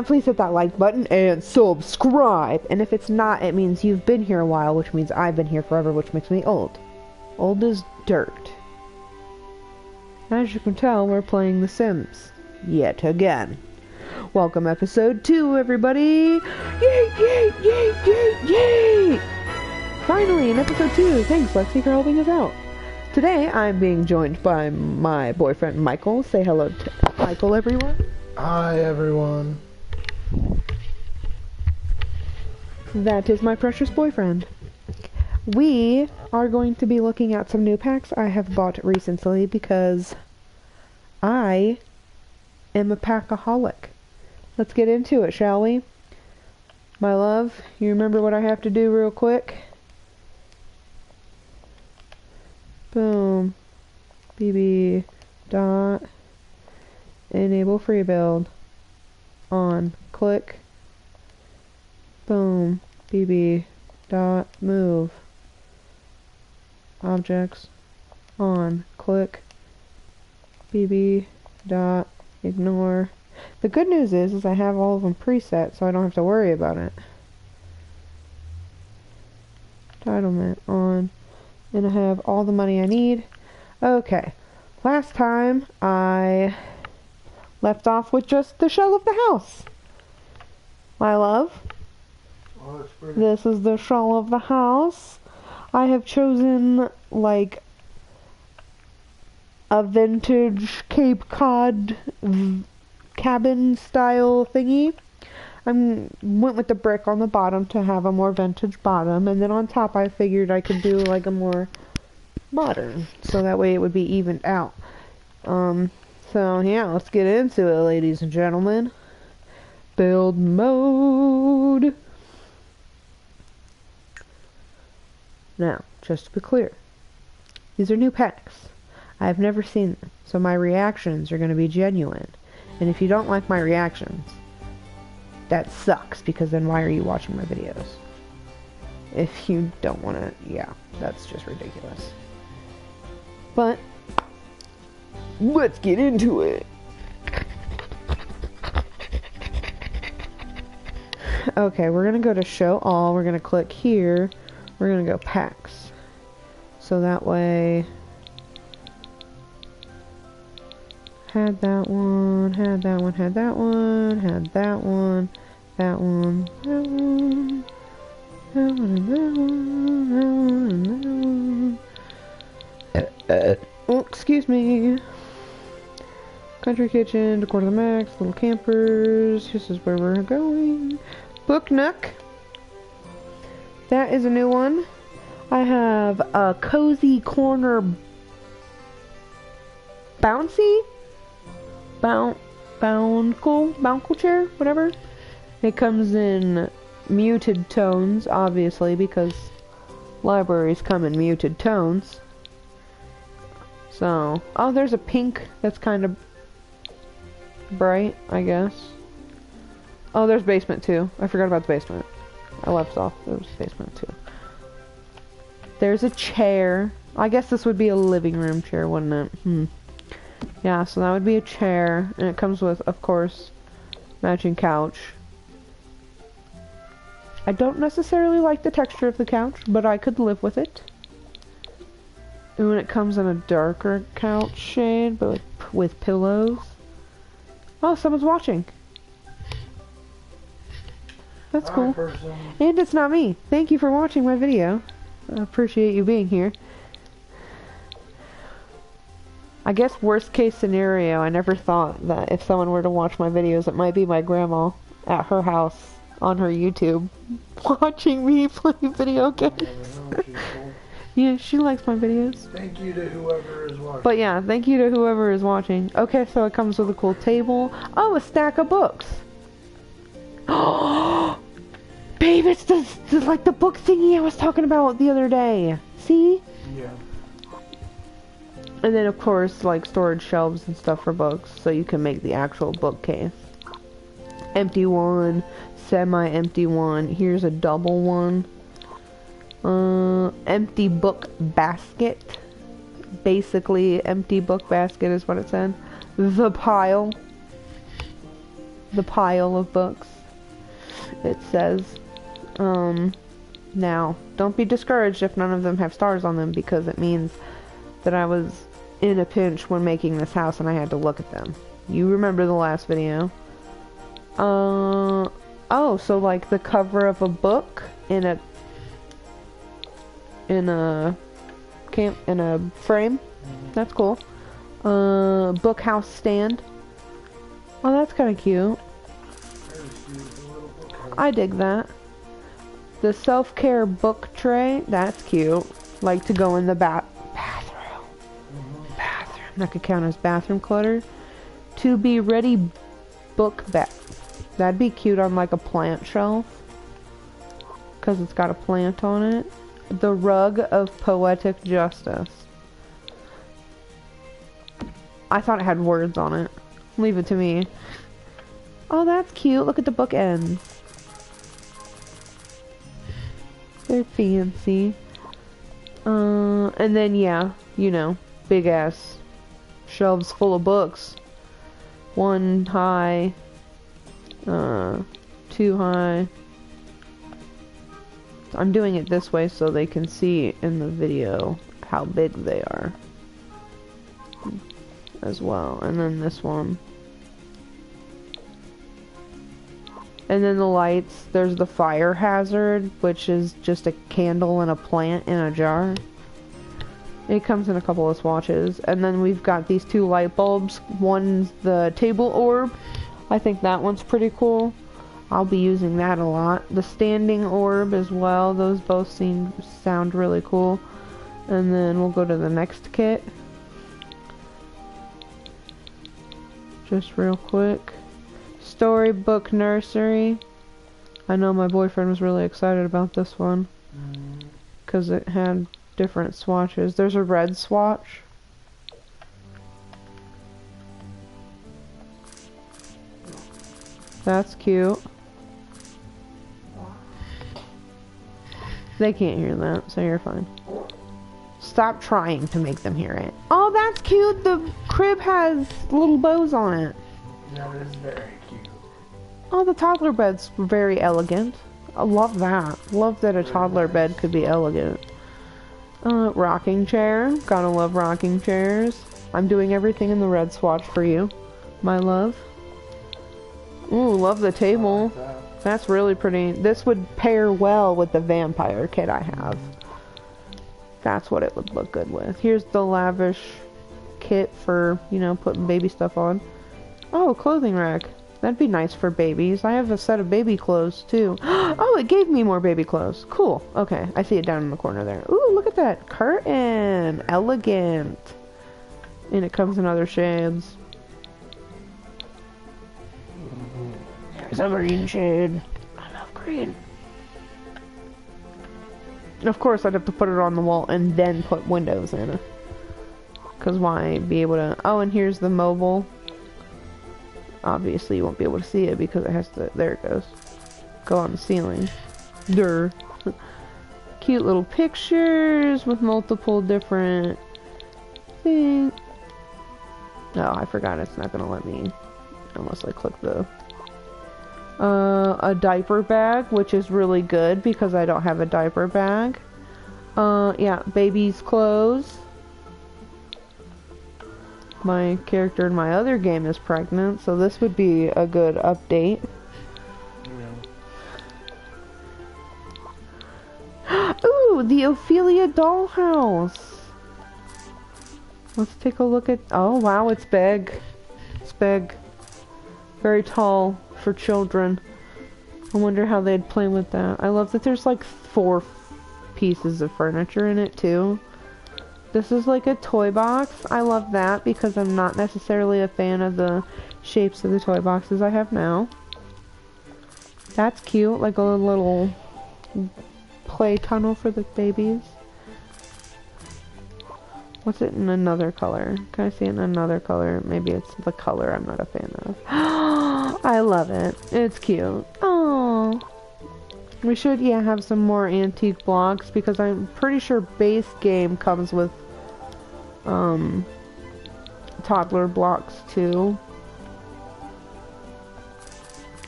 Please hit that like button and subscribe. And if it's not, it means you've been here a while, which means I've been here forever, which makes me old. Old as dirt. As you can tell, we're playing The Sims. Yet again. Welcome episode 2, everybody! Yay, yay, yay, yay, yay! Finally, in episode 2. Thanks, Lexi, for helping us out. Today, I'm being joined by my boyfriend, Michael. Say hello to Michael, everyone. Hi, everyone. That is my precious boyfriend. We are going to be looking at some new packs I have bought recently because I am a packaholic. Let's get into it, shall we? My love, you remember what I have to do real quick? Boom. BB dot enable free build on. Click. Boom. BB dot move objects on. Click. BB dot ignore. The good news is I have all of them preset, so I don't have to worry about it. Entitlement on. And I have all the money I need. Okay. Last time I left off with just the shell of the house. My love. Oh, that's pretty. This is the shell of the house. I have chosen like a vintage Cape Cod cabin style thingy. I went with the brick on the bottom to have a more vintage bottom, and then on top I figured I could do like a more modern, so that way it would be evened out. So yeah, let's get into it, ladies and gentlemen. Build mode. Now, just to be clear, these are new packs. I've never seen them, so my reactions are going to be genuine. And if you don't like my reactions, that sucks, because then why are you watching my videos? If you don't want to, yeah, that's just ridiculous. But, let's get into it. Okay, we're going to go to show all, we're going to click here, we're going to go packs. So that way, had that one, had that one, had that one, had that one, that one, that one, that one, and that one, that one, and that one. Oh, excuse me. Country kitchen, decor to the max, little campers. This is where we're going. Book Nook. That is a new one. I have a cozy corner bouncy bouncle chair, whatever. It comes in muted tones, obviously, because libraries come in muted tones. So, oh, there's a pink that's kind of bright, I guess. Oh, there's basement too. I forgot about the basement. I left off. There was basement too. There's a chair. I guess this would be a living room chair, wouldn't it? Yeah, so that would be a chair, and it comes with, of course, matching couch. I don't necessarily like the texture of the couch, but I could live with it. And when it comes in a darker couch shade, but with pillows. Oh, someone's watching. That's cool. And it's not me. Thank you for watching my video. I appreciate you being here. I guess worst case scenario, I never thought that if someone were to watch my videos, it might be my grandma at her house on her YouTube watching me play video games. Yeah, she likes my videos. Thank you to whoever is watching. But yeah, thank you to whoever is watching. Okay, so it comes with a cool table. Oh, a stack of books. Oh, babe, it's like the book thingy I was talking about the other day. See? Yeah. And then, of course, like storage shelves and stuff for books, so you can make the actual bookcase. Empty one, semi-empty one. Here's a double one. Empty book basket. Basically, empty book basket is what it said. The pile. the pile of books. It says, now, don't be discouraged if none of them have stars on them, because it means that I was in a pinch when making this house and I had to look at them. You remember the last video. Oh, so like the cover of a book in a frame. That's cool. Book house stand. Oh, that's kind of cute. I dig that. The self-care book tray. That's cute. Like to go in the bathroom. That could count as bathroom clutter. To be ready book bag. That'd be cute on like a plant shelf, because it's got a plant on it. The rug of poetic justice. I thought it had words on it. Leave it to me. Oh, that's cute. Look at the bookends. They're fancy. And then yeah, you know, big ass shelves full of books. One high, 2 high. I'm doing it this way so they can see in the video how big they are as well. And then this one. And then the lights, there's the fire hazard, which is just a candle and a plant in a jar. It comes in a couple of swatches. And then we've got these 2 light bulbs. One's the table orb. I think that one's pretty cool. I'll be using that a lot. The standing orb as well. Those both sound really cool. And then we'll go to the next kit. Just real quick. Storybook nursery. I know my boyfriend was really excited about this one, because it had different swatches. There's a red swatch. That's cute. They can't hear that, so you're fine. Stop trying to make them hear it. Oh, that's cute. The crib has little bows on it. That is very cute. Oh, the toddler bed's very elegant. I love that. Love that a toddler bed could be elegant. Rocking chair. Gotta love rocking chairs. I'm doing everything in the red swatch for you, my love. Ooh, love the table. That's really pretty. This would pair well with the vampire kit I have. That's what it would look good with. Here's the lavish kit for, you know, putting baby stuff on. Oh, clothing rack. That'd be nice for babies. I have a set of baby clothes, too. Oh, it gave me more baby clothes. Cool. Okay, I see it down in the corner there. Ooh, look at that curtain. Elegant. And it comes in other shades. There's a green shade. I love green. Of course, I'd have to put it on the wall and then put windows in. Because why be able to... Oh, and here's the mobile. Obviously, you won't be able to see it because it has to... There it goes. Go on the ceiling. Durr. Cute little pictures with multiple different things. Oh, I forgot it's not going to let me... Unless I click the... a diaper bag, which is really good because I don't have a diaper bag. Yeah, baby's clothes. My character in my other game is pregnant, so this would be a good update. Yeah. Ooh, the Ophelia dollhouse. Let's take a look at... Oh, wow, it's big. It's big. Very tall for children. I wonder how they'd play with that. I love that there's like 4 pieces of furniture in it, too. This is like a toy box. I love that because I'm not necessarily a fan of the shapes of the toy boxes I have now. That's cute, like a little play tunnel for the babies. What's it in another color? Can I see it in another color? Maybe it's the color I'm not a fan of. I love it. It's cute. Oh. We should, yeah, have some more antique blocks because I'm pretty sure base game comes with toddler blocks too.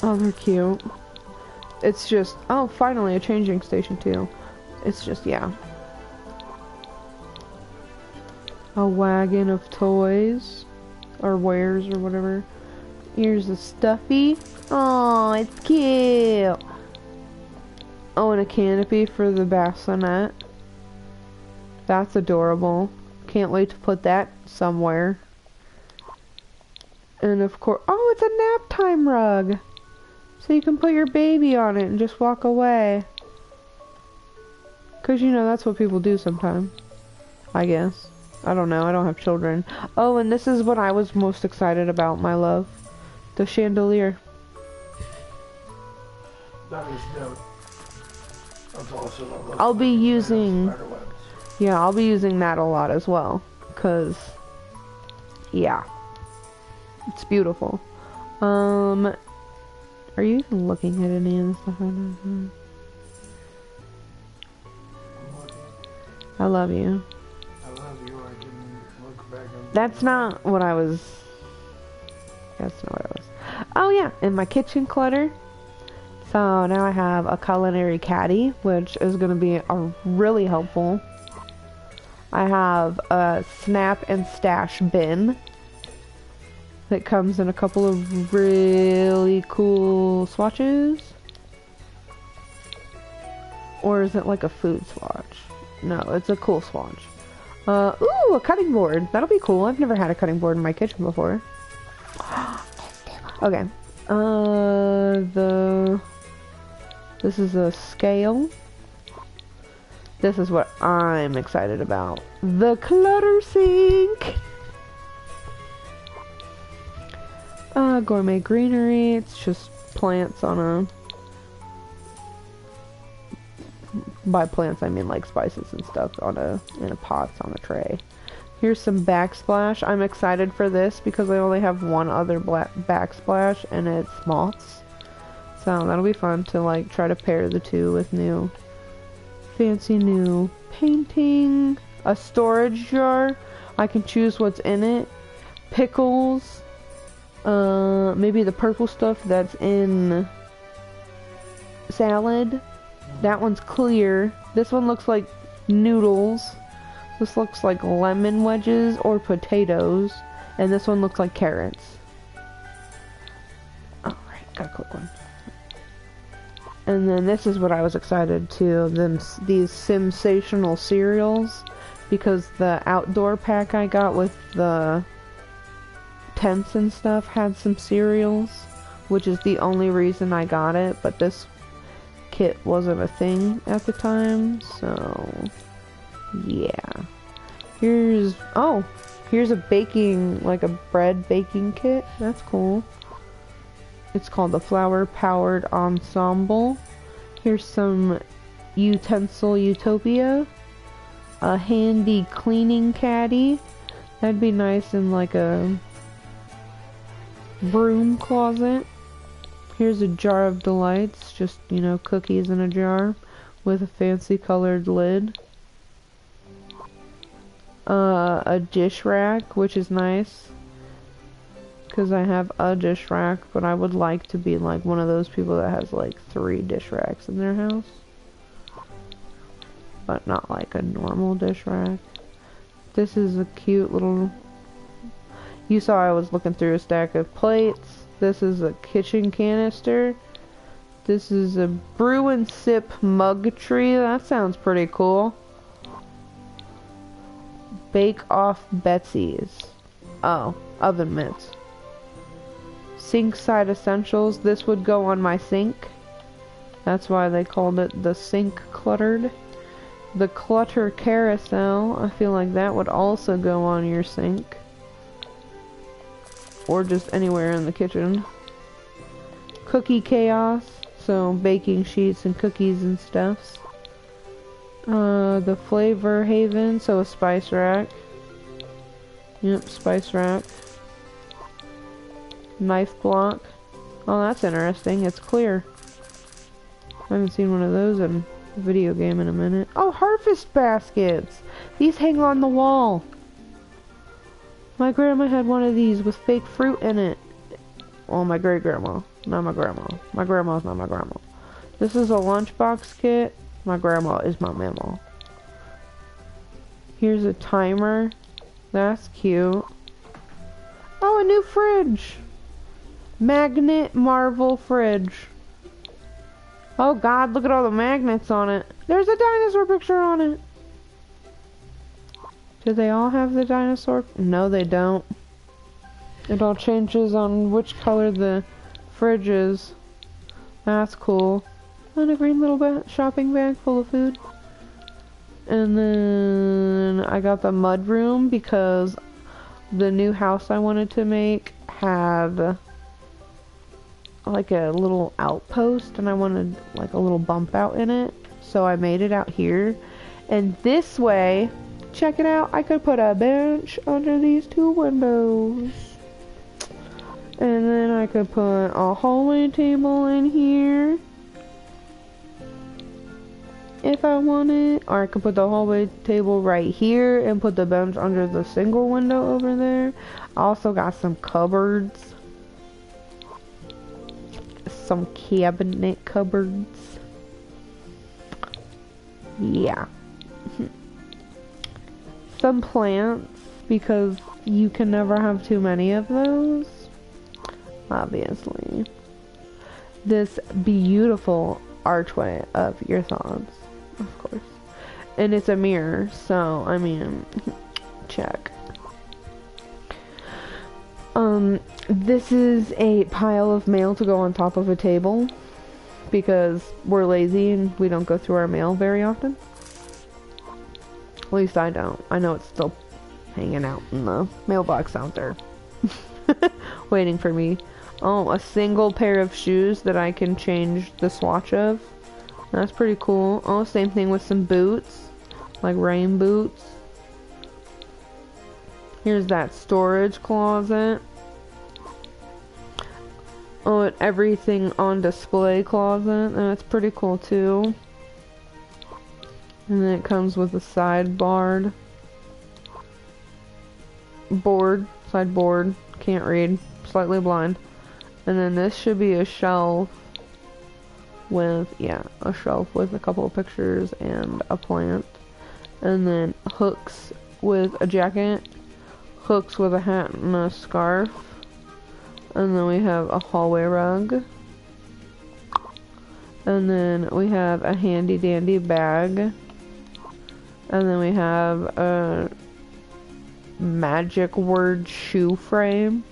Oh, they're cute. It's just, oh, finally a changing station too. It's just, yeah. A wagon of toys. Or wares or whatever. Here's a stuffy. Oh, it's cute. Oh, and a canopy for the bassinet. That's adorable. Can't wait to put that somewhere. And of course, oh, it's a nap time rug. So you can put your baby on it and just walk away. 'Cause you know, that's what people do sometimes. I guess. I don't know, I don't have children. Oh, and this is what I was most excited about, my love. The chandelier. That is dope. That's also I'll be using... spider webs. Yeah, I'll be using that a lot as well. 'Cause... yeah. It's beautiful. Are you even looking at any of this stuff right now? I love you. I love you. I didn't look back on. That's not what I was... That's not what I was... Oh yeah, in my kitchen clutter. So now I have a culinary caddy, which is going to be really helpful. I have a snap and stash bin that comes in a couple of really cool swatches. Or is it like a food swatch? No, it's a cool swatch. Ooh, a cutting board. That'll be cool. I've never had a cutting board in my kitchen before. Okay. This is a scale. This is what I'm excited about. The clutter sink. Gourmet greenery. It's just plants on a... By plants, I mean like spices and stuff in a pot on a tray. Here's some backsplash. I'm excited for this because I only have one other backsplash, and it's moths. So that'll be fun to like try to pair the two with new, fancy new painting. A storage jar. I can choose what's in it. Pickles. Maybe the purple stuff that's in salad. That one's clear. This one looks like noodles. This looks like lemon wedges or potatoes. And this one looks like carrots. Alright, gotta click one. And then this is what I was excited to. These sensational cereals. Because the outdoor pack I got with the tents and stuff had some cereals. Which is the only reason I got it. But this kit wasn't a thing at the time, so yeah. Here's a baking, like a bread baking kit. That's cool. It's called the Flour Powered Ensemble. Here's some utensil utopia. A handy cleaning caddy. That'd be nice in like a broom closet. Here's a jar of delights, just, you know, cookies in a jar with a fancy colored lid. A dish rack, which is nice because I have a dish rack, but I would like to be like one of those people that has like 3 dish racks in their house, but not like a normal dish rack. This is a cute little... You saw I was looking through a stack of plates. This is a kitchen canister. This is a brew and sip mug tree. That sounds pretty cool. Bake Off Betsy's. Oh, oven mitts. Sink side essentials. This would go on my sink. That's why they called it the sink cluttered. The clutter carousel. I feel like that would also go on your sink. Or just anywhere in the kitchen. Cookie chaos, so baking sheets and cookies and stuffs. The flavor haven, so a spice rack. Yep, spice rack. Knife block. Oh, that's interesting. It's clear. I haven't seen one of those in a video game in a minute. Oh, harvest baskets! These hang on the wall. My grandma had one of these with fake fruit in it. Well, my great-grandma. Not my grandma. My grandma's not my grandma. This is a lunchbox kit. My grandma is my mama. Here's a timer. That's cute. Oh, a new fridge. Magnet Marvel fridge. Oh god, look at all the magnets on it. There's a dinosaur picture on it. Do they all have the dinosaur? No, they don't. It all changes on which color the fridge is. That's cool. And a green little shopping bag full of food. And then I got the mud room because the new house I wanted to make had like a little outpost and I wanted like a little bump out in it. So I made it out here. And this way, check it out, I could put a bench under these two windows. And then I could put a hallway table in here. If I wanted. Or I could put the hallway table right here and put the bench under the single window over there. I also got some cupboards. Some cabinet cupboards. Yeah. Some plants, because you can never have too many of those. Obviously. This beautiful archway of your thoughts, of course. And it's a mirror, so, I mean, check. This is a pile of mail to go on top of a table, because we're lazy and we don't go through our mail very often. At least I don't. I know it's still hanging out in the mailbox out there. Waiting for me. Oh, a single pair of shoes that I can change the swatch of. That's pretty cool. Oh, same thing with some boots. Like rain boots. Here's that storage closet. Oh, and everything on display closet. That's pretty cool too. And then it comes with a sideboard. Sideboard. Can't read. Slightly blind. And then this should be a shelf with, yeah, a shelf with a couple of pictures and a plant. And then hooks with a jacket. Hooks with a hat and a scarf. And then we have a hallway rug. And then we have a handy dandy bag. And then we have a magic word shoe frame.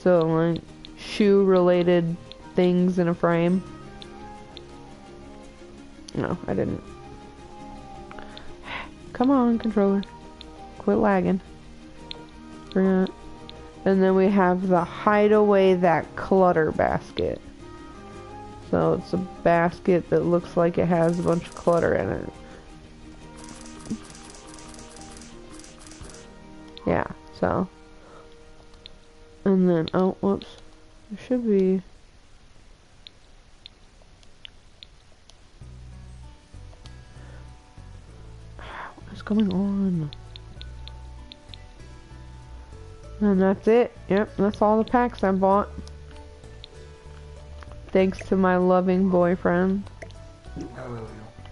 So like shoe related things in a frame. No, I didn't. Come on, controller. Quit lagging. And then we have the hide away that clutter basket. So it's a basket that looks like it has a bunch of clutter in it. Yeah, so. And then, oh, whoops. It should be. What is going on? And that's it. Yep, that's all the packs I bought. Thanks to my loving boyfriend. I love you.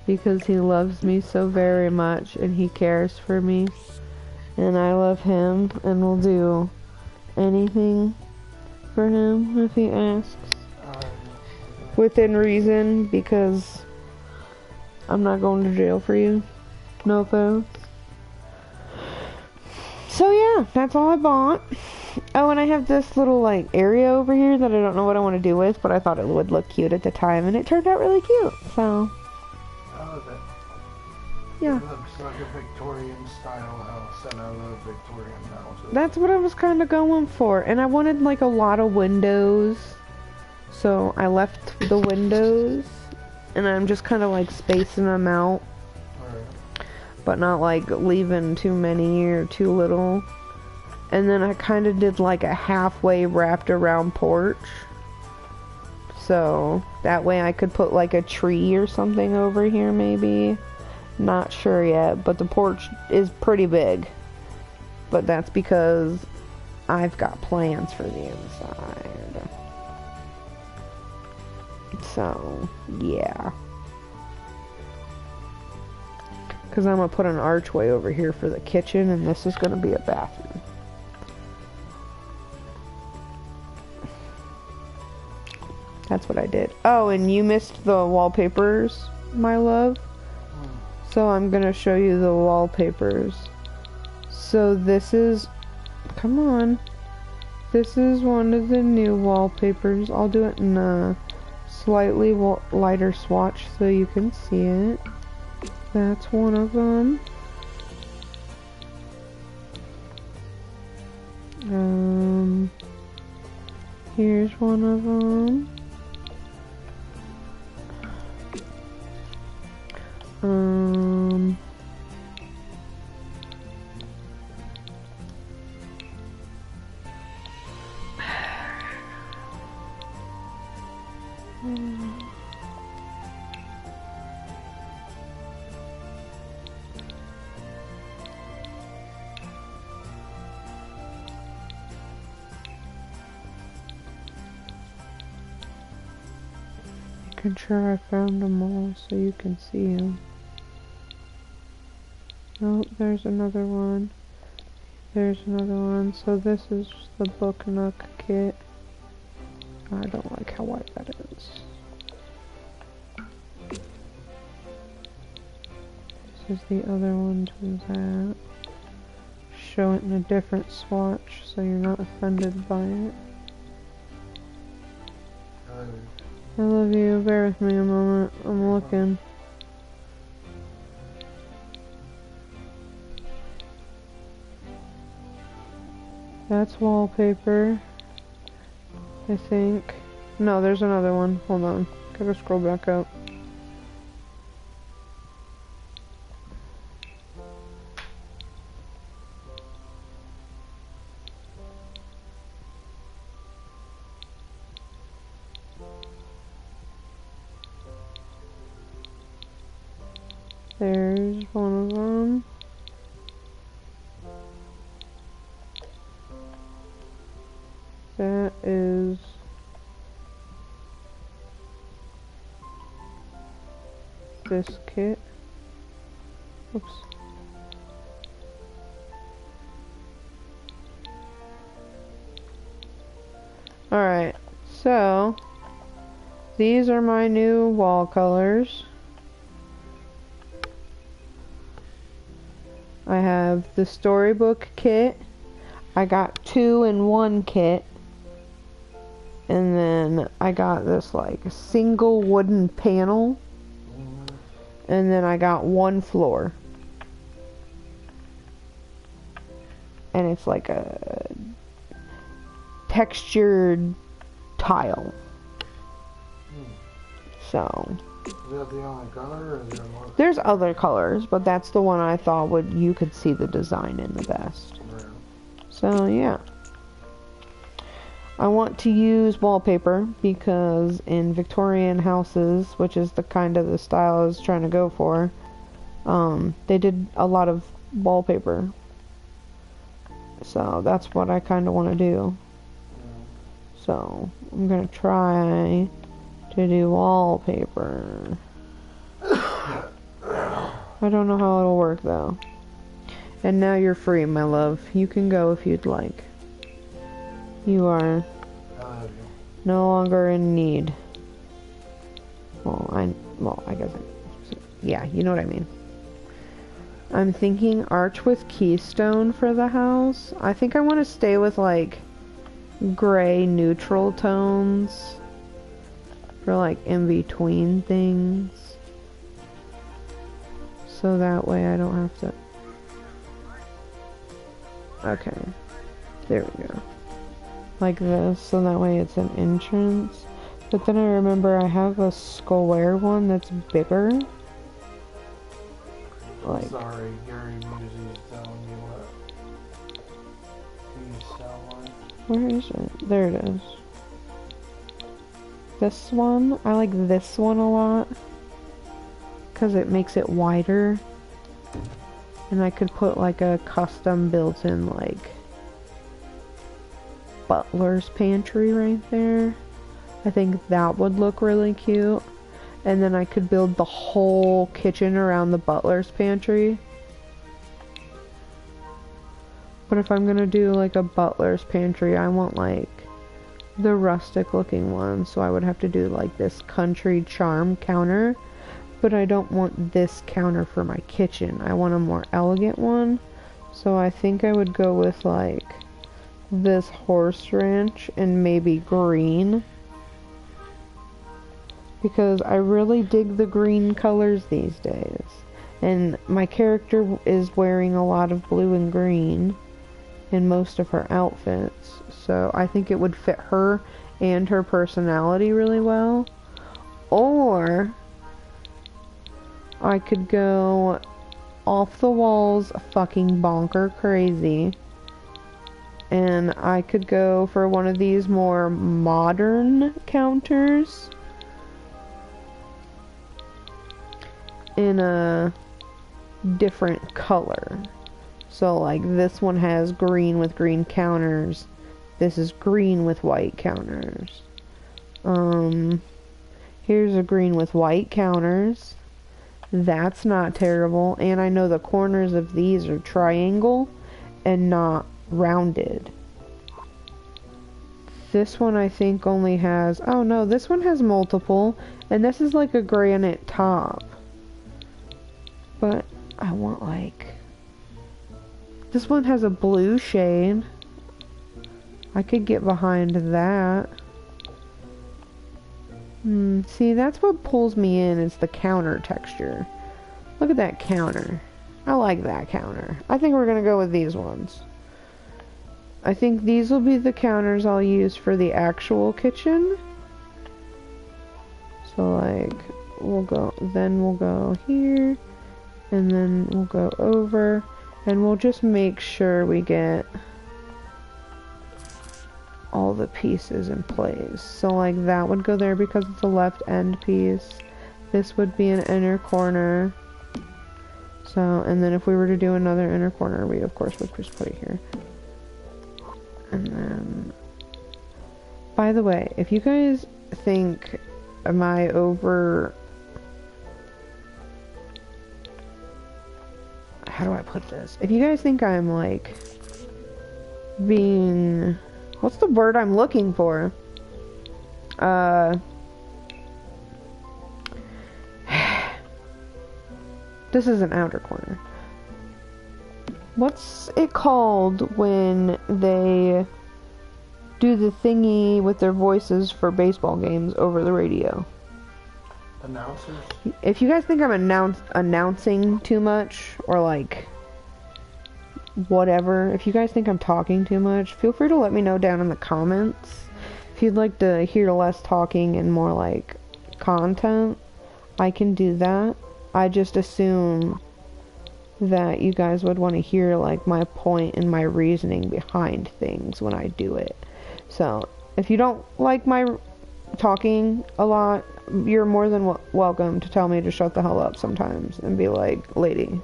Because he loves me so very much and he cares for me. And I love him and will do anything for him if he asks. Within reason, because I'm not going to jail for you. No offense. So yeah, that's all I bought. Oh, and I have this little like area over here that I don't know what I want to do with, but I thought it would look cute at the time, and it turned out really cute. So I love it. Yeah. It looks like a Victorian style house, and I love Victorian houses. That's what I was kind of going for, and I wanted like a lot of windows, so I left the windows, and I'm just kind of like spacing them out. But not like leaving too many or too little. And then I kind of did like a halfway wrapped around porch. So that way I could put like a tree or something over here maybe. Not sure yet, but the porch is pretty big. But that's because I've got plans for the inside. So, yeah. Because I'm going to put an archway over here for the kitchen, and this is going to be a bathroom. That's what I did. Oh, and you missed the wallpapers, my love. So I'm going to show you the wallpapers. So this is... Come on. This is one of the new wallpapers. I'll do it in a slightly lighter swatch so you can see it. That's one of them. Here's one of them. Making sure I found them all so you can see them. Oh, there's another one. There's another one. So this is the Book Nook kit. I don't like how white that is. This is the other one to that. Show it in a different swatch so you're not offended by it. I love you. Bear with me a moment. I'm looking. That's wallpaper, I think. No, there's another one. Hold on. Gotta scroll back up. There's one of them. That is this kit. Oops. Alright, so these are my new wall colors. I have the storybook kit. I got 2-in-1 kit. And then I got this like single wooden panel. And then I got 1 floor. And it's like a textured tile. So. Is that the only color, or is there more? There's other colors, but that's the one I thought you could see the design in the best. Right. So yeah. I want to use wallpaper because in Victorian houses, which is the kind of the style I was trying to go for, they did a lot of wallpaper. So that's what I kind of want to do. So I'm going to try to do wallpaper. I don't know how it'll work though. And now you're free, my love. You can go if you'd like. You are no longer in need. Well, I guess yeah, you know what I mean. I'm thinking arch with keystone for the house. I think I want to stay with like gray neutral tones for like in between things. So that way I don't have to. Okay. There we go. Like this, so that way it's an entrance. But then I remember I have a square one that's bigger. Like, sorry, Gary Musey's telling you what. Can you sell one? where is it? There it is. This one, I like this one a lot. Because it makes it wider. And I could put like a custom built-in like butler's pantry right there. I think that would look really cute. And then I could build the whole kitchen around the butler's pantry. But if I'm gonna do like a butler's pantry, I want like the rustic looking one. So I would have to do like this country charm counter. But I don't want this counter for my kitchen. I want a more elegant one. So I think I would go with like this horse ranch and maybe green. Because I really dig the green colors these days. And my character is wearing a lot of blue and green in most of her outfits. So I think it would fit her and her personality really well. Or I could go off the walls fucking bonker crazy. And I could go for one of these more modern counters in a different color. So like this one has green with green counters. This is green with white counters. Here's a green with white counters. That's not terrible. And I know the corners of these are triangle and not rounded. This one I think only has, oh no, this one has multiple. And this is like a granite top. But I want like, this one has a blue shade. I could get behind that. See, that's what pulls me in, is the counter texture. Look at that counter. I like that counter. I think we're gonna go with these ones. I think these will be the counters I'll use for the actual kitchen. So like, we'll go here. And then we'll go over, and we'll just make sure we get all the pieces in place. So like that would go there because it's a left end piece. This would be an inner corner. So, and then if we were to do another inner corner, we of course would just put it here. And then, by the way, if you guys think, am I over... How do I put this? If you guys think I'm like being, what's the word I'm looking for? This is an outer corner. What's it called when they do the thingy with their voices for baseball games over the radio? Announcers? If you guys think I'm announcing too much, or like whatever, if you guys think I'm talking too much, feel free to let me know down in the comments. If you'd like to hear less talking and more like content, I can do that. I just assume that you guys would want to hear like my point and my reasoning behind things when I do it. So if you don't like my talking a lot, you're more than welcome to tell me to shut the hell up sometimes and be like, lady,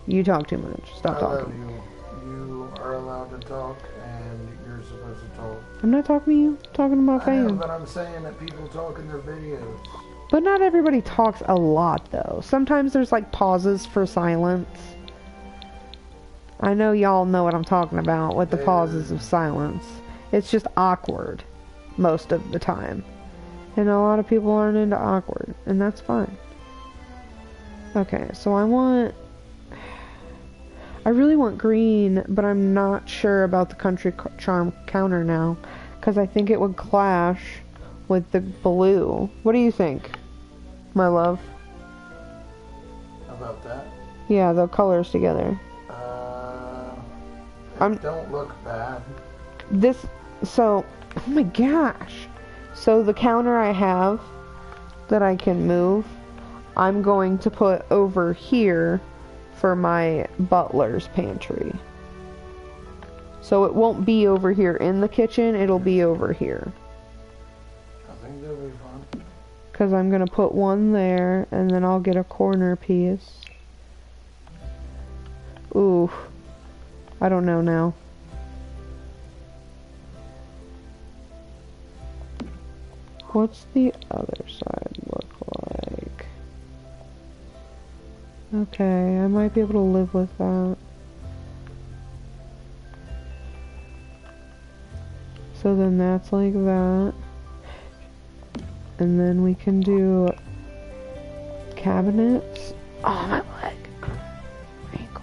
you talk too much. Stop talking. I love you. You are allowed to talk, and you're supposed to talk. I'm not talking to you. I'm talking to my I know, fans. but I'm saying that people talk in their videos. But not everybody talks a lot, though. Sometimes there's like pauses for silence. I know y'all know what I'm talking about with the pauses of silence. It's just awkward most of the time. And a lot of people aren't into awkward, and that's fine. Okay, so I really want green, but I'm not sure about the country charm counter now, because I think it would clash with the blue. What do you think, my love? About that? Yeah, the colors together. Don't look bad. Oh my gosh. So the counter I have that I can move, I'm going to put over here for my butler's pantry. So it won't be over here in the kitchen, it'll be over here. I think that'll be fun. Because I'm going to put one there, and then I'll get a corner piece. Ooh. I don't know now. What's the other side look like? Okay, I might be able to live with that. So then that's like that. And then we can do cabinets. Oh, my leg. Ankle.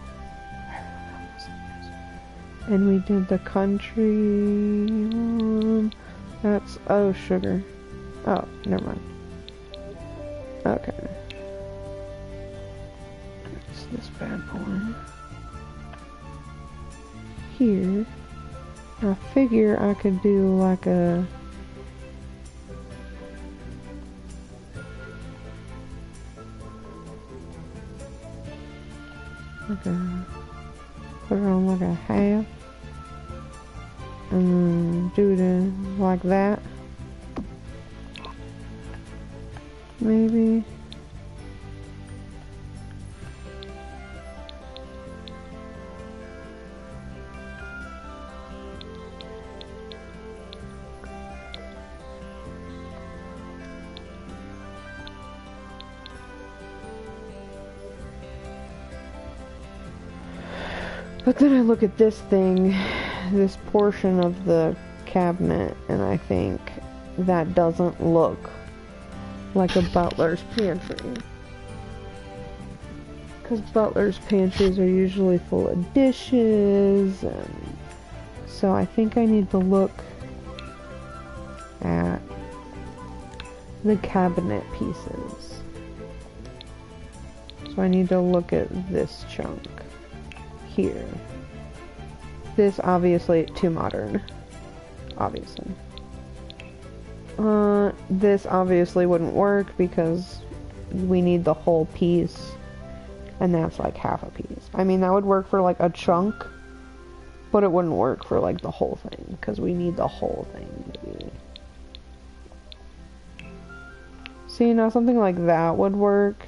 And we did the country one. That's, oh, sugar. Oh, never mind. Okay. It's this bad boy. Here. I figure I could do like a... put it on like a half. And then do it like that. Maybe. But then I look at this thing, this portion of the cabinet, and I think that doesn't look like a butler's pantry. Because butler's pantries are usually full of dishes, and so I think I need to look at the cabinet pieces. So I need to look at this chunk here. This obviously too modern. Obviously. This obviously wouldn't work because we need the whole piece, and that's like half a piece. I mean, that would work for like a chunk, but it wouldn't work for like the whole thing because we need the whole thing to be. See, now something like that would work,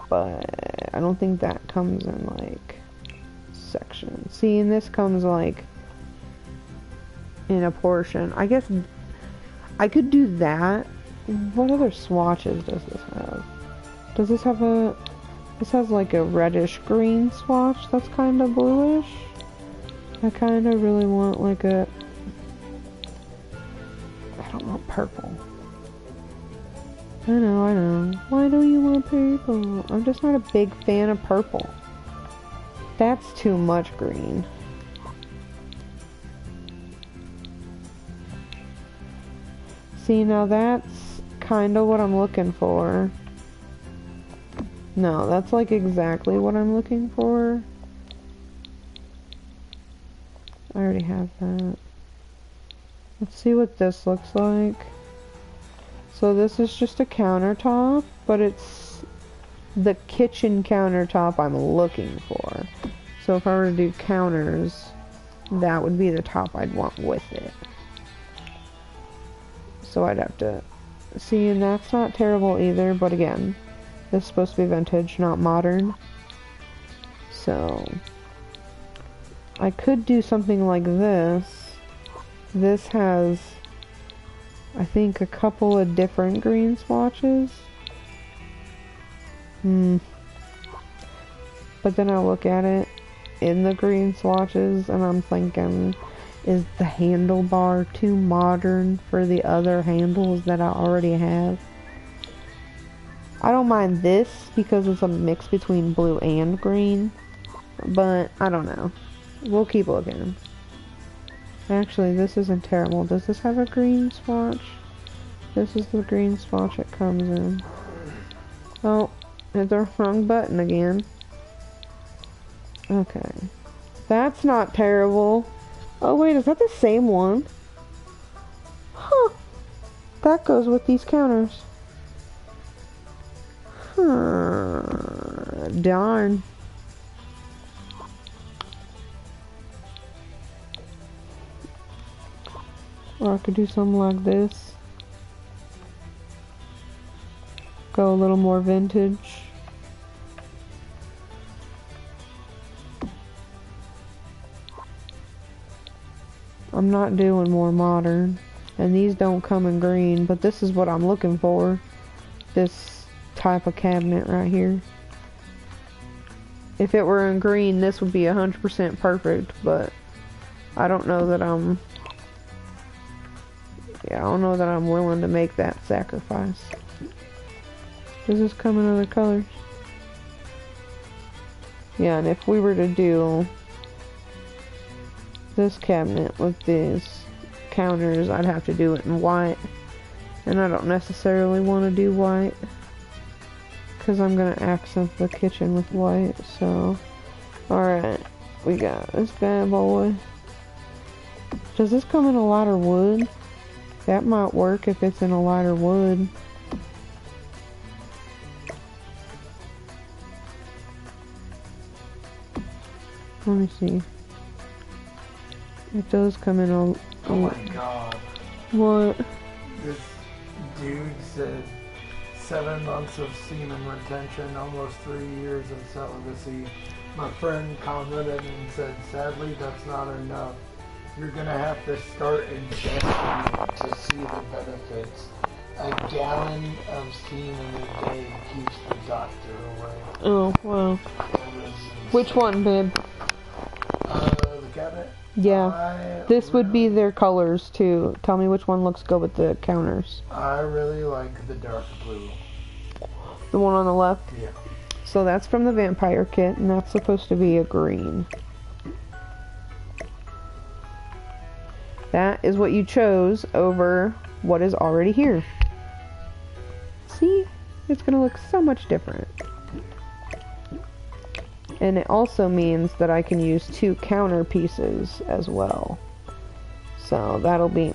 but I don't think that comes in like sections. See, and this comes like in a portion. I guess I could do that. What other swatches does this have? Does this have a... This has like a reddish green swatch that's kind of bluish. I kind of really want like a... I don't want purple. I know. Why don't you want purple? I'm just not a big fan of purple. That's too much green. See, now that's kind of what I'm looking for. No, that's like exactly what I'm looking for. I already have that. Let's see what this looks like. So this is just a countertop, but it's the kitchen countertop I'm looking for. So if I were to do counters, that would be the top I'd want with it. So I'd have to see, and that's not terrible either, but again, this is supposed to be vintage, not modern. So I could do something like this. This has, I think, a couple of different green swatches. But then I look at it in the green swatches and I'm thinking, is the handlebar too modern for the other handles that I already have? I don't mind this because it's a mix between blue and green, but I don't know. We'll keep looking. Actually, this isn't terrible. Does this have a green swatch? This is the green swatch it comes in. Oh, hit the wrong button again. Okay. That's not terrible. Oh wait, is that the same one? Huh. That goes with these counters. Huh. Darn. Or I could do something like this. Go a little more vintage. I'm not doing more modern. And these don't come in green, but this is what I'm looking for. This type of cabinet right here. If it were in green, this would be 100% perfect, but I don't know that I'm... Yeah, I don't know that I'm willing to make that sacrifice. Does this come in other colors? Yeah, and if we were to do this cabinet with these counters, I'd have to do it in white. And I don't necessarily want to do white, because I'm going to accent the kitchen with white, so... Alright, we got this bad boy. Does this come in a lighter wood? That might work if it's in a lighter wood. Let me see. It does come in a... Oh my god. What? This dude said 7 months of semen retention, almost 3 years of celibacy. My friend commented and said, sadly, that's not enough. You're gonna have to start ingesting to see the benefits. A gallon of semen a day keeps the doctor away. Oh, wow. Which one, babe? The cabinet? Yeah. This would be their colors, too. Tell me which one looks good with the counters. I really like the dark blue. The one on the left? Yeah. So that's from the vampire kit, and that's supposed to be a green. That is what you chose over what is already here. See? It's going to look so much different. And it also means that I can use 2 counter pieces as well. So that'll be...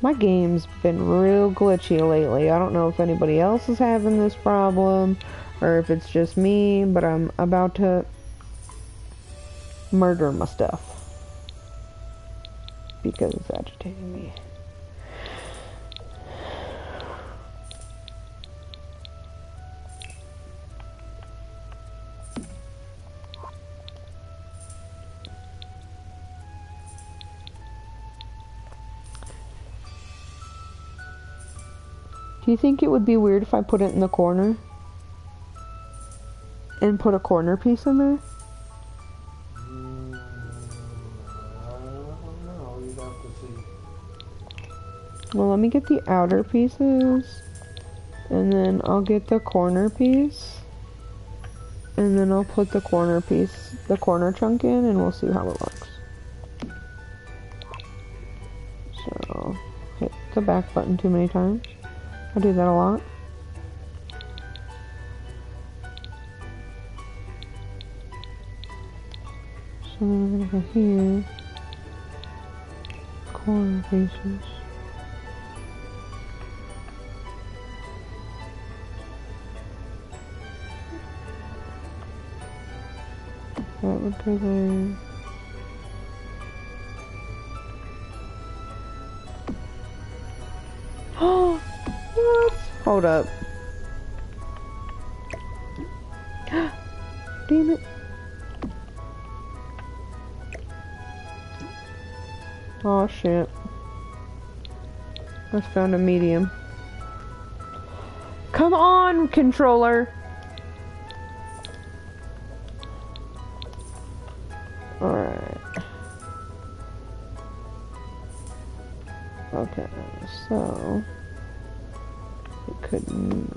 My game's been real glitchy lately. I don't know if anybody else is having this problem or if it's just me, but I'm about to murder my stuff because it's agitating me. Do you think it would be weird if I put it in the corner? And put a corner piece in there? I don't know. You'd have to see. Well, let me get the outer pieces. And then I'll get the corner piece. And then I'll put the corner piece, the corner chunk in, and we'll see how it looks. So, hit the back button too many times. I do that a lot. So then we're gonna go here. Corner pieces. That would go there. Oh! What? Hold up. Damn it. Oh shit. I found a medium. Come on, controller! Alright. Okay, so... It couldn't...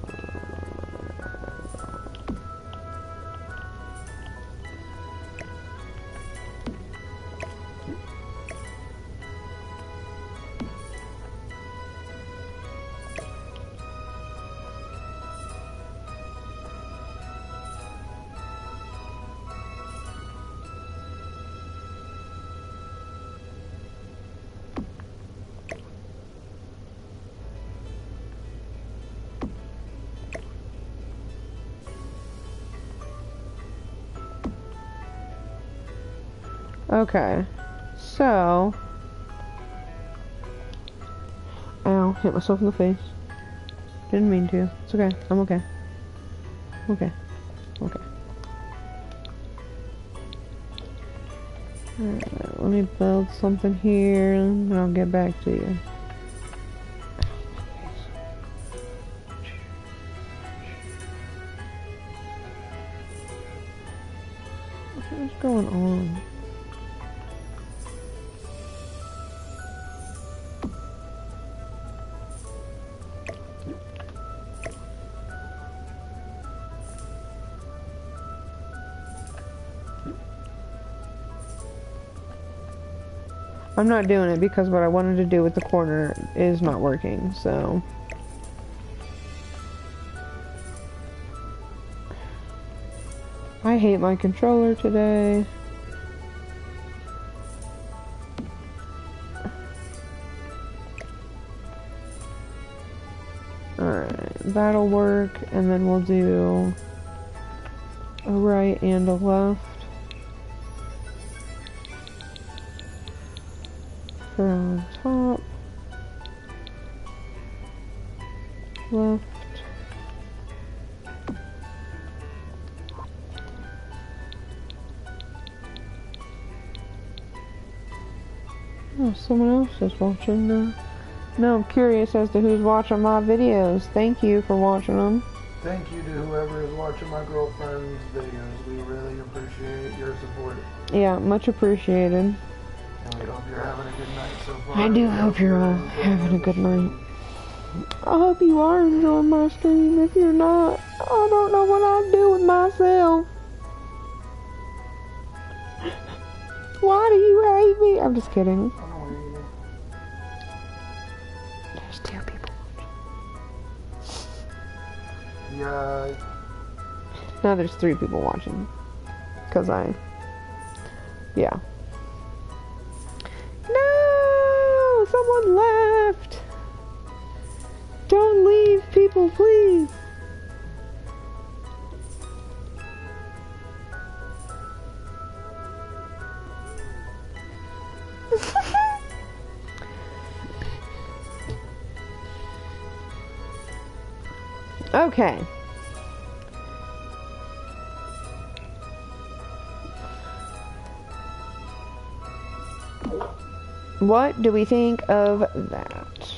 Okay, so... Ow, hit myself in the face. Didn't mean to. It's okay, I'm okay. Okay. Okay. Alright, let me build something here, and I'll get back to you. What's going on? I'm not doing it because what I wanted to do with the corner is not working, so. I hate my controller today. Alright, that'll work, and then we'll do a right and a left. For on top, left, oh, someone else is watching now. Now I'm curious as to who's watching my videos. Thank you for watching them. Thank you to whoever is watching my girlfriend's videos. We really appreciate your support. Yeah, much appreciated. And we hope you're having a good night so far. I do hope you're all having a good night. I hope you are enjoying my stream. If you're not, I don't know what I'd do with myself. Why do you hate me? I'm just kidding. I don't hate you. There's 2 people. Yeah. Now there's 3 people watching. Cause yeah. No! Someone left! Don't leave, people, please! Okay. What do we think of that?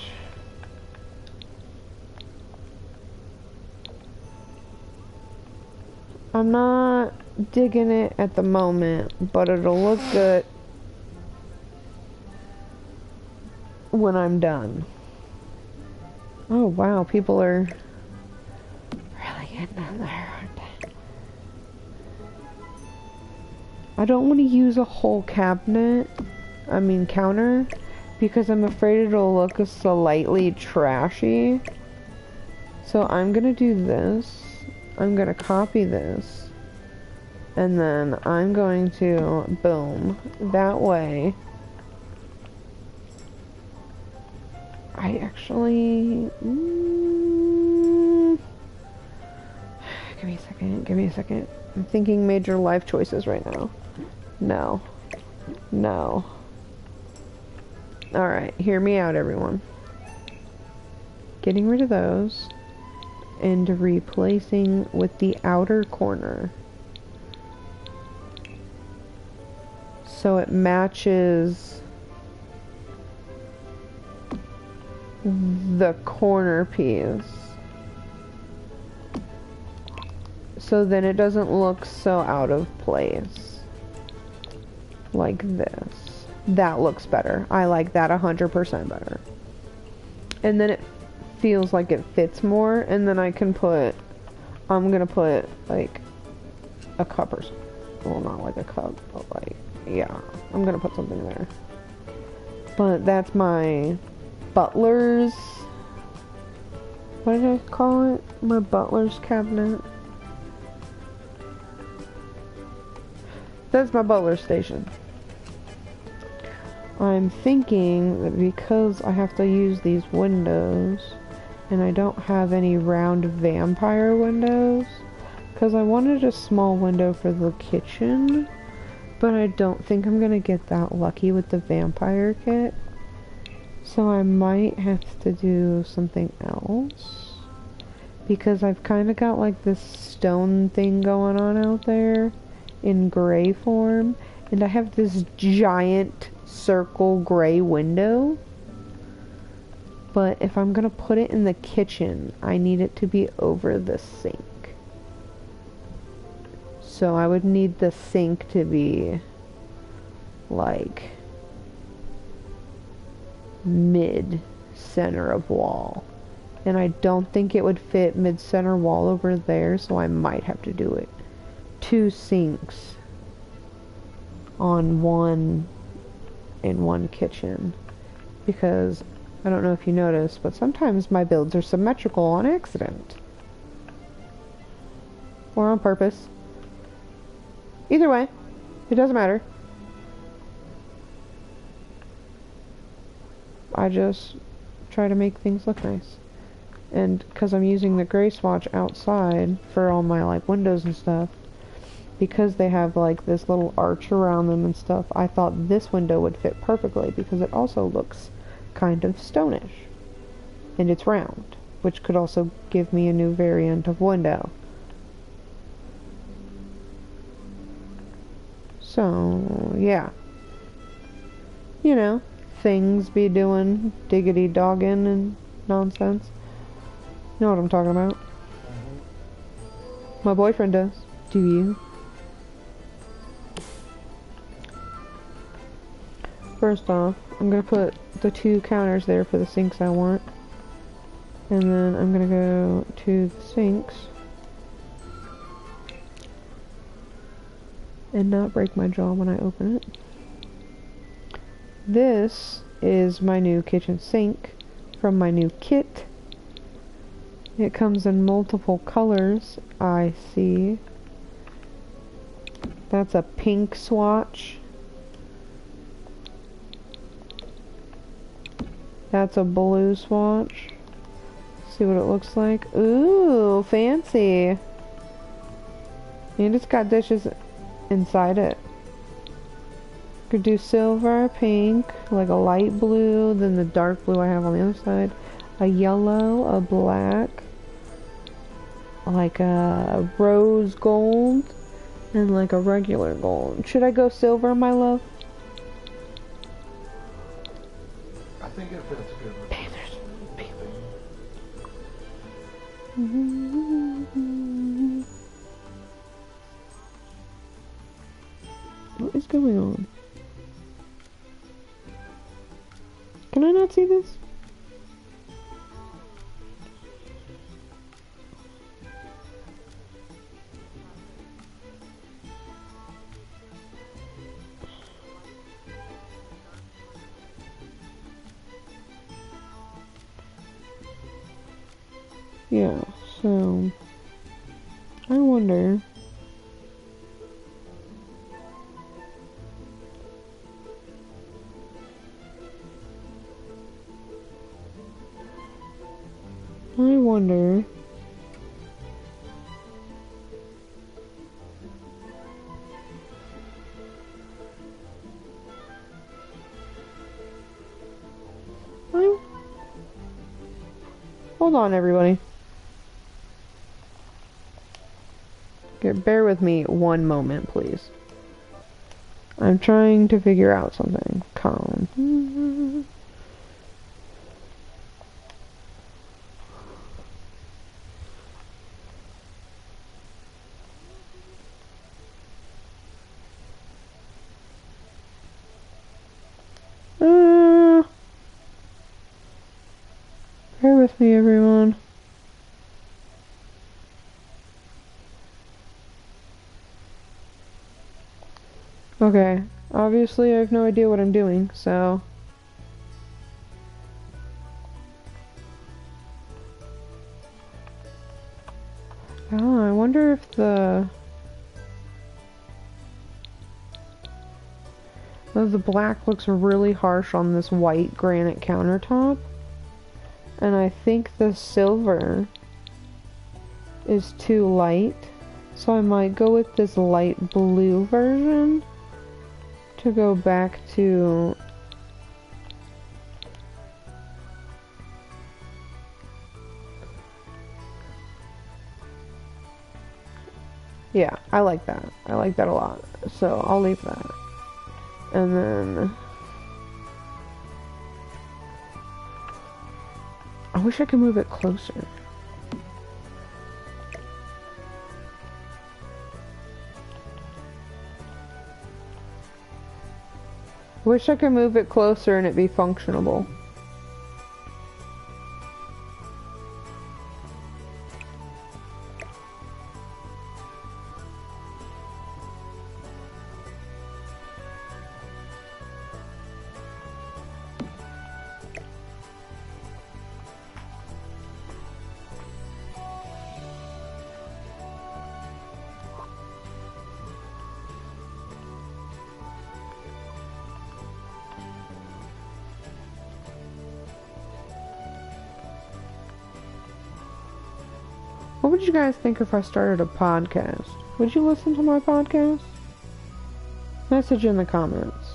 I'm not digging it at the moment, but it'll look good when I'm done. Oh wow, people are really getting in there, aren't they? I don't want to use a whole counter, because I'm afraid it'll look slightly trashy. So I'm gonna do this. I'm gonna copy this. And then I'm going to, boom, that way. I actually, give me a second. I'm thinking major life choices right now. No. Alright, hear me out, everyone. Getting rid of those and replacing with the outer corner. So it matches the corner piece. So then it doesn't look so out of place. Like this. That looks better. I like that 100% better. And then it feels like it fits more, and then I can put, I'm gonna put like a cup or something. Well, not like a cup, but like, yeah, I'm gonna put something there. But that's my butler's, what did I call it? My butler's cabinet. That's my butler's station. I'm thinking that because I have to use these windows, and I don't have any round vampire windows, because I wanted a small window for the kitchen, but I don't think I'm gonna get that lucky with the vampire kit. So I might have to do something else, because I've kind of got like this stone thing going on out there in gray form, And I have this giant circle gray window. But if I'm gonna put it in the kitchen, I need it to be over the sink. So I would need the sink to be like mid center of wall. And I don't think it would fit mid center wall over there, so I might have to do it. 2 sinks on one in one kitchen, because I don't know if you noticed, but sometimes my builds are symmetrical on accident. Or on purpose. Either way, it doesn't matter. I just try to make things look nice. And because I'm using the gray swatch outside for all my like windows and stuff, because they have like this little arch around them and stuff, I thought this window would fit perfectly because it also looks kind of stonish. And it's round, which could also give me a new variant of window. So, yeah. You know, things be doing diggity dogging and nonsense. You know what I'm talking about? My boyfriend does. Do you? First off, I'm gonna put the 2 counters there for the sinks I want. And then I'm gonna go to the sinks. And not break my jaw when I open it. This is my new kitchen sink from my new kit. It comes in multiple colors, I see. That's a pink swatch. That's a blue swatch. See what it looks like. Ooh, fancy. And it's got dishes inside it. Could do silver, pink, like a light blue, then the dark blue I have on the other side, a yellow, a black, like a rose gold, and like a regular gold. Should I go silver, my love? I think it fits good. Panthers. What is going on? Can I not see this? Yeah, so I wonder. I wonder. Hold on, everybody. Okay, bear with me one moment, please. I'm trying to figure out something. Calm. Bear with me, everyone. Okay, obviously I have no idea what I'm doing, so... Oh, I wonder if the black looks really harsh on this white granite countertop. And I think the silver is too light. So I might go with this light blue version to go back to... Yeah, I like that. I like that a lot. So I'll leave that. And then I wish I could move it closer. Wish I could move it closer and it be functionable. What would you guys think if I started a podcast? Would you listen to my podcast? Message in the comments.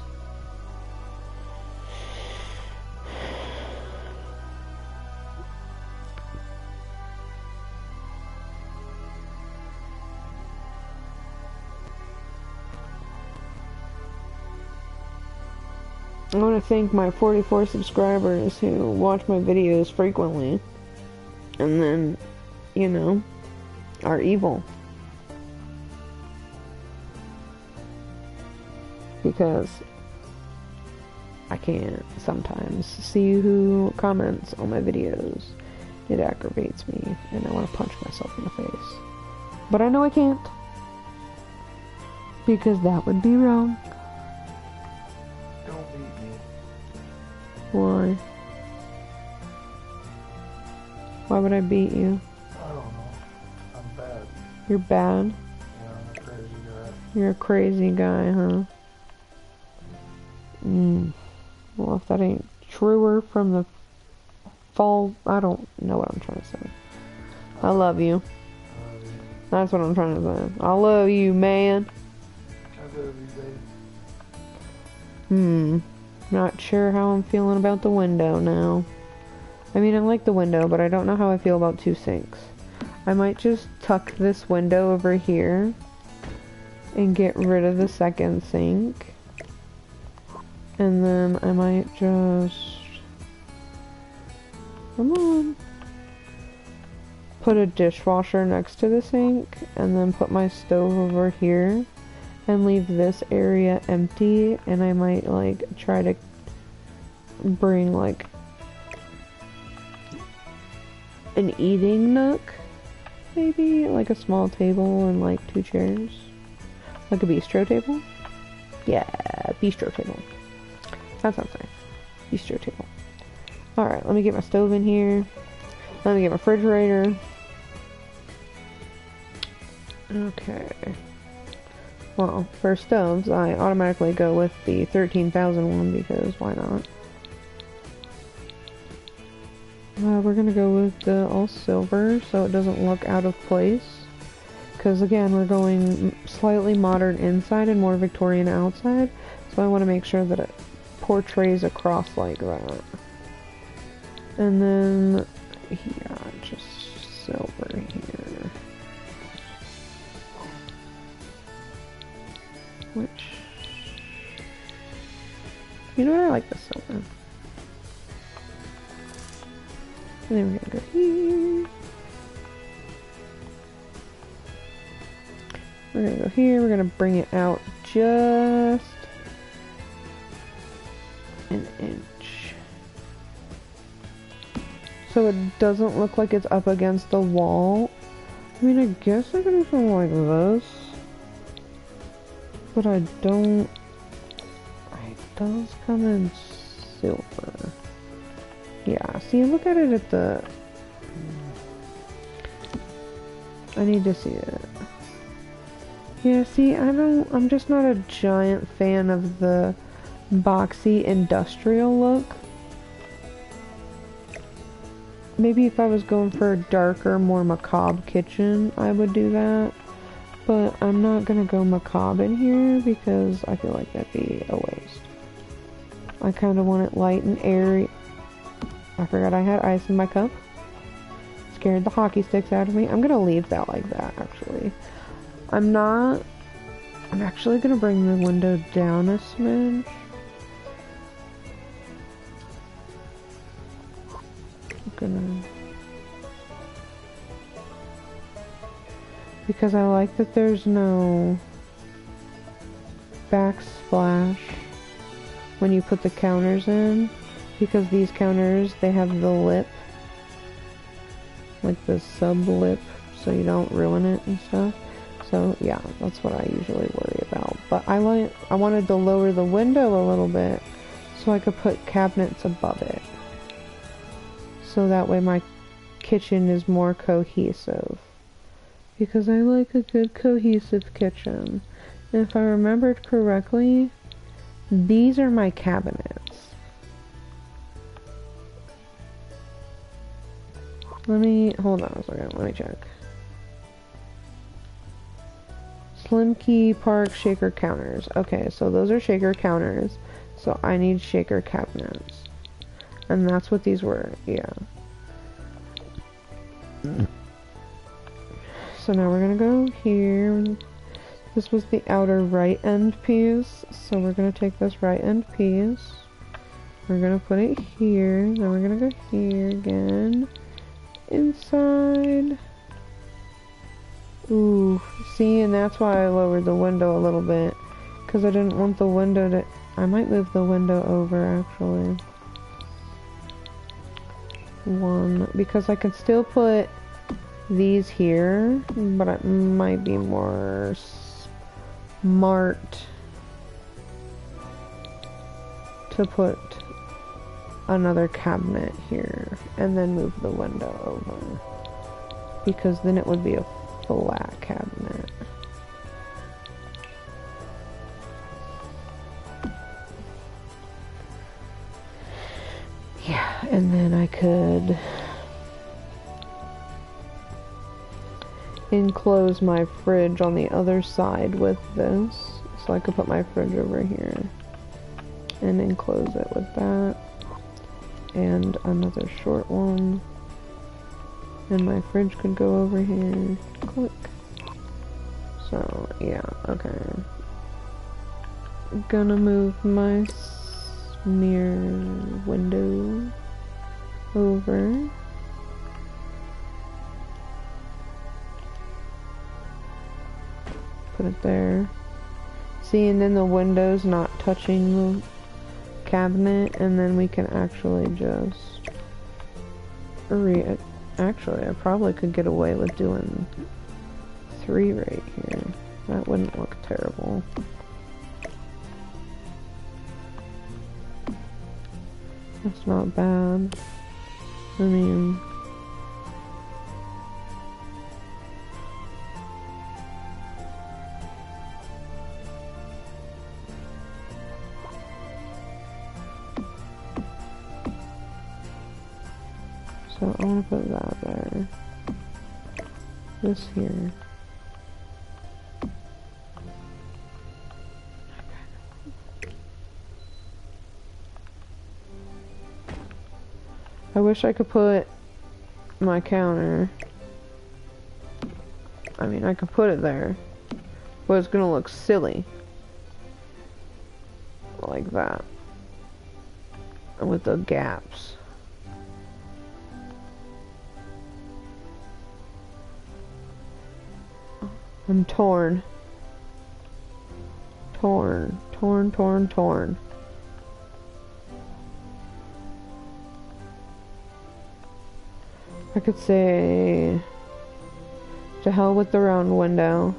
I want to thank my 44 subscribers who watch my videos frequently. And then, you know, are evil. Because I can't sometimes see who comments on my videos. It aggravates me and I want to punch myself in the face. But I know I can't. Because that would be wrong. Don't beat me. Why? Why would I beat you? I don't know. I'm bad. You're bad? Yeah, I'm a crazy guy. You're a crazy guy, huh? Well, if that ain't truer from the fall, I don't know what I'm trying to say. I love you. That's what I'm trying to say. I love you, man. I love you, babe. Not sure how I'm feeling about the window now. I mean, I like the window, but I don't know how I feel about two sinks. I might just tuck this window over here and get rid of the second sink. And then I might just... Come on. Put a dishwasher next to the sink, and then put my stove over here, and leave this area empty, and I might, like, try to bring, like, an eating nook, maybe? Like a small table and, like, 2 chairs. Like a bistro table? Yeah, bistro table. That sounds nice. Bistro table. Alright, let me get my stove in here. Let me get my refrigerator. Okay. Well, for stoves, I automatically go with the 13,000 one because why not? We're gonna go with the all silver so it doesn't look out of place. Because again, we're going slightly modern inside and more Victorian outside. So I want to make sure that it portrays across like that. And then, yeah, just silver here. Which, you know what, I like the silver. And then we're gonna go here. We're gonna go here, we're gonna bring it out just an inch. So it doesn't look like it's up against the wall. I mean, I guess I could do something like this. But I don't... It does come in silver. Yeah, see, look at it at the... I need to see it. Yeah, see, I'm just not a giant fan of the boxy industrial look. Maybe if I was going for a darker, more macabre kitchen, I would do that. But I'm not gonna go macabre in here because I feel like that'd be a waste. I kind of want it light and airy. I forgot I had ice in my cup. Scared the hockey sticks out of me. I'm gonna leave that like that, actually. I'm not I'm actually gonna bring the window down a smidge. Because I like that there's no backsplash when you put the counters in, because these counters, they have the lip, like the sub lip, so you don't ruin it and stuff. So yeah, that's what I usually worry about. But I wanted to lower the window a little bit so I could put cabinets above it, so that way my kitchen is more cohesive, because I like a good cohesive kitchen. And if I remembered correctly, these are my cabinets. Hold on a second, let me check. Slim Key Park shaker counters. Okay, so those are shaker counters. So I need shaker cabinets. And that's what these were, yeah. So now we're gonna go here. This was the outer right end piece. So we're gonna take this right end piece. We're gonna put it here. Then we're gonna go here again. Inside. Ooh, see, and that's why I lowered the window a little bit, because I didn't want the window to... I might move the window over, actually. Because I can still put these here, but it might be more smart to put another cabinet here, and then move the window over, because then it would be a flat cabinet. Yeah, and then I could enclose my fridge on the other side with this, so I could put my fridge over here and enclose it with that, and another short one. And my fridge could go over here. Click. So, yeah, okay. I'm gonna move my mirror window over. Put it there. See, and then the window's not touching the cabinet, and then we can actually just Actually, I probably could get away with doing 3 right here. That wouldn't look terrible. That's not bad. I mean... So I want to put that there. This here. I wish I could put my counter. I mean, I could put it there, but it's gonna look silly. Like that. With the gaps. I'm torn. Torn. Torn, torn, torn. I could say, to hell with the round window.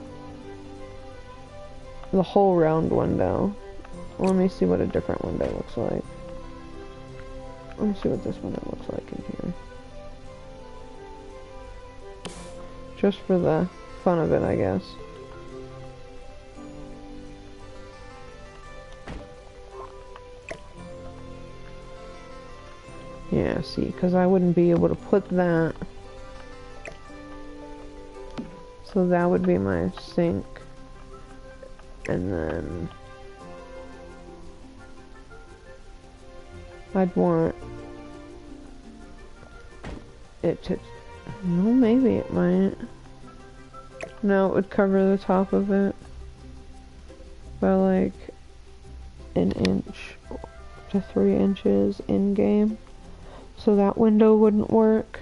The whole round window. Let me see what a different window looks like. Let me see what this window looks like in here. Just for the fun of it, I guess. Yeah, see, because I wouldn't be able to put that. So that would be my sink. And then I'd want it to... No, maybe it might. No, it would cover the top of it. 1 inch to 3 inches in game. So that window wouldn't work.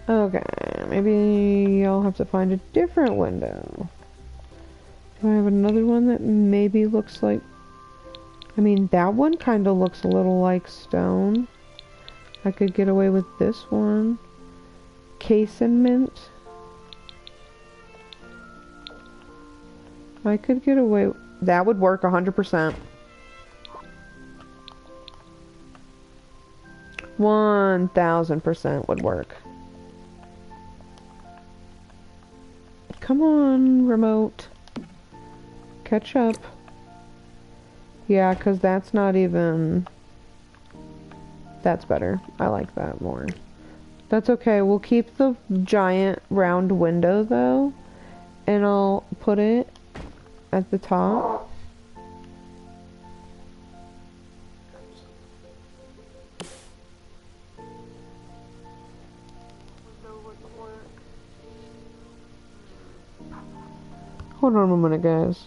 Okay, maybe I'll have to find a different window. Do I have another one that maybe looks like... I mean, that one kind of looks a little like stone. I could get away with this one. Casement. I could get away... That would work 100%. 1000% would work. Come on, remote. Catch up. Yeah, because that's not even... That's better. I like that more. That's okay. We'll keep the giant round window, though. And I'll put it at the top. Hold on a minute, guys.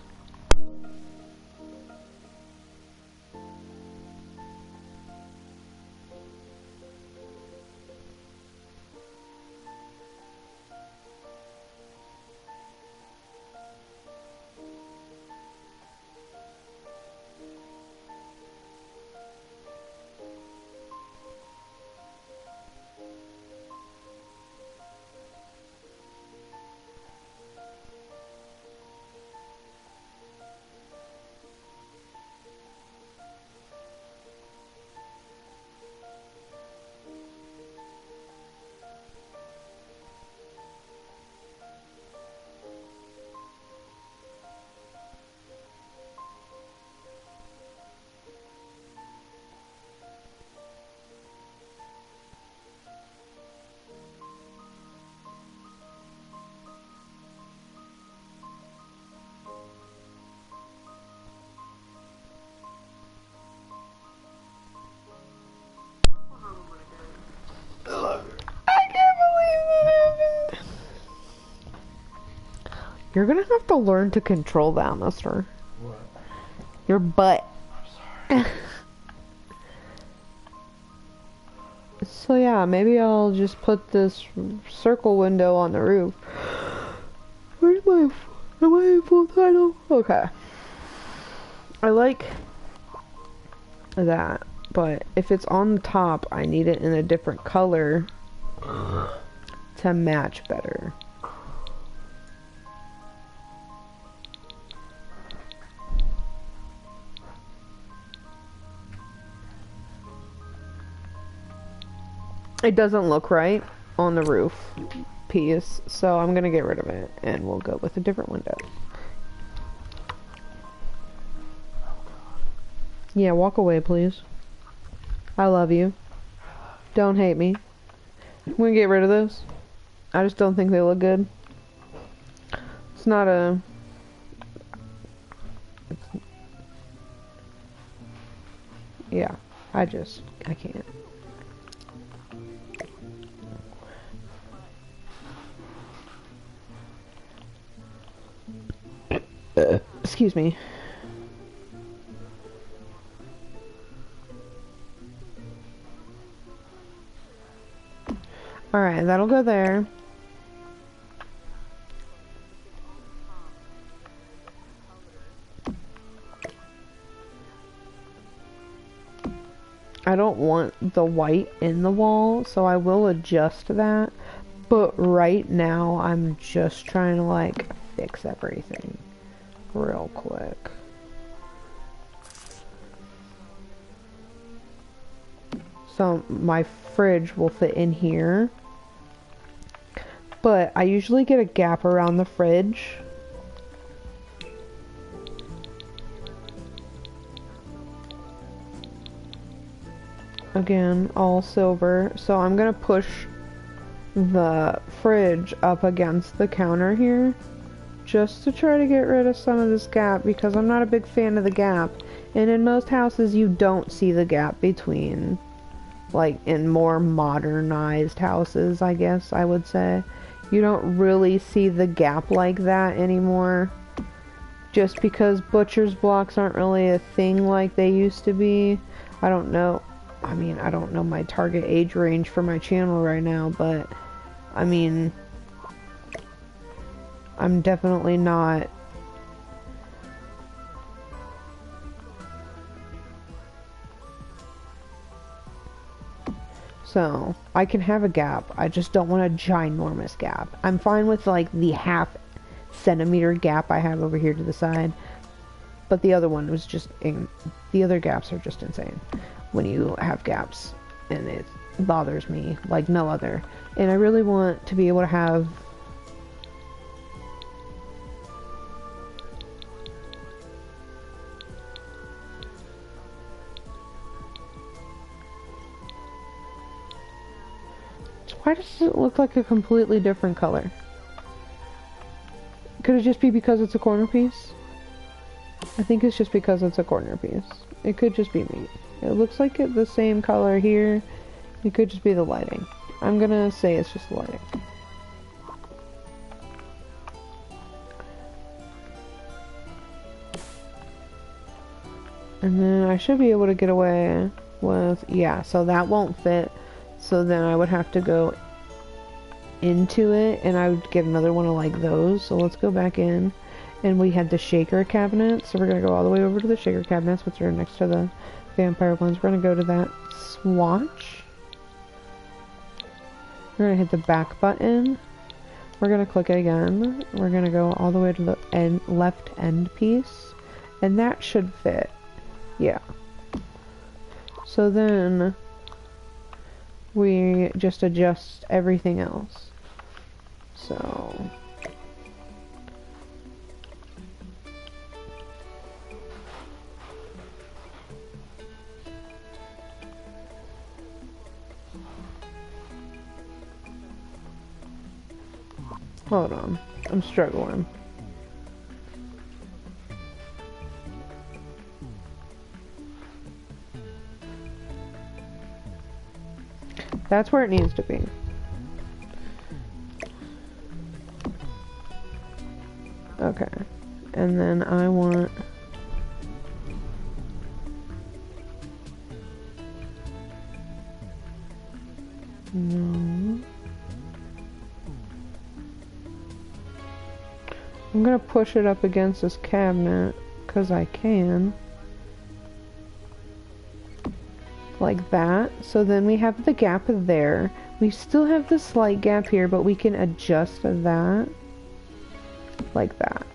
You're gonna have to learn to control that, mister. What? Your butt. So yeah, maybe I'll just put this circle window on the roof. Where's my... Am I in full title? Okay. I like that, but if it's on the top, I need it in a different color to match better. It doesn't look right on the roof piece, so I'm gonna get rid of it and we'll go with a different window. Yeah, walk away, please. I love you. Don't hate me. I'm gonna get rid of those. I just don't think they look good. It's not a... Yeah, I can't. Excuse me. Alright, that'll go there. I don't want the white in the wall, so I will adjust that. But right now, I'm just trying to, like, fix everything real quick. So my fridge will fit in here. But I usually get a gap around the fridge. Again, all silver. So I'm gonna push the fridge up against the counter here, just to try to get rid of some of this gap, because I'm not a big fan of the gap. And in most houses, you don't see the gap between, like, in more modernized houses, I guess I would say. You don't really see the gap like that anymore. Just because butcher's blocks aren't really a thing like they used to be. I don't know. I mean, I don't know my target age range for my channel right now, but I mean, I'm definitely not. So, I can have a gap. I just don't want a ginormous gap. I'm fine with like the half centimeter gap I have over here to the side. But the other one was just the other gaps are just insane when you have gaps, and it bothers me like no other. And I really want to be able to have why does it look like a completely different color? Could it just be because it's a corner piece? I think it's just because it's a corner piece. It could just be me. It looks like it's the same color here. It could just be the lighting. I'm gonna say it's just the lighting. And then I should be able to get away with, yeah, so that won't fit. So then I would have to go into it, and I would get another one of like those. So let's go back in. And we had the shaker cabinet, so we're going to go all the way over to the shaker cabinets, which are next to the vampire ones. We're going to go to that swatch. We're going to hit the back button. We're going to click it again. We're going to go all the way to the left end piece. And that should fit. Yeah. So then we just adjust everything else. So hold on, I'm struggling. That's where it needs to be. Okay. And then I want no. I'm gonna push it up against this cabinet because I can. Like that. So then we have the gap there. We still have the slight gap here, but we can adjust that like that.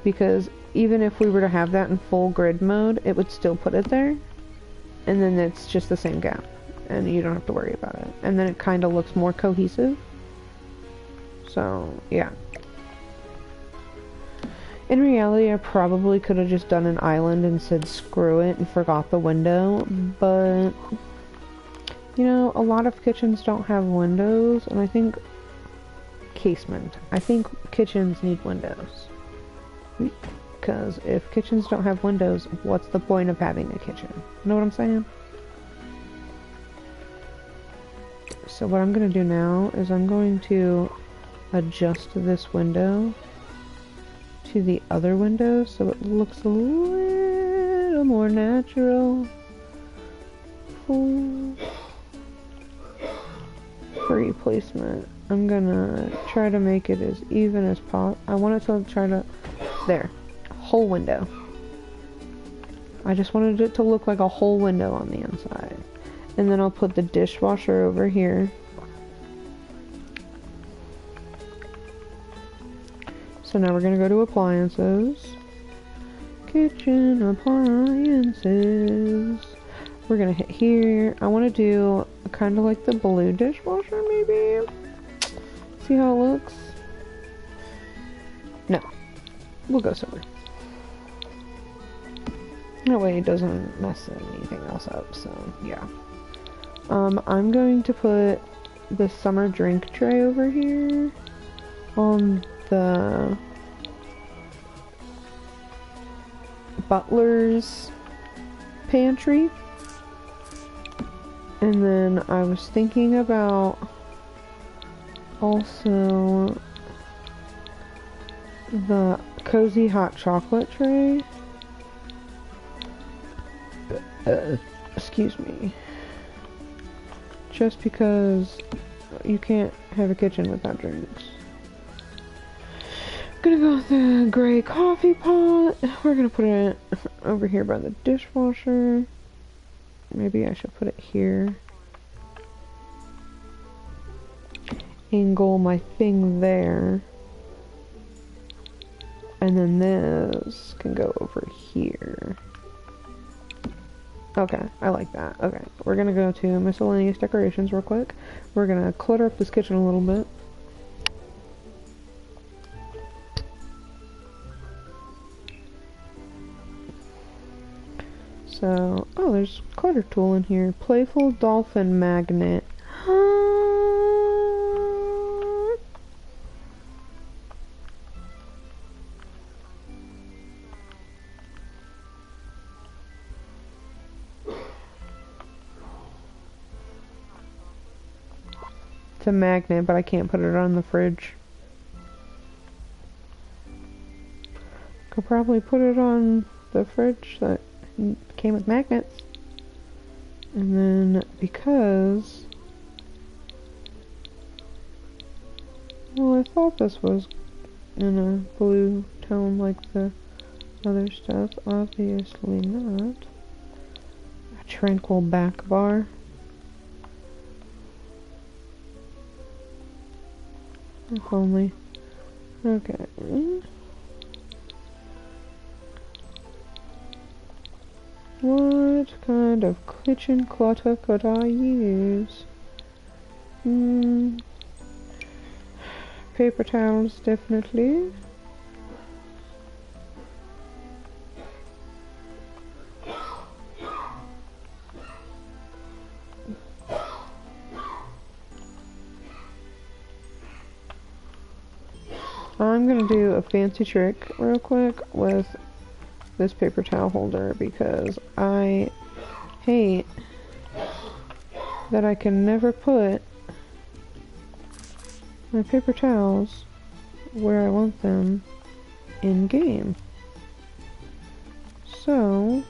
Because even if we were to have that in full grid mode, it would still put it there. And then it's just the same gap. And you don't have to worry about it. And then it kind of looks more cohesive. So, yeah. In reality, I probably could have just done an island and said screw it and forgot the window, but, you know, a lot of kitchens don't have windows, and I think casement. I think kitchens need windows. Because if kitchens don't have windows, what's the point of having a kitchen? You know what I'm saying? So what I'm going to do now is I'm going to adjust this window to the other window so it looks a little more natural. Full free placement. I'm gonna try to make it as even as possible. I want it to try to, there, whole window. I just wanted it to look like a whole window on the inside. And then I'll put the dishwasher over here. So now we're going to go to appliances. Kitchen appliances. We're going to hit here. I want to do kind of like the blue dishwasher maybe. See how it looks? No. We'll go silver. That way it doesn't mess anything else up, so yeah. I'm going to put the summer drink tray over here on the butler's pantry. And then I was thinking about Also, the cozy hot chocolate tray. Excuse me. Just because you can't have a kitchen without drinks. Gonna go with the gray coffee pot. We're gonna put it over here by the dishwasher. Maybe I should put it here. Angle my thing there. And then this can go over here. Okay, I like that. Okay, we're gonna go to miscellaneous decorations real quick. We're gonna clutter up this kitchen a little bit. So, oh, there's a clutter tool in here. Playful dolphin magnet. It's a magnet, but I can't put it on the fridge. Could probably put it on the fridge that came with magnets. And then, because... well, I thought this was in a blue tone like the other stuff. Obviously not. A tranquil back bar. If only. Okay. What kind of kitchen clutter could I use? Paper towels, definitely. I'm gonna do a fancy trick real quick with this paper towel holder because I hate that I can never put my paper towels where I want them in game. So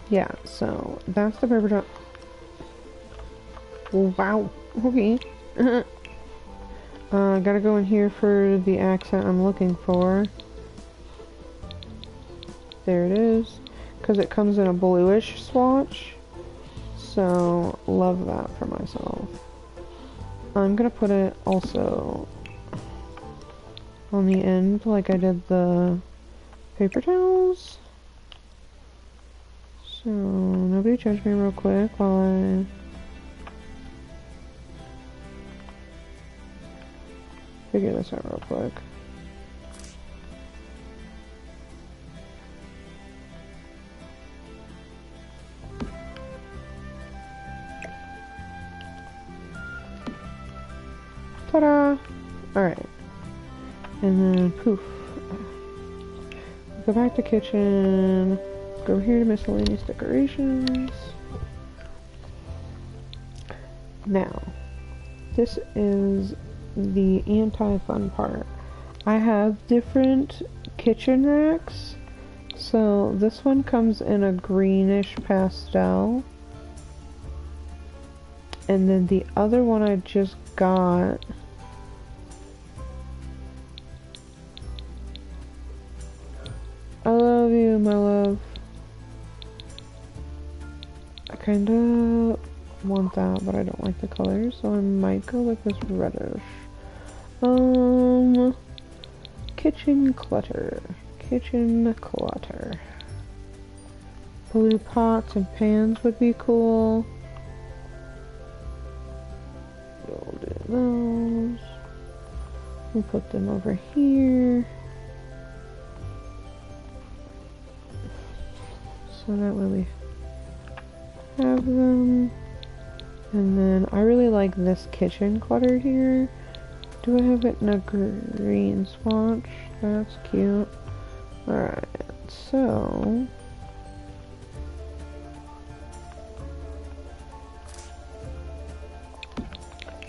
yeah, so that's the paper towel. Wow. Okay. Gotta go in here for the accent I'm looking for. There it is. Because it comes in a bluish swatch. So, love that for myself. I'm gonna put it also on the end like I did the paper towels. So, nobody judge me real quick while I... figure this out real quick. Ta-da! Alright. And then, poof. Go back to kitchen. Go over here to miscellaneous decorations. Now, this is the anti-fun part. I have different kitchen racks. So this one comes in a greenish pastel. And then the other one I just got I love you, my love. I kinda want that, but I don't like the color, so I might go with this reddish. Kitchen clutter. Kitchen clutter. blue pots and pans would be cool. We'll do those. We'll put them over here. So that way we have them. And then I really like this kitchen clutter here. Do I have it in a green swatch? That's cute. Alright, so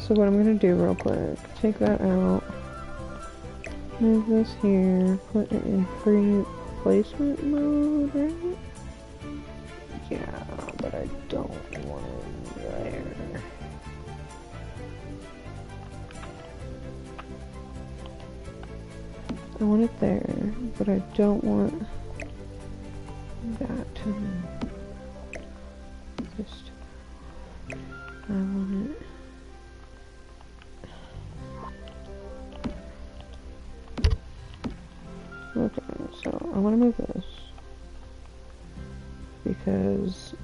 what I'm gonna do real quick, take that out, move this here, put it in free placement mode, right? Yeah, but I don't want it there. I want it there, but I don't want that to just, I want it. Okay, so I want to move this because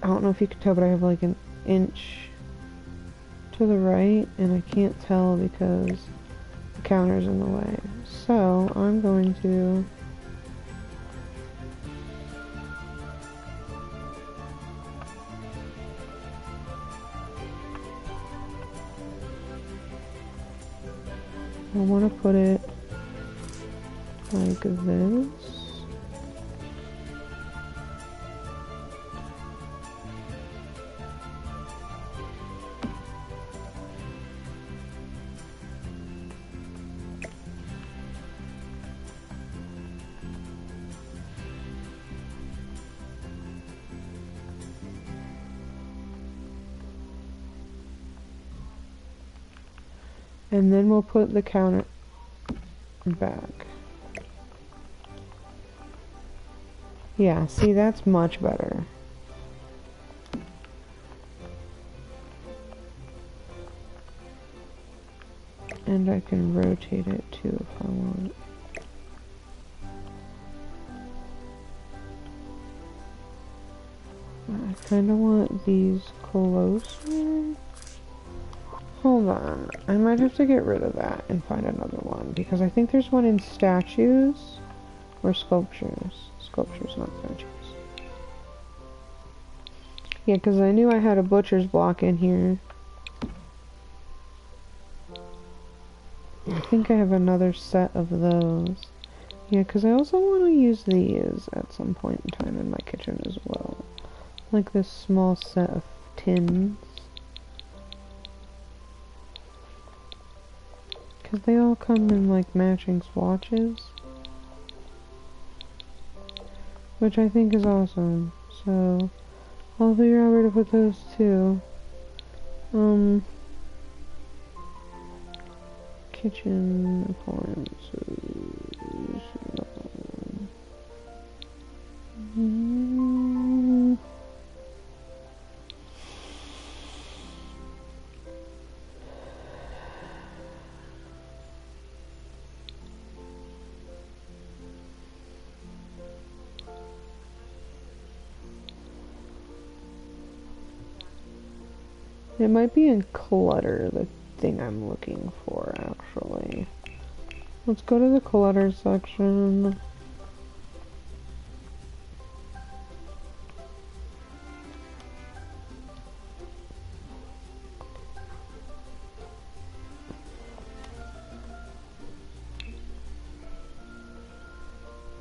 I don't know if you can tell, but I have like an inch to the right and I can't tell because the counter's in the way. So I'm going to I want to put it like this. And then we'll put the counter back. Yeah, see, that's much better. And I can rotate it too if I want. I kind of want these closer. Hold on, I might have to get rid of that and find another one because I think there's one in statues or sculptures. Sculptures, not statues. Yeah, because I knew I had a butcher's block in here. I think I have another set of those. Yeah, because I also want to use these at some point in time in my kitchen as well. Like this small set of tins. Because they all come in like matching swatches. Which I think is awesome. So I'll figure out where to put those too. Kitchen appliances. It might be in clutter, the thing I'm looking for, actually. Let's go to the clutter section.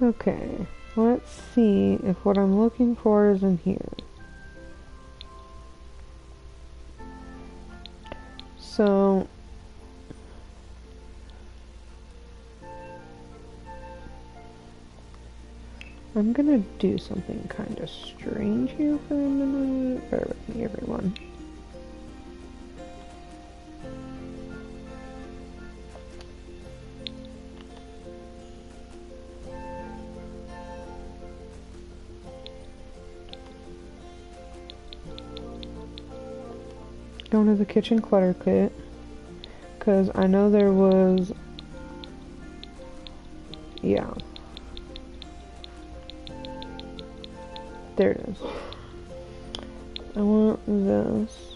Okay, let's see if what I'm looking for is in here. So I'm gonna do something kind of strange here for a minute. Bear with me, everyone. Going to the kitchen clutter kit, because I know there was, yeah. There it is. I want this.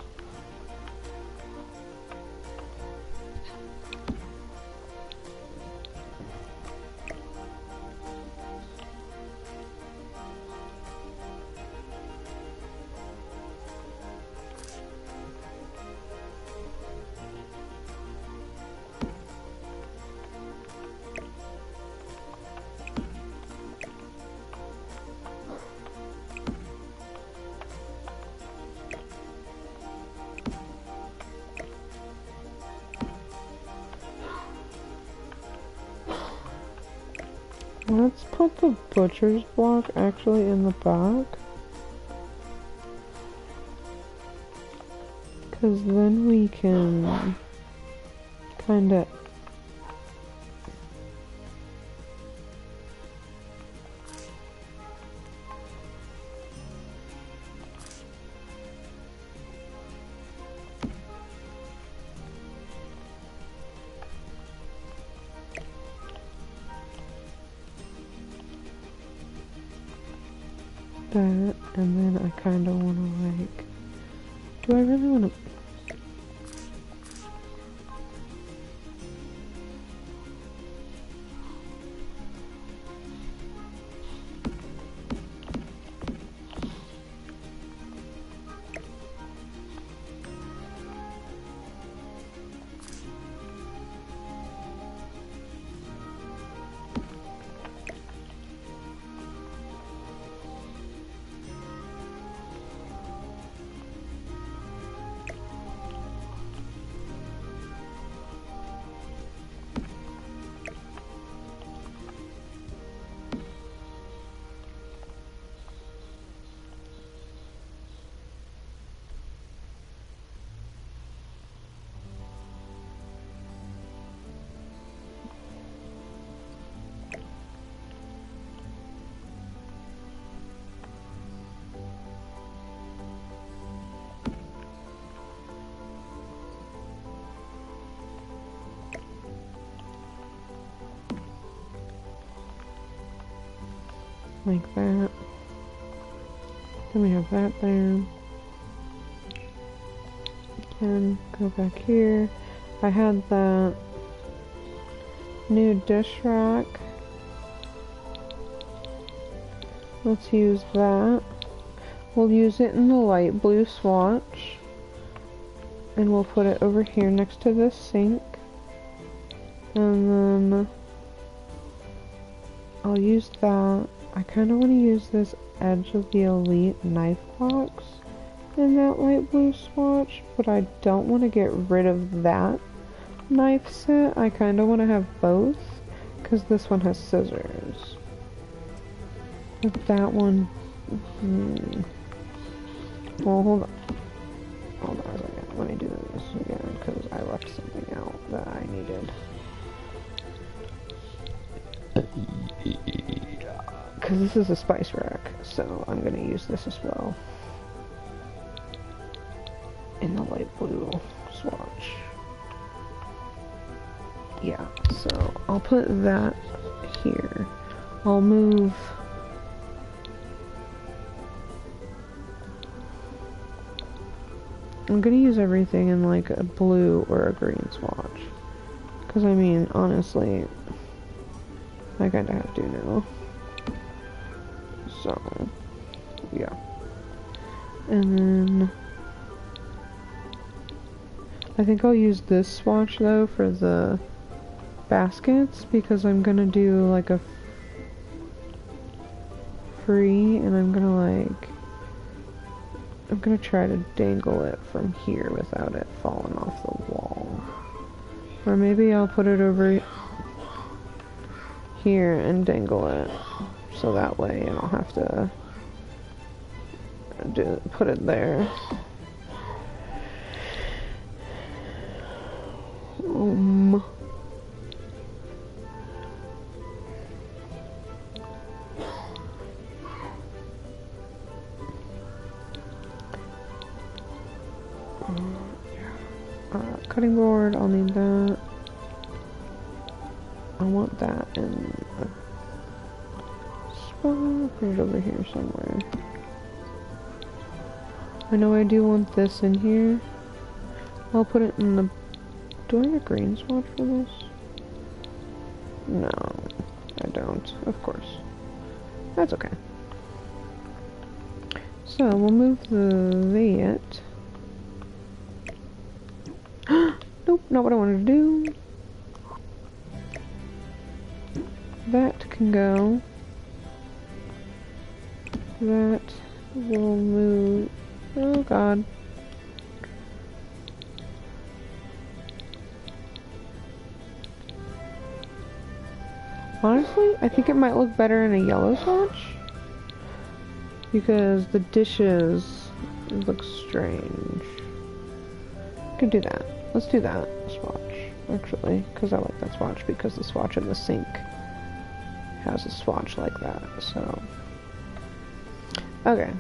Let's put the butcher's block actually in the back. Because then we can kinda that, and then I kinda wanna like, do I really wanna, like that. Then we have that there. And go back here. I had that new dish rack. Let's use that. We'll use it in the light blue swatch. And we'll put it over here next to this sink. And then I'll use that. I kind of want to use this Edge of the Elite knife box in that light blue swatch, but I don't want to get rid of that knife set. I kind of want to have both, because this one has scissors. But that one, well, hold on. Hold on a second. Let me do this again, because I left something out that I needed. Because this is a spice rack, so I'm going to use this as well. In the light blue swatch. Yeah, so I'll put that here. I'll move... I'm going to use everything in like a blue or a green swatch. Because I mean, honestly, I kind of have to now. So, yeah. And then I think I'll use this swatch though for the baskets, because I'm gonna do like a free, and I'm gonna try to dangle it from here without it falling off the wall. Or maybe I'll put it over here and dangle it. So that way I don't have to put it there. Cutting board, I'll need that. I want that in a spot. Put it over here somewhere. I know I do want this in here. I'll put it in the... Do I have a green swatch for this? No, I don't. Of course. That's okay. So, we'll move the that. Nope, not what I wanted to do. That can go. That will move... Oh god. Honestly, I think it might look better in a yellow swatch. Because the dishes look strange. Could do that. Let's do that swatch, actually. Because I like that swatch, because the swatch in the sink has a swatch like that, so... Okay.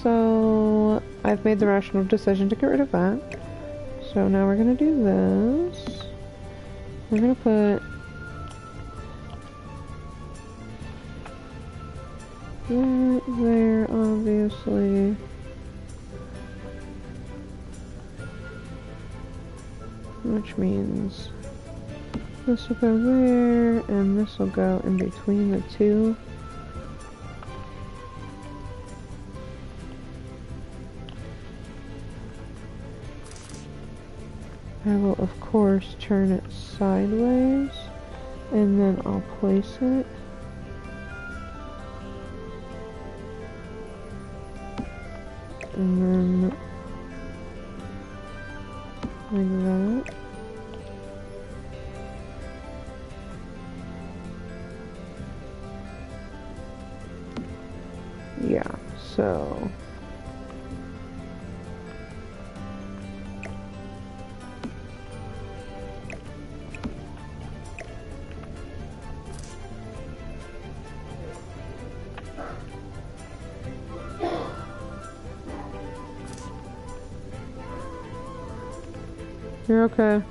So, I've made the rational decision to get rid of that. So now we're gonna do this. We're gonna put... that there, obviously. Which means this will go there, and this will go in between the two. I will, of course, turn it sideways, and then I'll place it. And then like that. Yeah, so you're okay.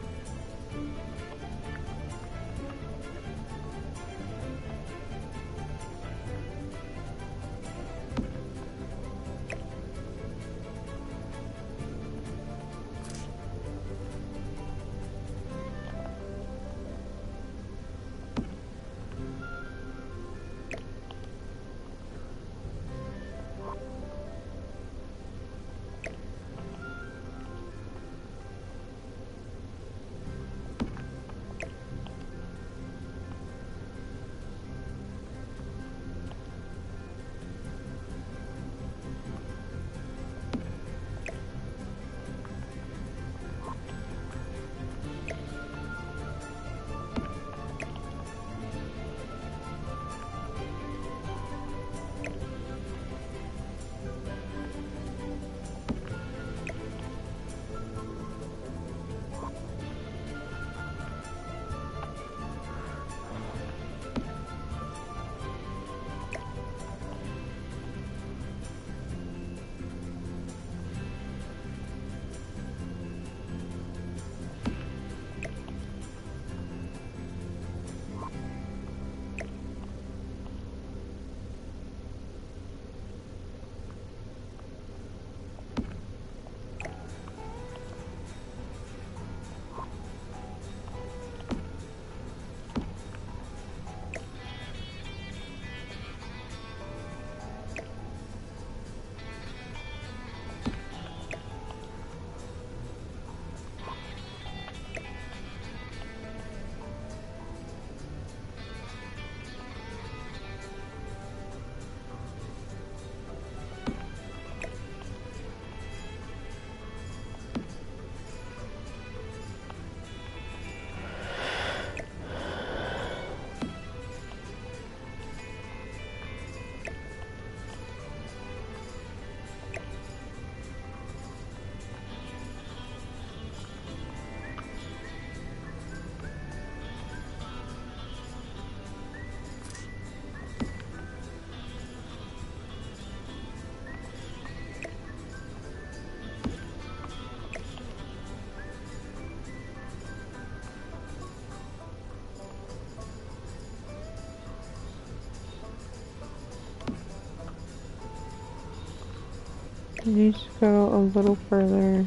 It needs to go a little further.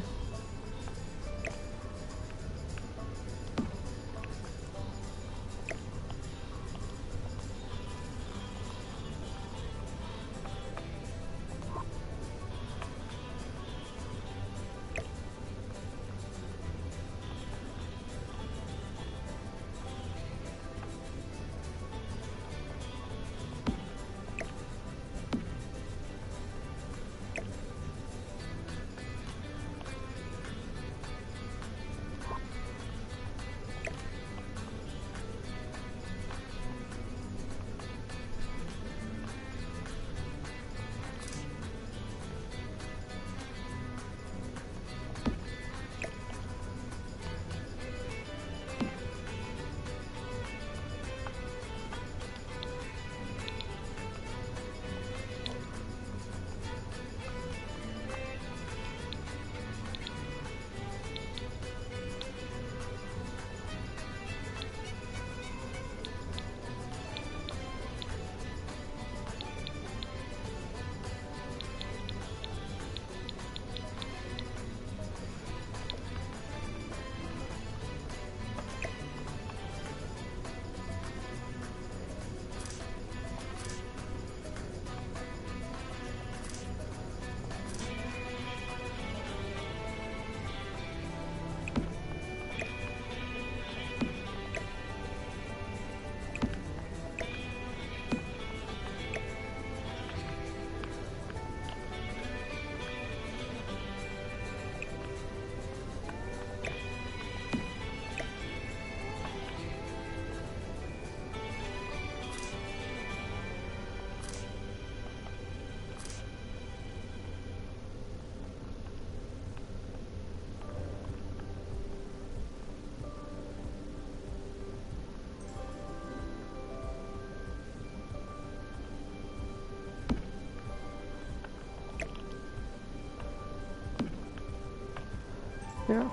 Yeah.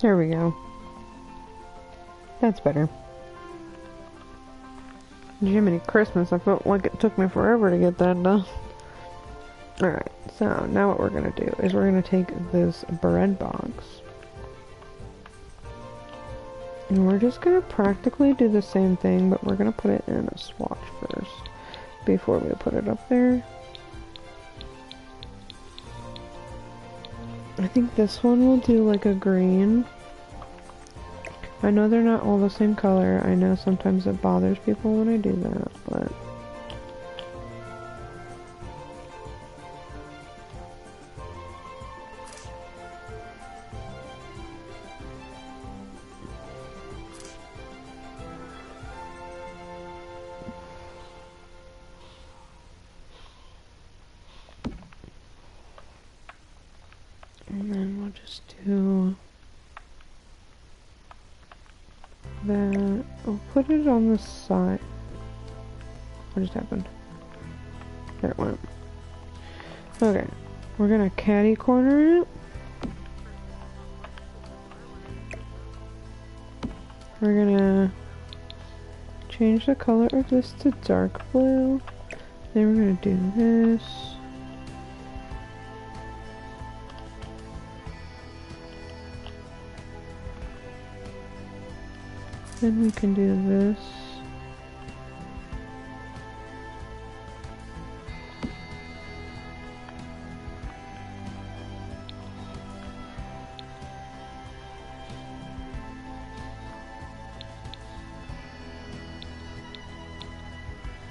There we go. That's better. Jiminy Christmas, I felt like it took me forever to get that done. Alright, so now what we're gonna do is we're gonna take this bread box And we're just gonna practically do the same thing, but we're gonna put it in a swatch first before we put it up there. I think this one will do like a green. I know they're not all the same color. I know sometimes it bothers people when I do that, but... And then we'll just do that. I'll put it on the side. What just happened? There it went. Okay, we're gonna catty corner it. We're gonna change the color of this to dark blue. Then we're gonna do this. Then we can do this.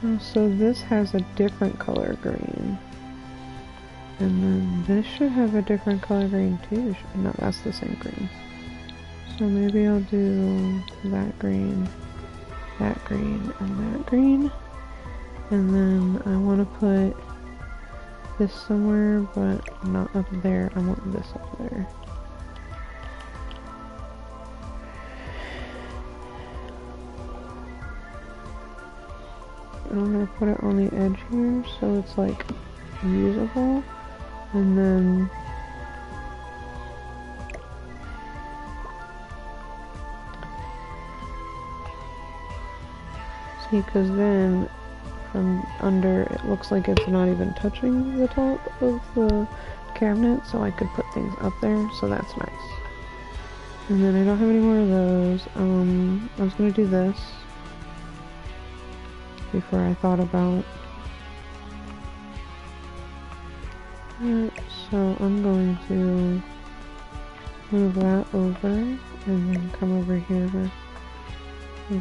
Oh, so this has a different color green. And then this should have a different color green too. No, that's the same green. So maybe I'll do that green, and that green. And then I want to put this somewhere, but not up there. I want this up there. And I'm going to put it on the edge here so it's like usable. And then see, because then from under it looks like it's not even touching the top of the cabinet, so I could put things up there, so that's nice. And then I don't have any more of those. I was gonna do this before I thought about it, so I'm going to move that over and then come over here with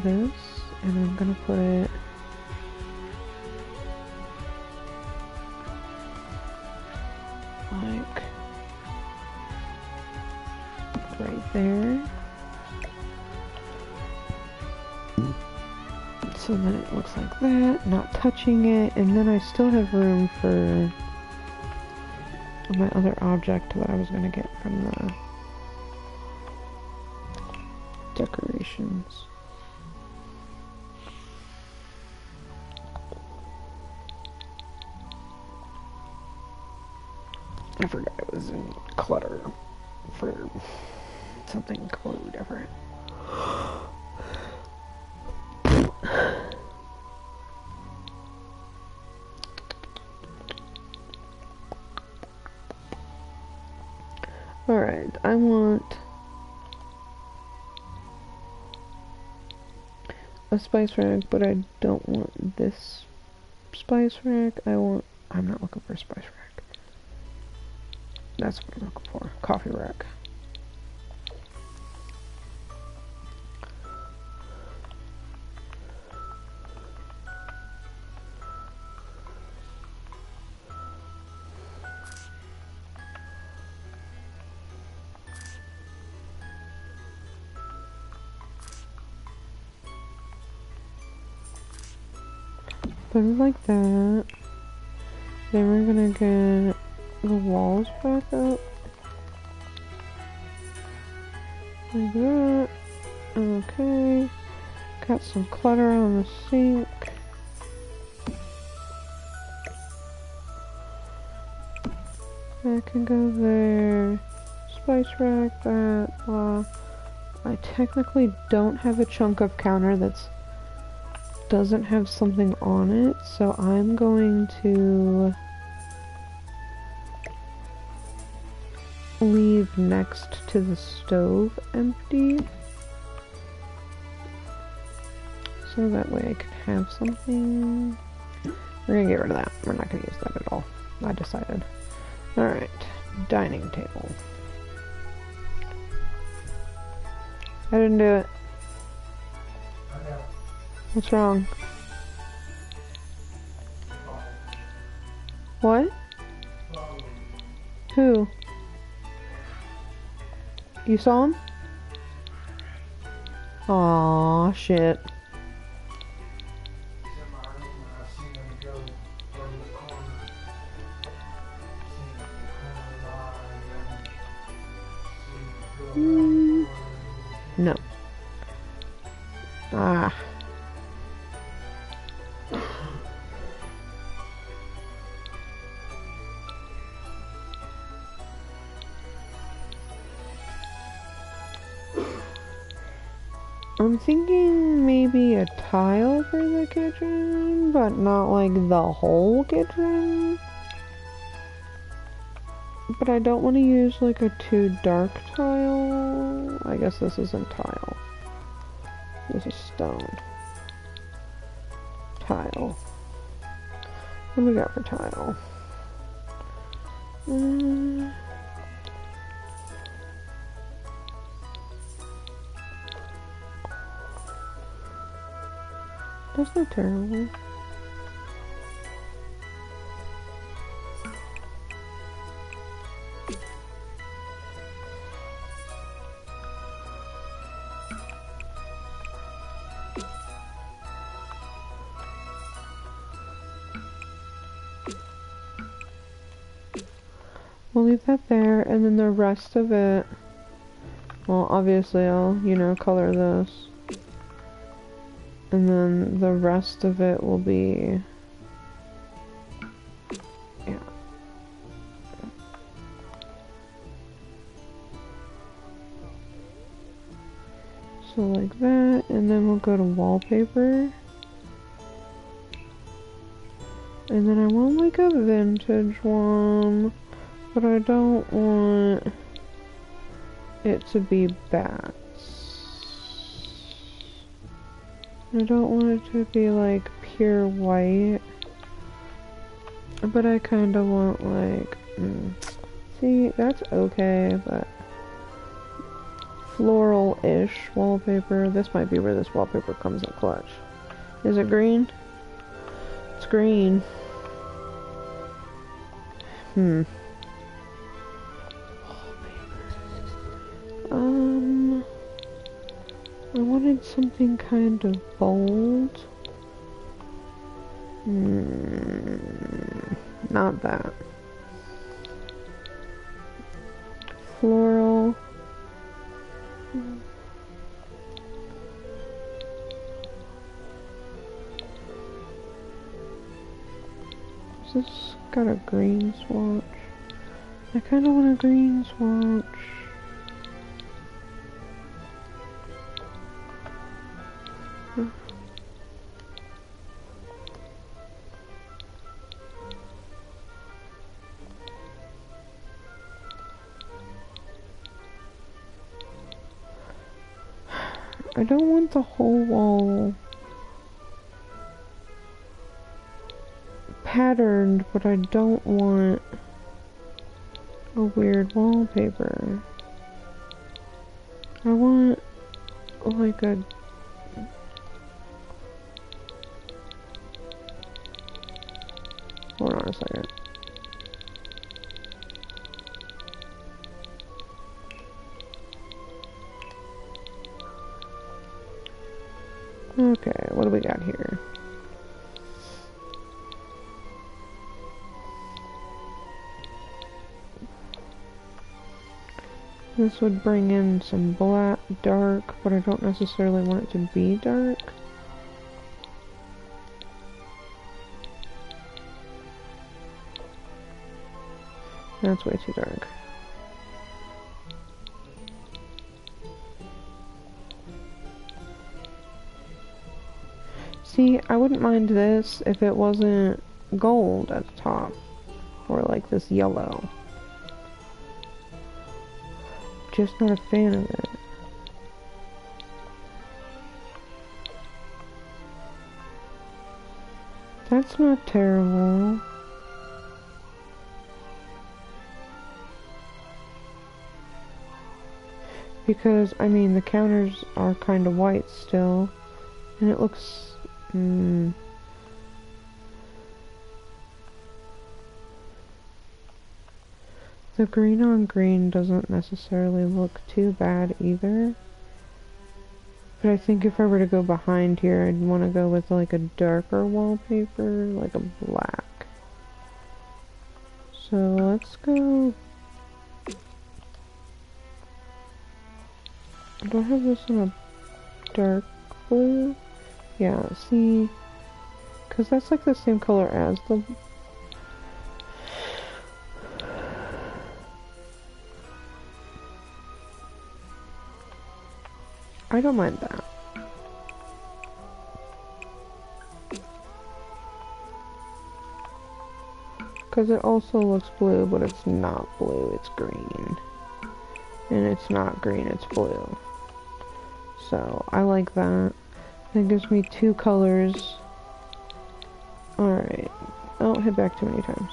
this. And I'm gonna put it like right there. So then it looks like that, not touching it, and then I still have room for my other object that I was gonna get from the decorations. I forgot it was in clutter for something completely different. Alright, I want a spice rack, but I don't want this spice rack. I'm not looking for a spice rack. That's what I'm looking for. Coffee rack. Put it like that. Then we're gonna get the walls back up. Like that. Okay. Got some clutter on the sink. That can go there. Spice rack, that, blah. I technically don't have a chunk of counter that's doesn't have something on it, so I'm going to leave next to the stove empty. so that way I can have something. We're gonna get rid of that. We're not gonna use that at all. I decided. Alright, dining table. I didn't do it. What's wrong? What? Who? You saw him? Aw, shit. No. Ah. I'm thinking maybe a tile for the kitchen, but not like the whole kitchen. But I don't want to use like a too dark tile. I guess this isn't tile. This is stone. Tile. What do we got for tile? That's not terrible. We'll leave that there, and then the rest of it, well, obviously I'll, you know, color this. And then the rest of it will be, yeah. So like that, and then we'll go to wallpaper. And then I want like a vintage one, but I don't want it to be bats. I don't want it to be like pure white, but I kind of want like, see, that's okay, but floral-ish wallpaper. This might be where this wallpaper comes in clutch. Is it green? It's green. I wanted something kind of bold. Not that. Floral. Is this got a green swatch? I kind of want a green swatch. I don't want the whole wall patterned, but I don't want a weird wallpaper. I want like a hold on a second. Okay, what do we got here? This would bring in some black, dark, but I don't necessarily want it to be dark. That's way too dark. See, I wouldn't mind this if it wasn't gold at the top, or like this yellow. Just not a fan of it. That's not terrible. Because, I mean, the counters are kind of white still. And it looks... The green on green doesn't necessarily look too bad either. But I think if I were to go behind here, I'd want to go with like a darker wallpaper, like a black. So let's go... Do I have this in a dark blue? Yeah, see, because that's like the same color as the... I don't mind that. Because it also looks blue, but it's not blue, it's green. And it's not green, it's blue. So, I like that. It gives me two colors. Alright. I don't hit back too many times.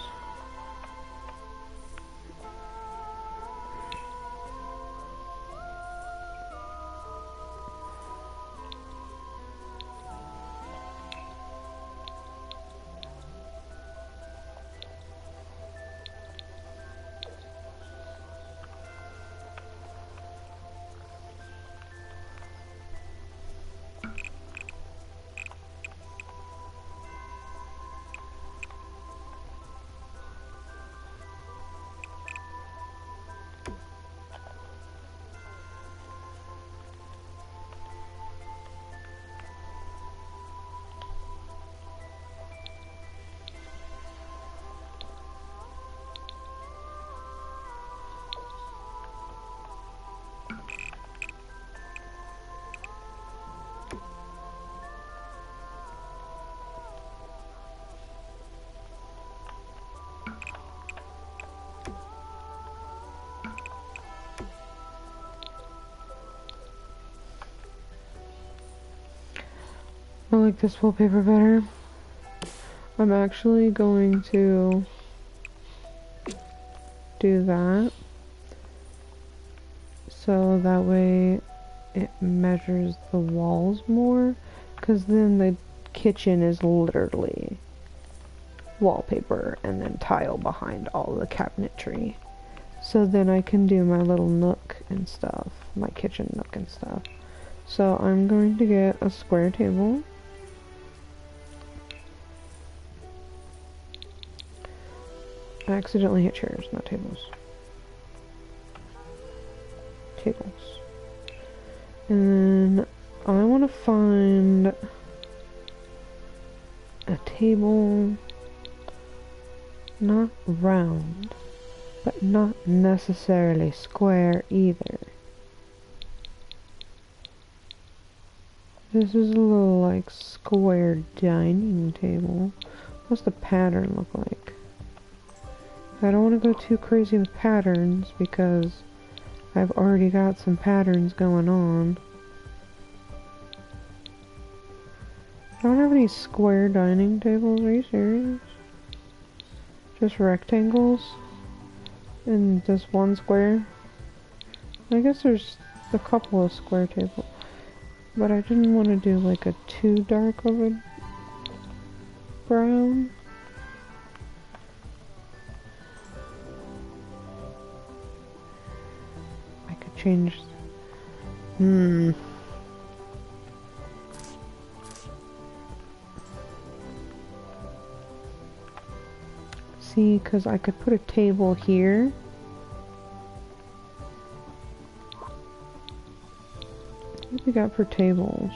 I like this wallpaper better. I'm actually going to do that. So that way it measures the walls more. Because then the kitchen is literally wallpaper and then tile behind all the cabinetry. So then I can do my little nook and stuff. My kitchen nook and stuff. So I'm going to get a square table. I accidentally hit chairs, not tables. Tables. And then I want to find a table not round, but not necessarily square either. This is a little like square dining table. What's the pattern look like? I don't want to go too crazy with patterns because I've already got some patterns going on. I don't have any square dining tables, are you serious? Just rectangles? And just one square? I guess there's a couple of square tables. But I didn't want to do like a too dark of a brown. I could change... See, because I could put a table here. What we got for tables?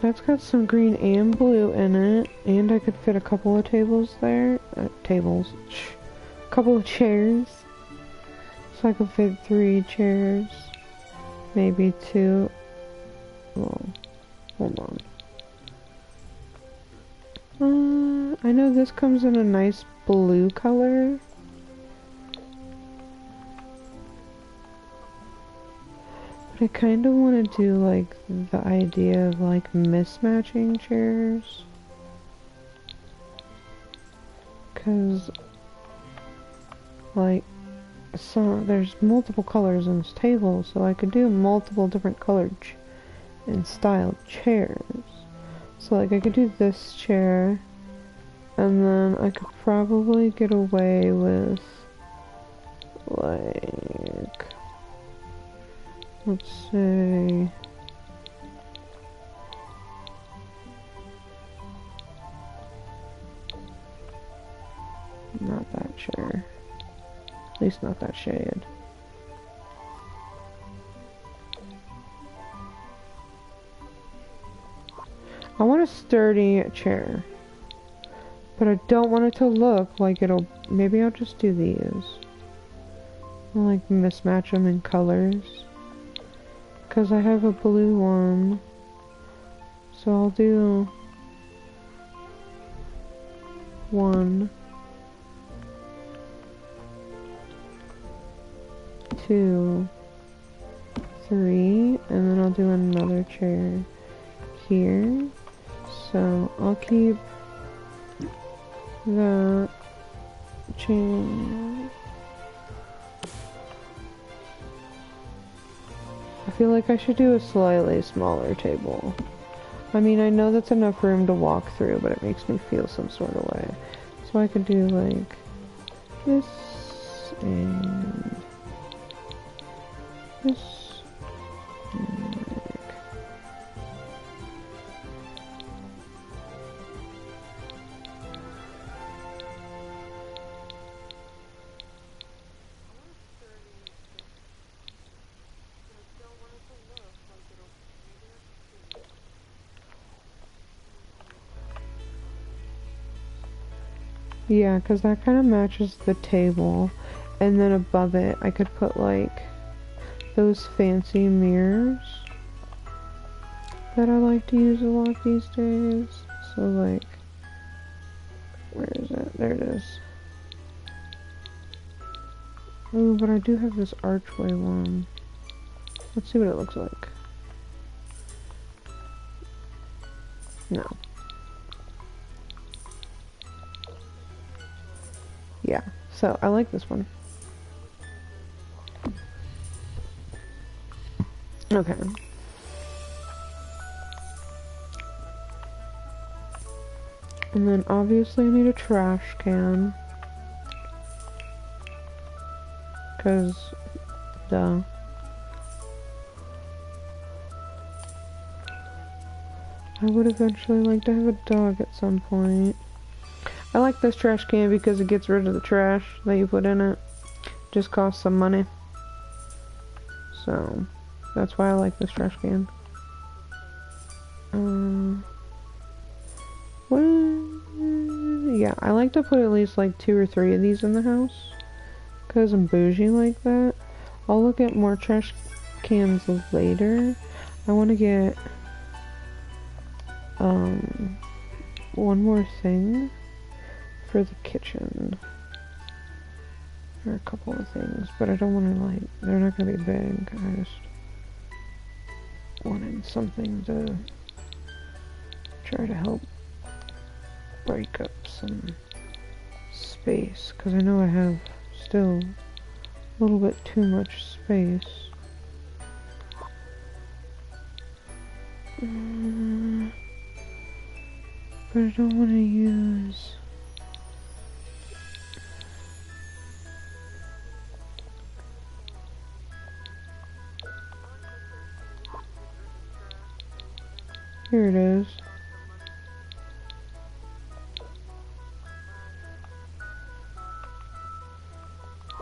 That's got some green and blue in it, and I could fit a couple of tables there. A couple of chairs. So I could fit 3 chairs. Maybe 2. Well, hold on. I know this comes in a nice blue color. I kind of want to do, like, the idea of, like, mismatching chairs. Because, like, so there's multiple colors in this table, so I could do multiple different colored and styled chairs. So, like, I could do this chair, and then I could probably get away with, like, let's say, not that chair. At least not that shade. I want a sturdy chair. But I don't want it to look like it'll... Maybe I'll just do these. I'll like mismatch them in colors. Because I have a blue one. So I'll do... 1, 2, 3, and then I'll do another chair here. So I'll keep that chain. I feel like I should do a slightly smaller table. I mean, I know that's enough room to walk through, but it makes me feel some sort of way. So I could do like this and this. Yeah, because that kind of matches the table. And then above it, I could put like those fancy mirrors that I like to use a lot these days. So like, where is it? There it is. Ooh, but I do have this archway one. Let's see what it looks like. No. Yeah, so I like this one. Okay. And then obviously I need a trash can. Because, duh. I would eventually like to have a dog at some point. I like this trash can because it gets rid of the trash that you put in it. Just costs some money. So, that's why I like this trash can. Yeah, I like to put at least like 2 or 3 of these in the house. Because I'm bougie like that. I'll look at more trash cans later. I want to get one more thing for the kitchen. There are a couple of things, but I don't want to like, they're not going to be big. I just wanted something to try to help break up some space, because I know I have still a little bit too much space. But I don't want to use... Here it is.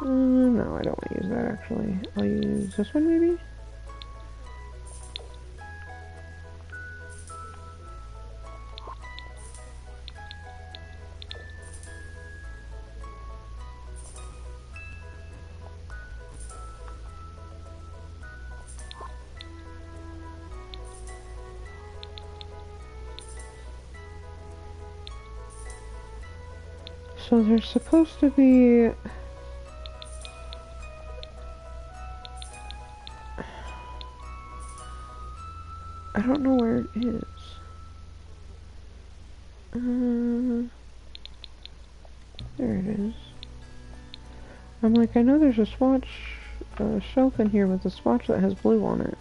No, I don't want to use that actually. I'll use this one maybe? So there's supposed to be... don't know where it is. There it is. I'm like, I know there's a swatch shelf in here with a swatch that has blue on it.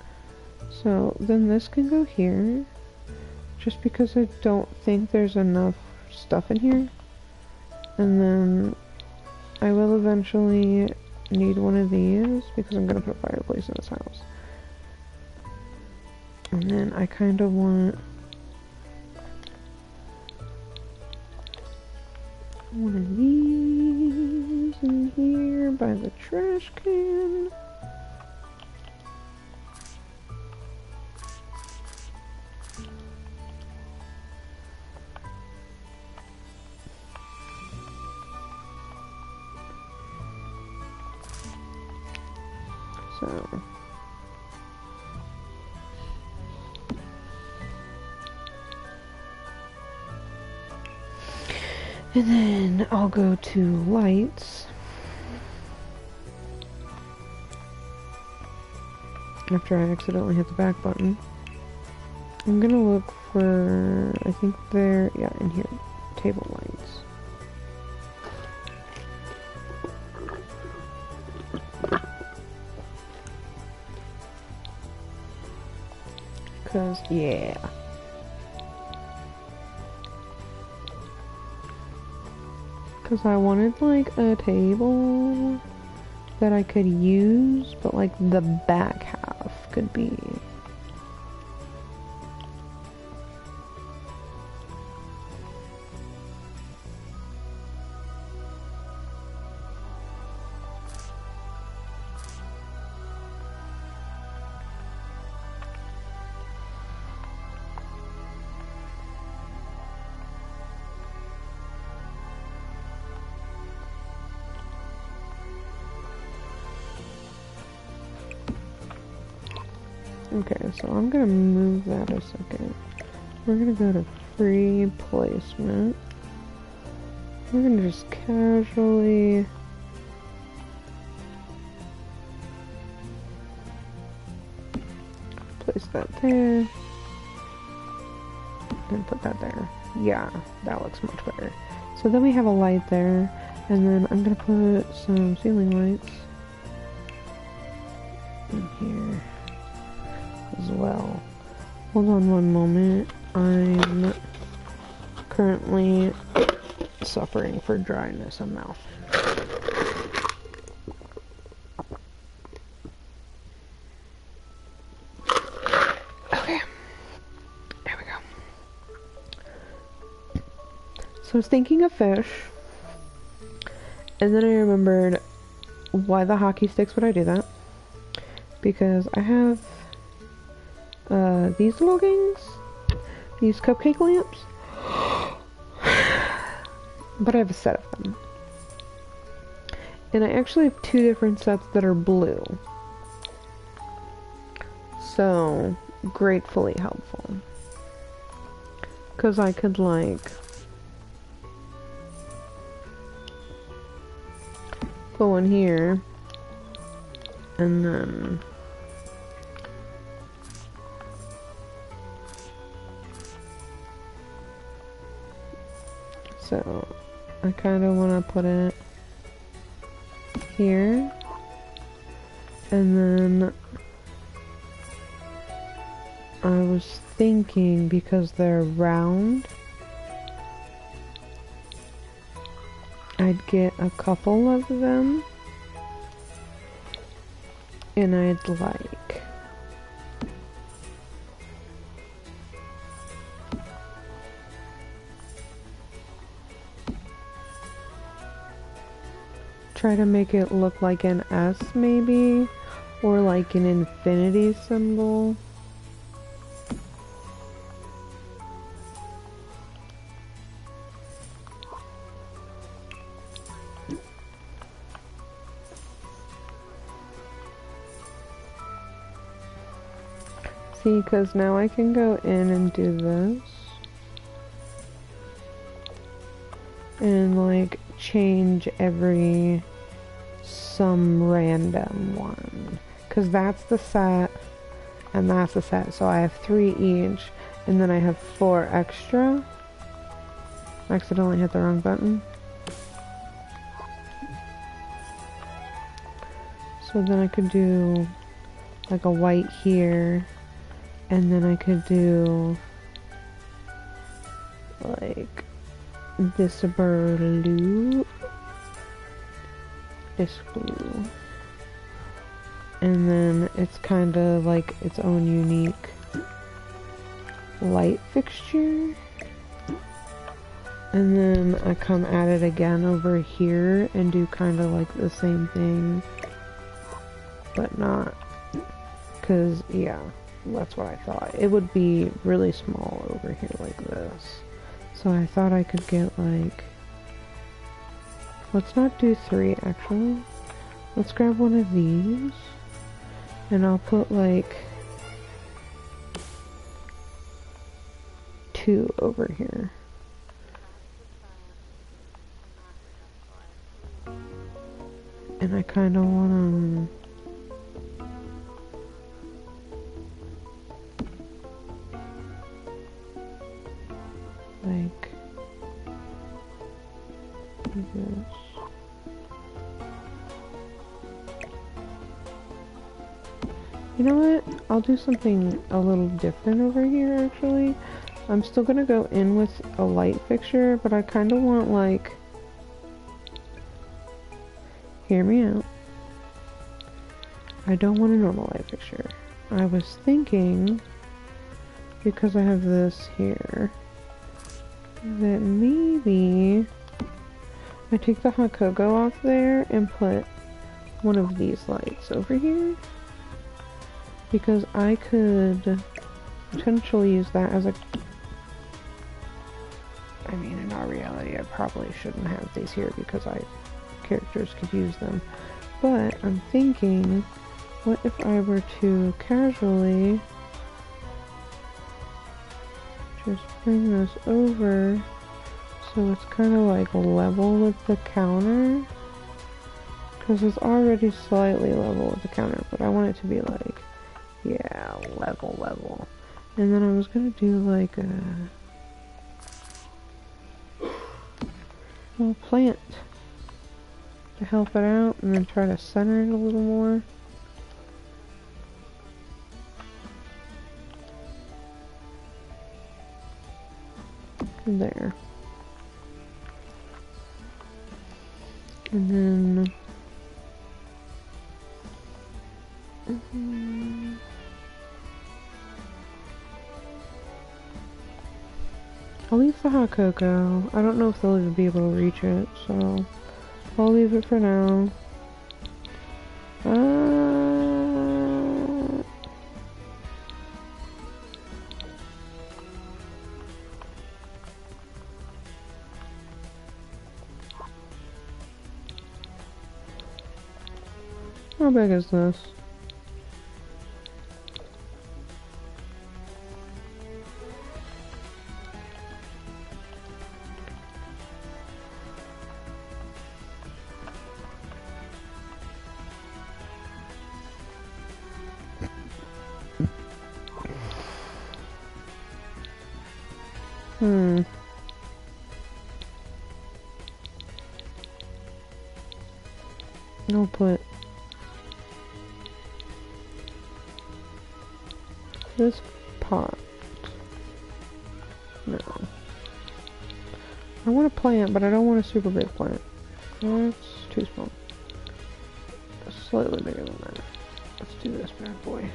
So then this can go here, just because I don't think there's enough stuff in here. And then I will eventually need one of these because I'm gonna put a fireplace in this house. And then I kind of want one of these in here by the trash can. So and then I'll go to lights after I accidentally hit the back button. I'm gonna look for, I think they're, yeah, in here, table lights. Cause, yeah. Cause I wanted like a table that I could use, but like the back half could be. Okay, so I'm gonna move that a second. We're gonna go to free placement. We're gonna just casually place that there. And put that there. Yeah, that looks much better. So then we have a light there, and then I'm gonna put some ceiling lights in here as well. Hold on one moment. I'm currently suffering for dryness of mouth. Okay. There we go. So I was thinking of fish, and then I remembered why the hockey sticks would I do that. Because I have these little things, these cupcake lamps, but I have a set of them. And I actually have two different sets that are blue. So, gratefully helpful. Because I could like put one here, and then so I kind of want to put it here, and then I was thinking, because they're round, I'd get a couple of them, and I'd like try to make it look like an S maybe, or like an infinity symbol. See, because now I can go in and do this. And like change every some random one. Because that's the set and that's a set. So I have 3 each, and then I have 4 extra. I accidentally hit the wrong button. So then I could do like a white here, and then I could do like this blue, this blue, and then it's kind of like its own unique light fixture. And then I come at it again over here and do kind of like the same thing, but not, because yeah, that's what I thought. It would be really small over here like this. So I thought I could get like, let's not do 3 actually. Let's grab one of these, and I'll put like 2 over here. And I kind of want to like do this. You know what? I'll do something a little different over here actually. I'm still gonna go in with a light fixture, but I kind of want like, hear me out. I don't want a normal light fixture. I was thinking, because I have this here, that maybe I take the hot cocoa off there and put one of these lights over here. Because I could potentially use that as a... I mean, in our reality, I probably shouldn't have these here because characters could use them. But I'm thinking, what if I were to casually just bring this over so it's kind of like level with the counter? Because it's already slightly level with the counter, but I want it to be like, yeah, level. And then I was gonna do like a little plant to help it out, and then try to center it a little more. There. And then I'll leave the hot cocoa. I don't know if they'll even be able to reach it, so I'll leave it for now. How big is this? I'll put this pot. No. I want a plant, but I don't want a super big plant. That's too small. Slightly bigger than that. Let's do this bad boy.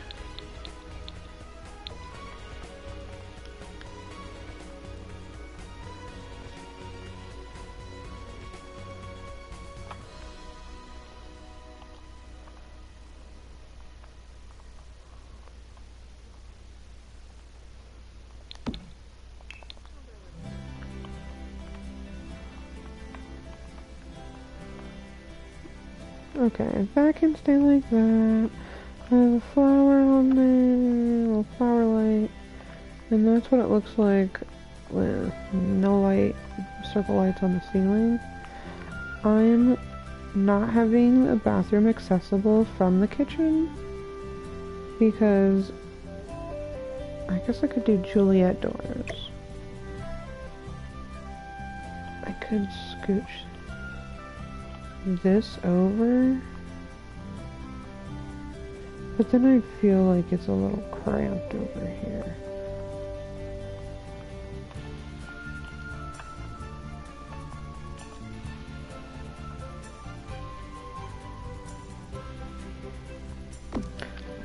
Okay, that can stay like that. I have a flower on there, a little flower light, and that's what it looks like with no light, circle lights on the ceiling. I'm not having a bathroom accessible from the kitchen because I guess I could do Juliet doors. I could scooch this over. But then I feel like it's a little cramped over here.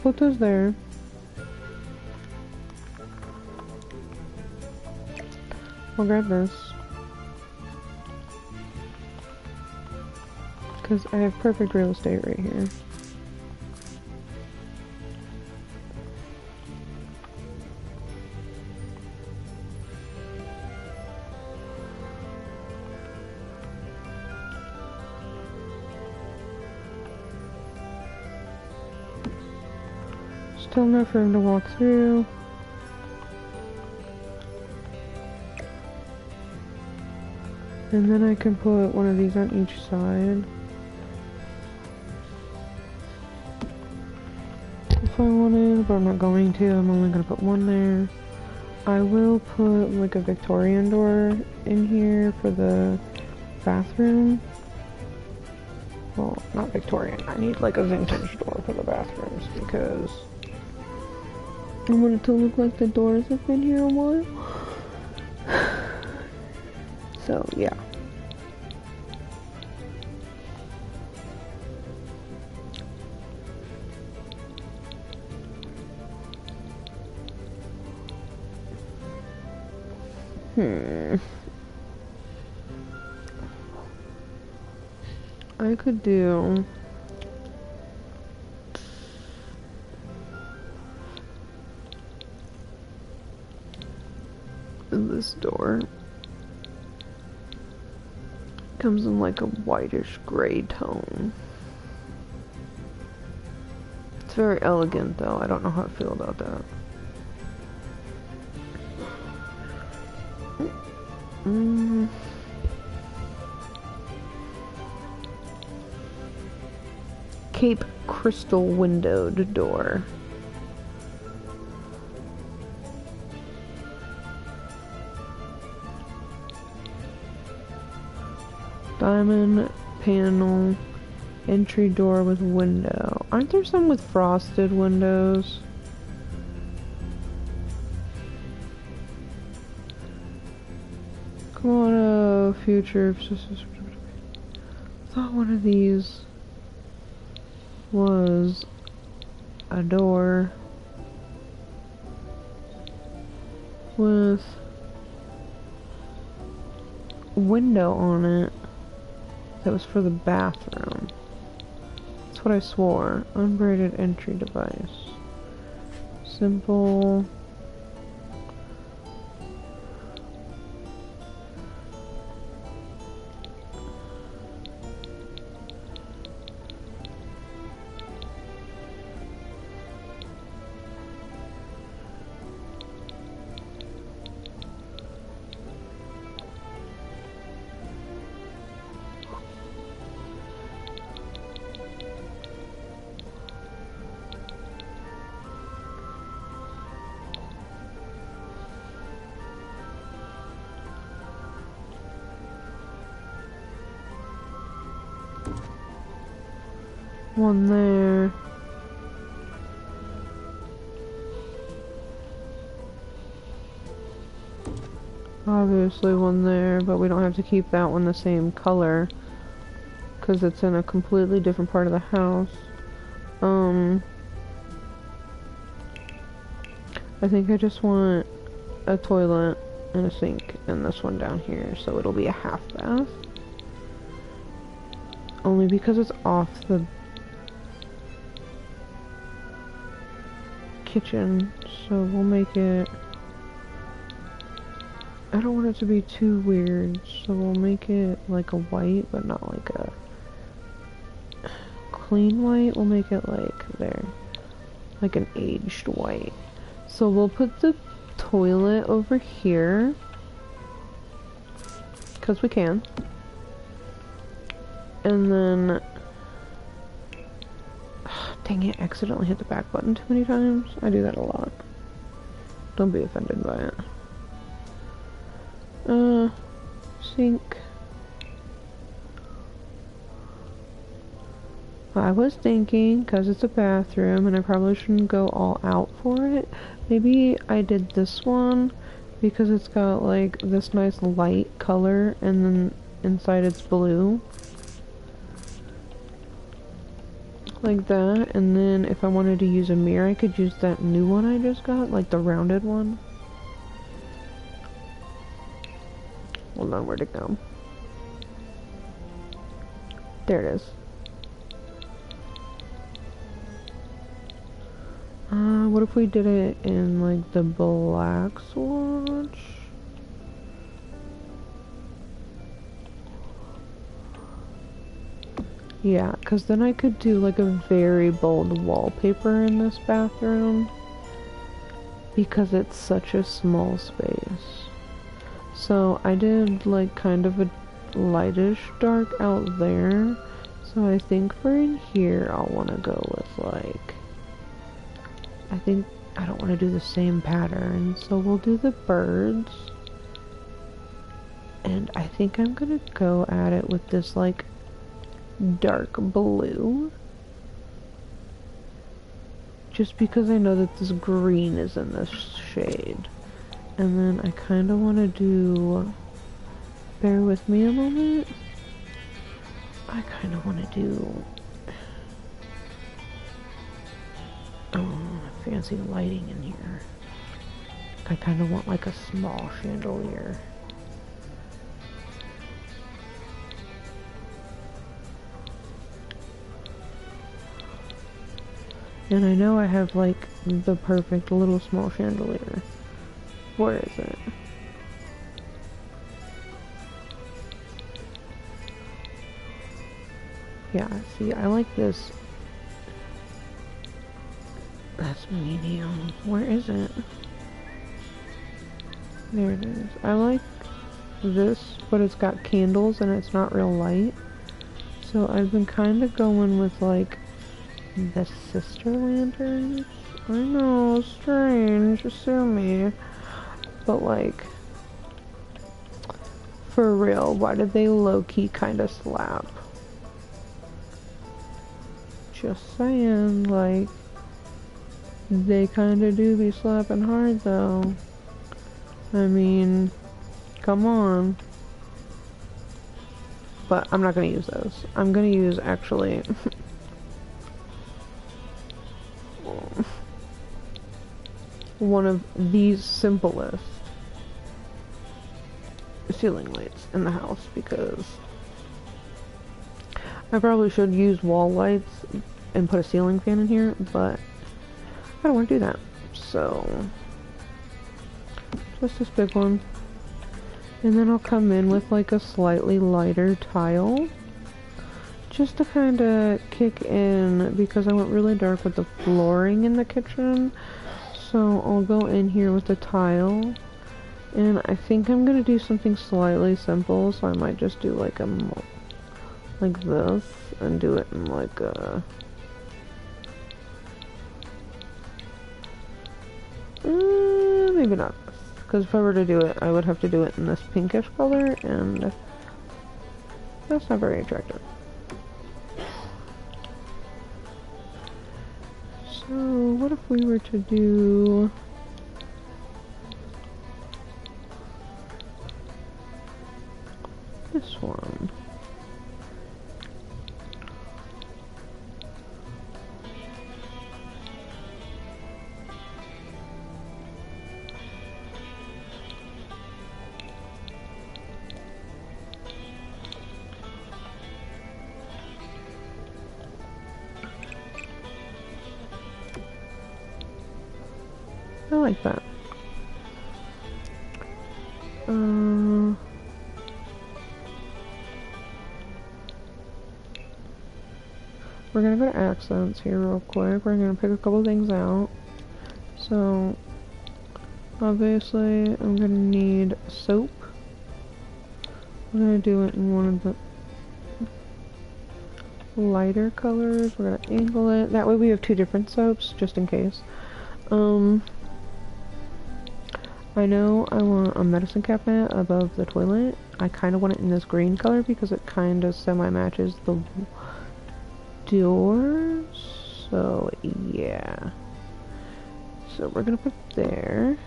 Put those there. I'll grab this. Because I have perfect real estate right here. Still enough room to walk through. And then I can put one of these on each side. If I wanted, but I'm not going to. I'm only going to put one there. I will put like a Victorian door in here for the bathroom. Well, not Victorian. I need like a vintage door for the bathrooms because I want it to look like the doors have been here a while. So, yeah. I could do this door. Comes in like a whitish gray tone. It's very elegant though. I don't know how I feel about that. Cape crystal windowed door. Diamond panel entry door with window. Aren't there some with frosted windows? Come on, future. I thought one of these was a door with window on it that was for the bathroom. That's what I swore. Unbraided entry device. Simple. One there. Obviously one there, but we don't have to keep that one the same color because it's in a completely different part of the house. I think I just want a toilet and a sink and this one down here, so it'll be a half bath. Only because it's off the kitchen, so we'll make it, I don't want it to be too weird, so we'll make it like a white, but not like a clean white. We'll make it like there, like an aged white. So we'll put the toilet over here because we can, and then dang it, accidentally hit the back button too many times. I do that a lot. Don't be offended by it. Sink. I was thinking, because it's a bathroom and I probably shouldn't go all out for it, maybe I did this one because it's got like this nice light color and then inside it's blue. Like that, and then if I wanted to use a mirror I could use that new one I just got, like the rounded one. Hold on, where'd it go? There it is. What if we did it in like the black swatch? Yeah, because then I could do like a very bold wallpaper in this bathroom because it's such a small space. So I did like kind of a lightish dark out there. So I think for in here I'll want to go with like, I think I don't want to do the same pattern, so we'll do the birds. And I think I'm gonna go at it with this like dark blue. Just because I know that this green is in this shade. And then I kind of want to do, bear with me a moment, I kind of want to do fancy lighting in here. I kind of want like a small chandelier. And I know I have like the perfect little small chandelier. Where is it? Yeah, see, I like this. That's medium. Where is it? There it is. I like this, but it's got candles and it's not real light. So I've been kind of going with like the sister lanterns. I know, strange, sue me. But like, for real, why did they low-key kind of slap? Just saying, like, they kind of do be slapping hard though. I mean, come on. But I'm not gonna use those. I'm gonna use, actually, one of the simplest ceiling lights in the house, because I probably should use wall lights and put a ceiling fan in here, but I don't want to do that. So just this big one, and then I'll come in with like a slightly lighter tile just to kind of kick in, because I went really dark with the flooring in the kitchen. So I'll go in here with the tile, and I think I'm gonna do something slightly simple, so I might just do like a like this and do it in like a maybe not this, because if I were to do it I would have to do it in this pinkish color, and that's not very attractive. So what if we were to do this one? I like that. We're gonna go to accents here real quick. We're gonna pick a couple things out. So, obviously, I'm gonna need soap. I'm gonna do it in one of the lighter colors. We're gonna angle it. That way we have two different soaps, just in case. I know I want a medicine cabinet above the toilet. I kind of want it in this green color because it kind of semi-matches the doors. So, yeah. So we're gonna put there.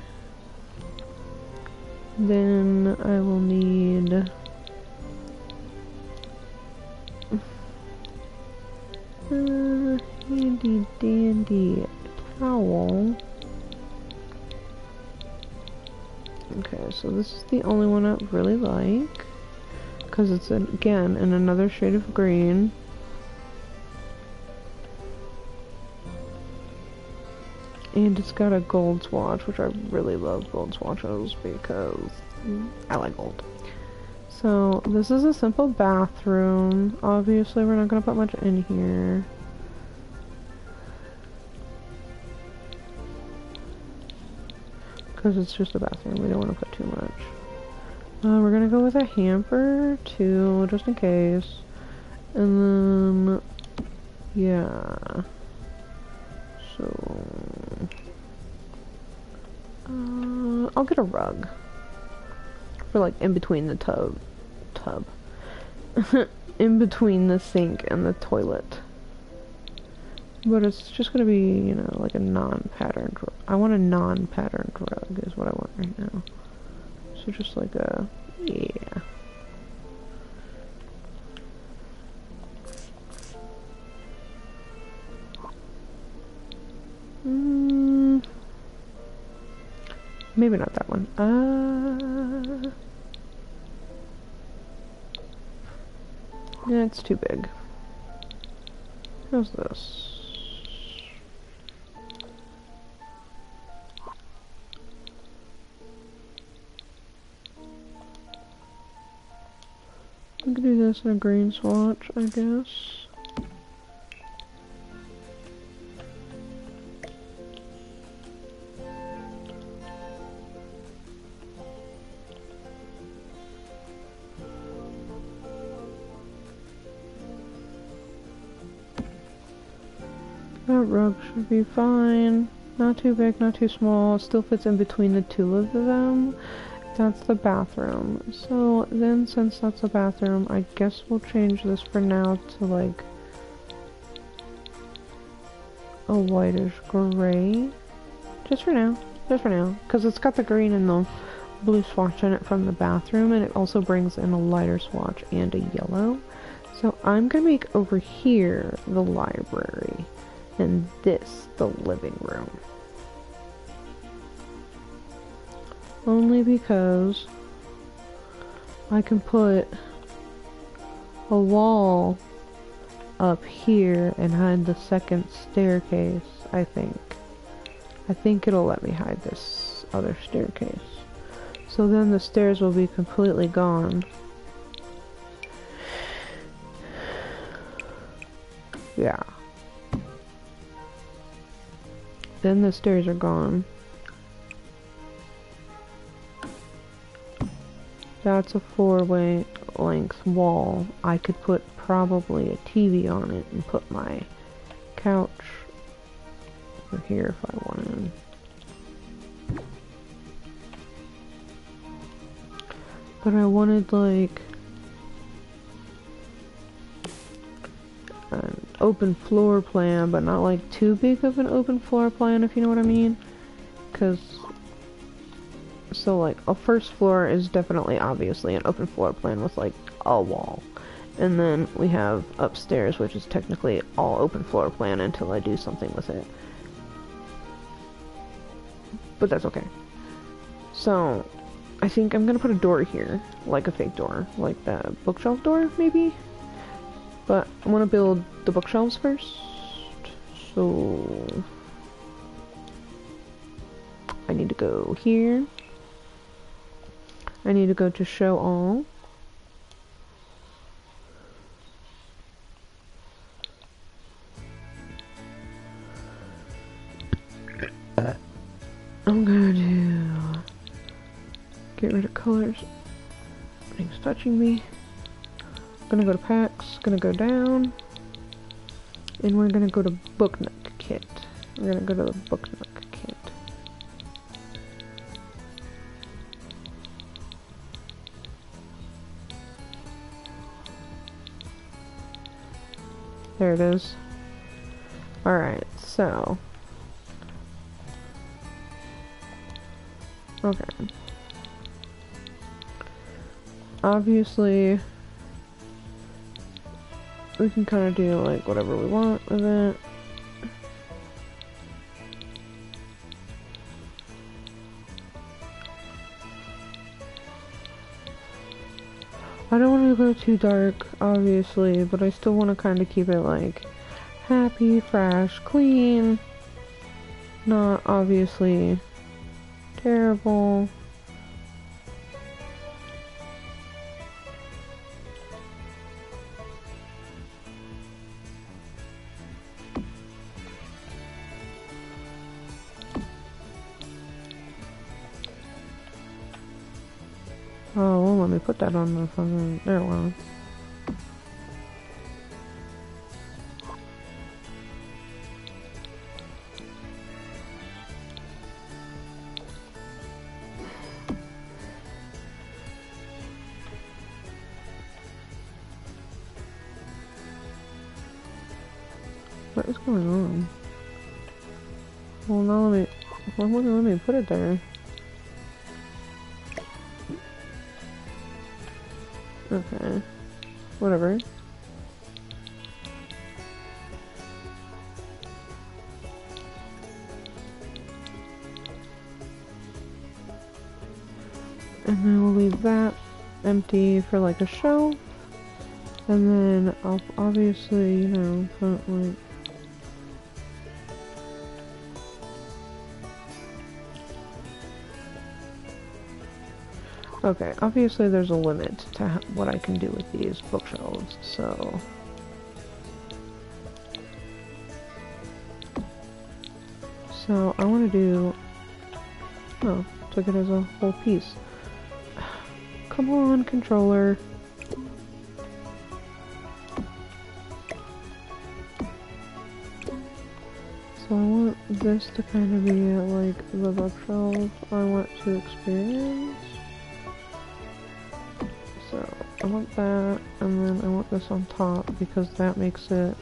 Then I will need... handy dandy towel. Okay, so this is the only one I really like, because it's, again, in another shade of green. And it's got a gold swatch, which I really love gold swatches because I like gold. So, this is a simple bathroom. Obviously, we're not going to put much in here. Because it's just a bathroom. We don't want to put too much. We're going to go with a hamper, too, just in case. And then, yeah. So, I'll get a rug. For, like, in between the tub. In between the sink and the toilet. But it's just gonna be, you know, like a non-patterned rug. I want a non-patterned rug is what I want right now. So just like a, yeah. Maybe not that one. Yeah, it's too big. How's this? I could do this in a green swatch, I guess. That rug should be fine. Not too big, not too small. It still fits in between the two of them. That's the bathroom. So then, since that's the bathroom, I guess we'll change this for now to like a whitish gray. Just for now. Just for now. Because it's got the green and the blue swatch in it from the bathroom, and it also brings in a lighter swatch and a yellow. So I'm gonna make over here the library, and this the living room. Only because I can put a wall up here and hide the second staircase, I think. I think it'll let me hide this other staircase. So then the stairs will be completely gone. Yeah. Then the stairs are gone. That's a 4-way length wall. I could put probably a TV on it and put my couch over here if I wanted. But I wanted like an open floor plan, but not like too big of an open floor plan, if you know what I mean. Because so like a first floor is definitely obviously an open floor plan with like a wall. And then we have upstairs, which is technically all open floor plan until I do something with it. But that's okay. So I think I'm gonna put a door here, like a fake door, like the bookshelf door maybe. But I want to build the bookshelves first. So I need to go here. I need to go to show all. I'm gonna do get rid of colors. Things touching me. Gonna go to packs, gonna go down, and we're gonna go to book nook kit. We're gonna go to the book nook kit. There it is. Alright, so. Okay. Obviously, we can kind of do like whatever we want with it. I don't want to go too dark, obviously, but I still want to kind of keep it like happy, fresh, clean. Not obviously terrible. Oh, well, let me put that on the fucking. There it was. What is going on? Well, now let me. Well, let me put it there. Okay. Whatever. And then we'll leave that empty for like a shelf. And then I'll obviously, you know, put like. Okay, obviously there's a limit to what I can do with these bookshelves, so. So I want to do. Oh, took it as a whole piece. Come on, controller. So I want this to kind of be like the bookshelf I want to experience. So I want that, and then I want this on top because that makes it.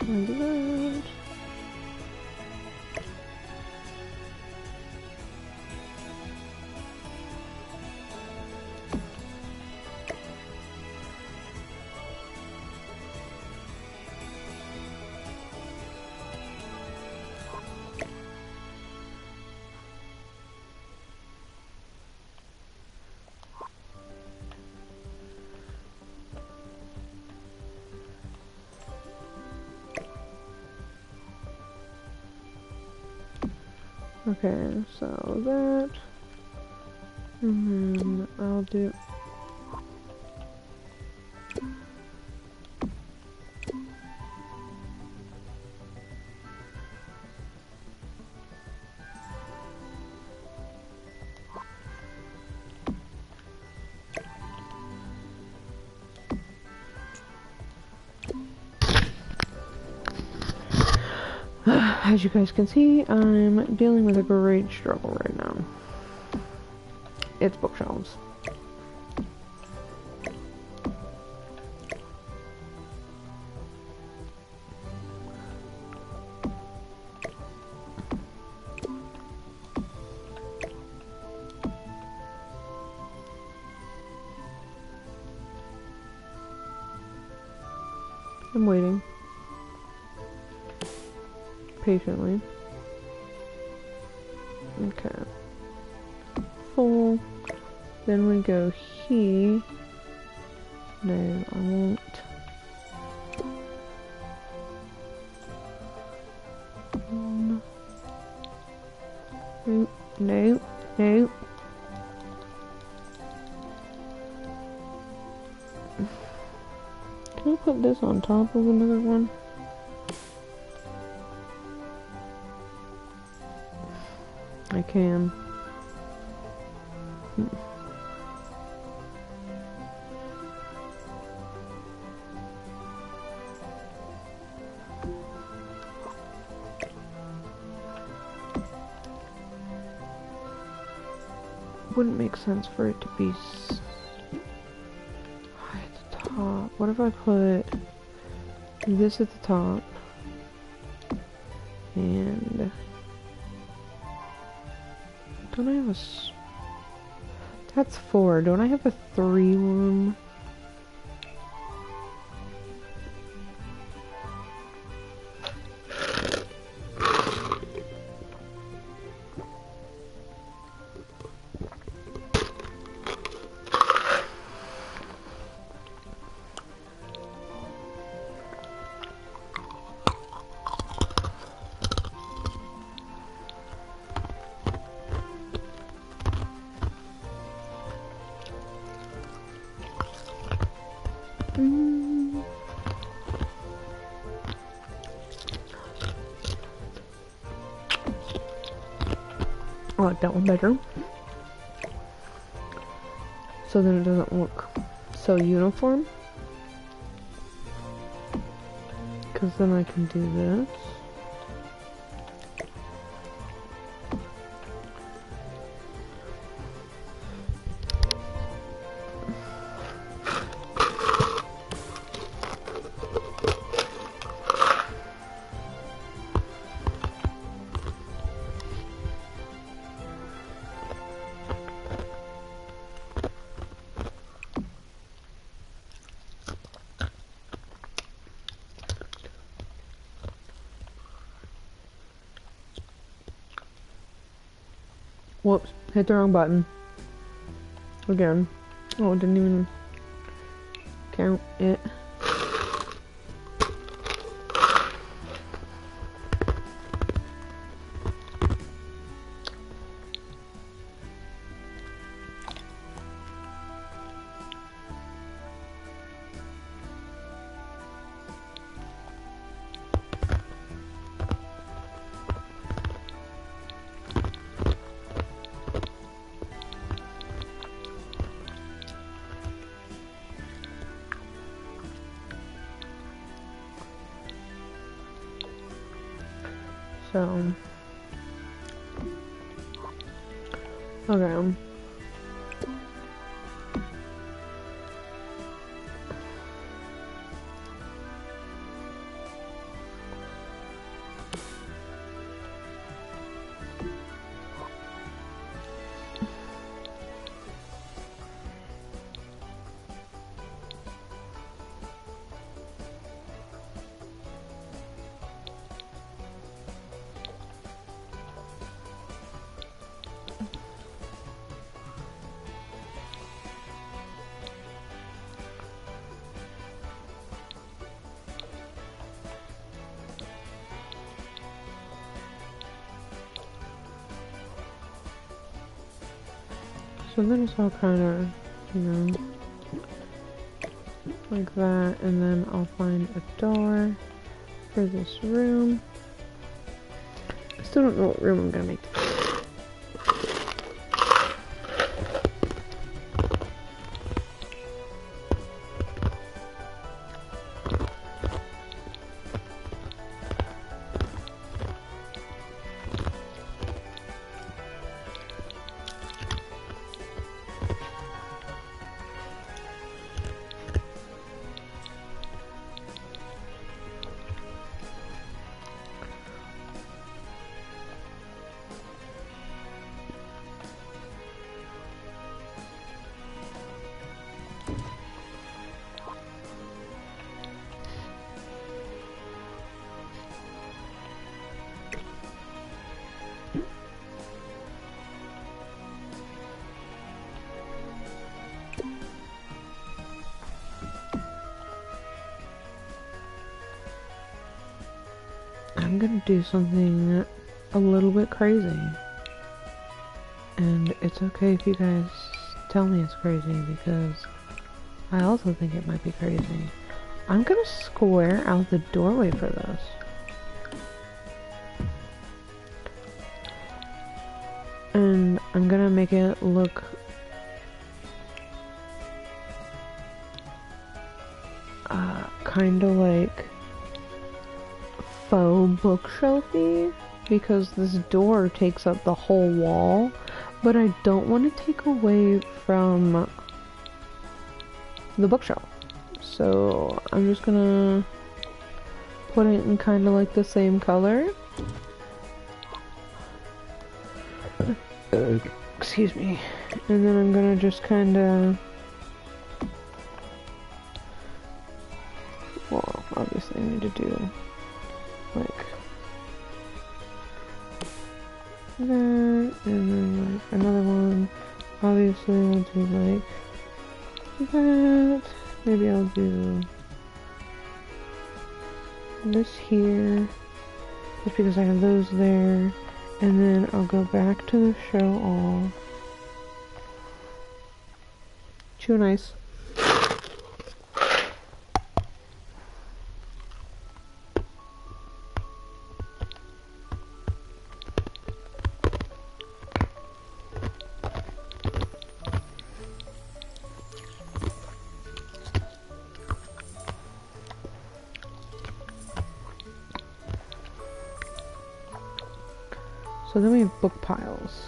Like that. Okay, so that, and then I'll do. As you guys can see, I'm dealing with a great struggle right now. It's bookshelves. I'm waiting. Patiently. Okay. Full. Then we go here. No, I won't. No, no, no. Can I put this on top of another one? I can. wouldn't make sense for it to be high at the top. What if I put this at the top and don't I have a that's 4. Don't I have a 3 one? I like that one better. So then it doesn't look so uniform. Because then I can do this. Whoops, hit the wrong button. Again. Oh, it didn't even count it. So, okay. So then it's all kind of, you know, like that, and then I'll find a door for this room. I still don't know what room I'm gonna make. I'm gonna do something a little bit crazy. And it's okay if you guys tell me it's crazy, because I also think it might be crazy. I'm gonna square out the doorway for this. And I'm gonna make it look kind of like faux bookshelfy, because this door takes up the whole wall, but I don't want to take away from the bookshelf. So I'm just gonna put it in kind of like the same color. Excuse me. And then I'm gonna just kind of, well, obviously I need to do like that, and then like another one. Obviously I'll do like that. Maybe I'll do this here, just because I have those there. And then I'll go back to the show all. Chew nice. So then we have book piles,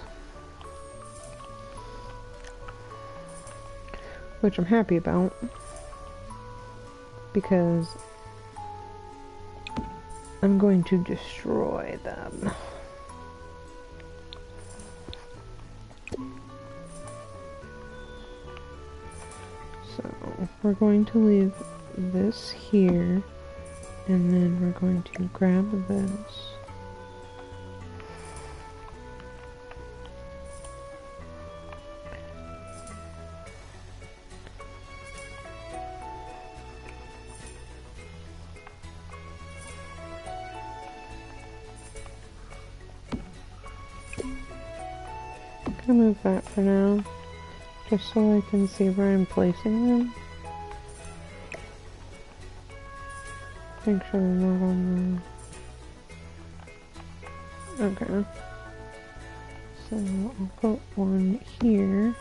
which I'm happy about because I'm going to destroy them. So we're going to leave this here, and then we're going to grab this. I'm gonna move that for now, just so I can see where I'm placing them. Make sure they're not on the... Okay. So I'll put one here.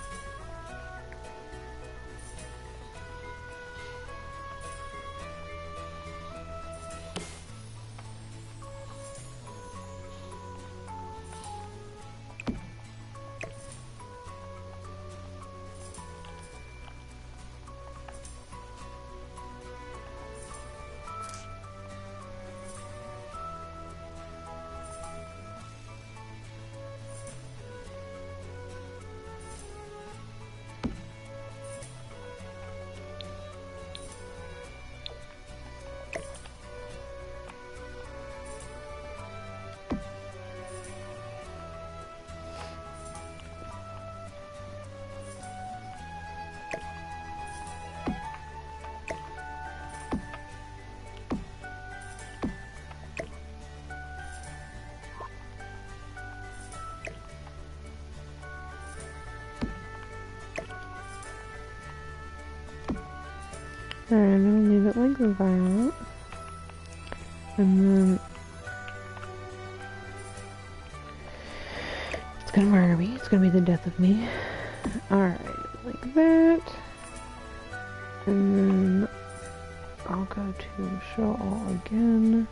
Alright, I'm gonna leave it like that. And then it's gonna murder me. It's gonna be the death of me. Alright, like that. And then I'll go to show all again.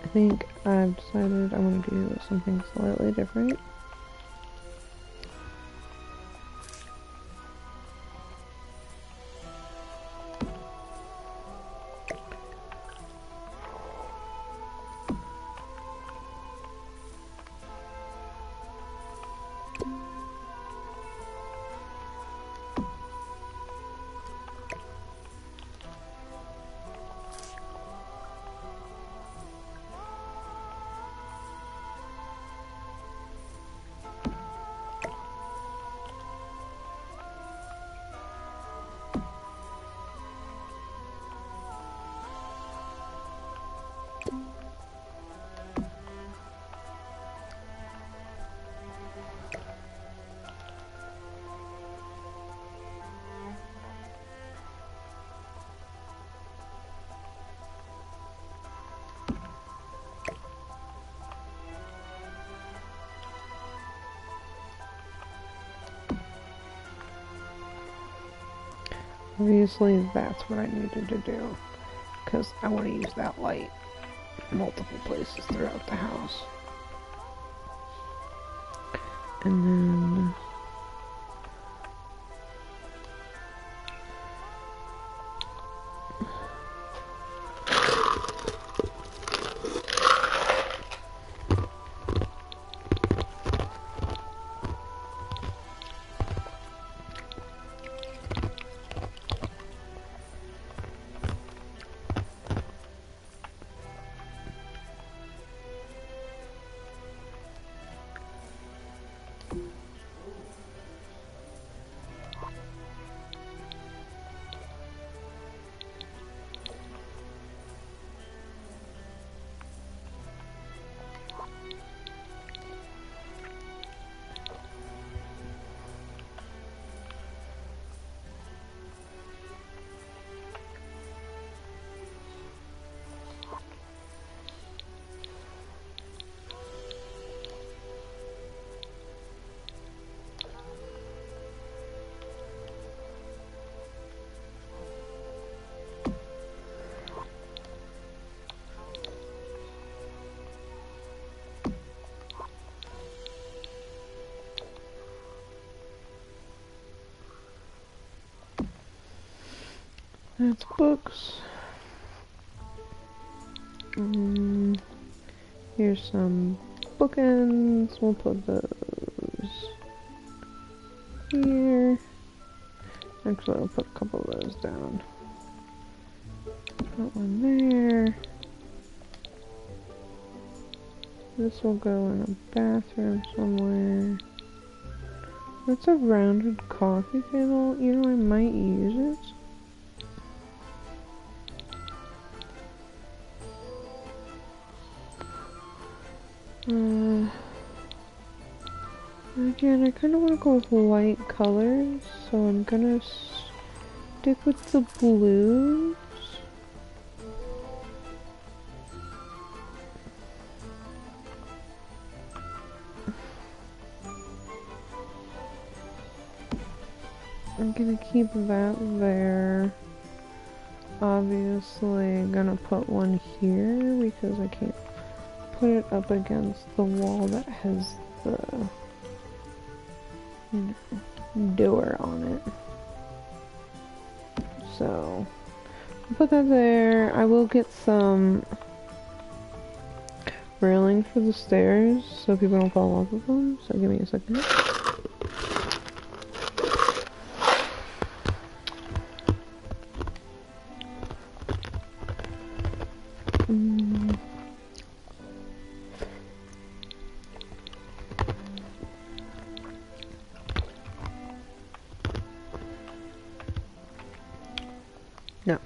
I think I've decided I want to do something slightly different. Obviously, that's what I needed to do, because I want to use that light multiple places throughout the house. And then that's books. Here's some bookends. We'll put those here. Actually, I'll put a couple of those down. Put one there. This will go in a bathroom somewhere. That's a rounded coffee table. You know, I might use it. Again, I kind of want to go with light colors, so I'm gonna stick with the blues. I'm gonna keep that there. Obviously, gonna put one here because I can't put it up against the wall that has the door on it. So, I'll put that there. I will get some railing for the stairs so people don't fall off of them. So give me a second. No.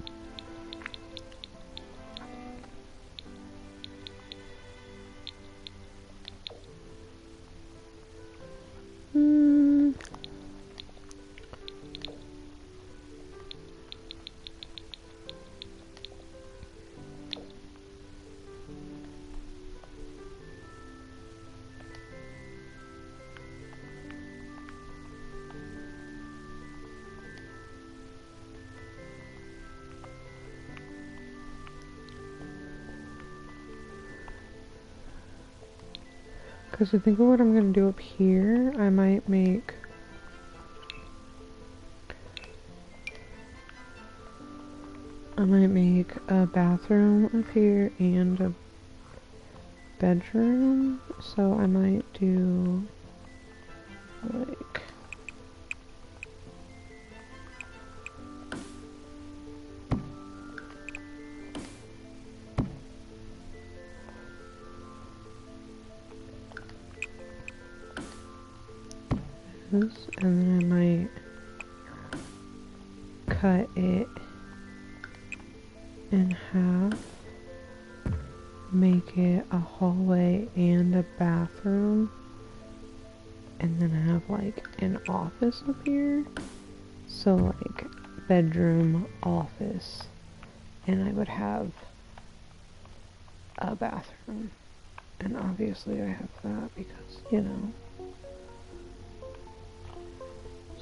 Because I think what I'm going to do up here, I might make a bathroom up here and a bedroom. So I might do like this, and then I might cut it in half, make it a hallway and a bathroom, and then have like an office up here. So like bedroom, office, and I would have a bathroom. And obviously I have that because, you know.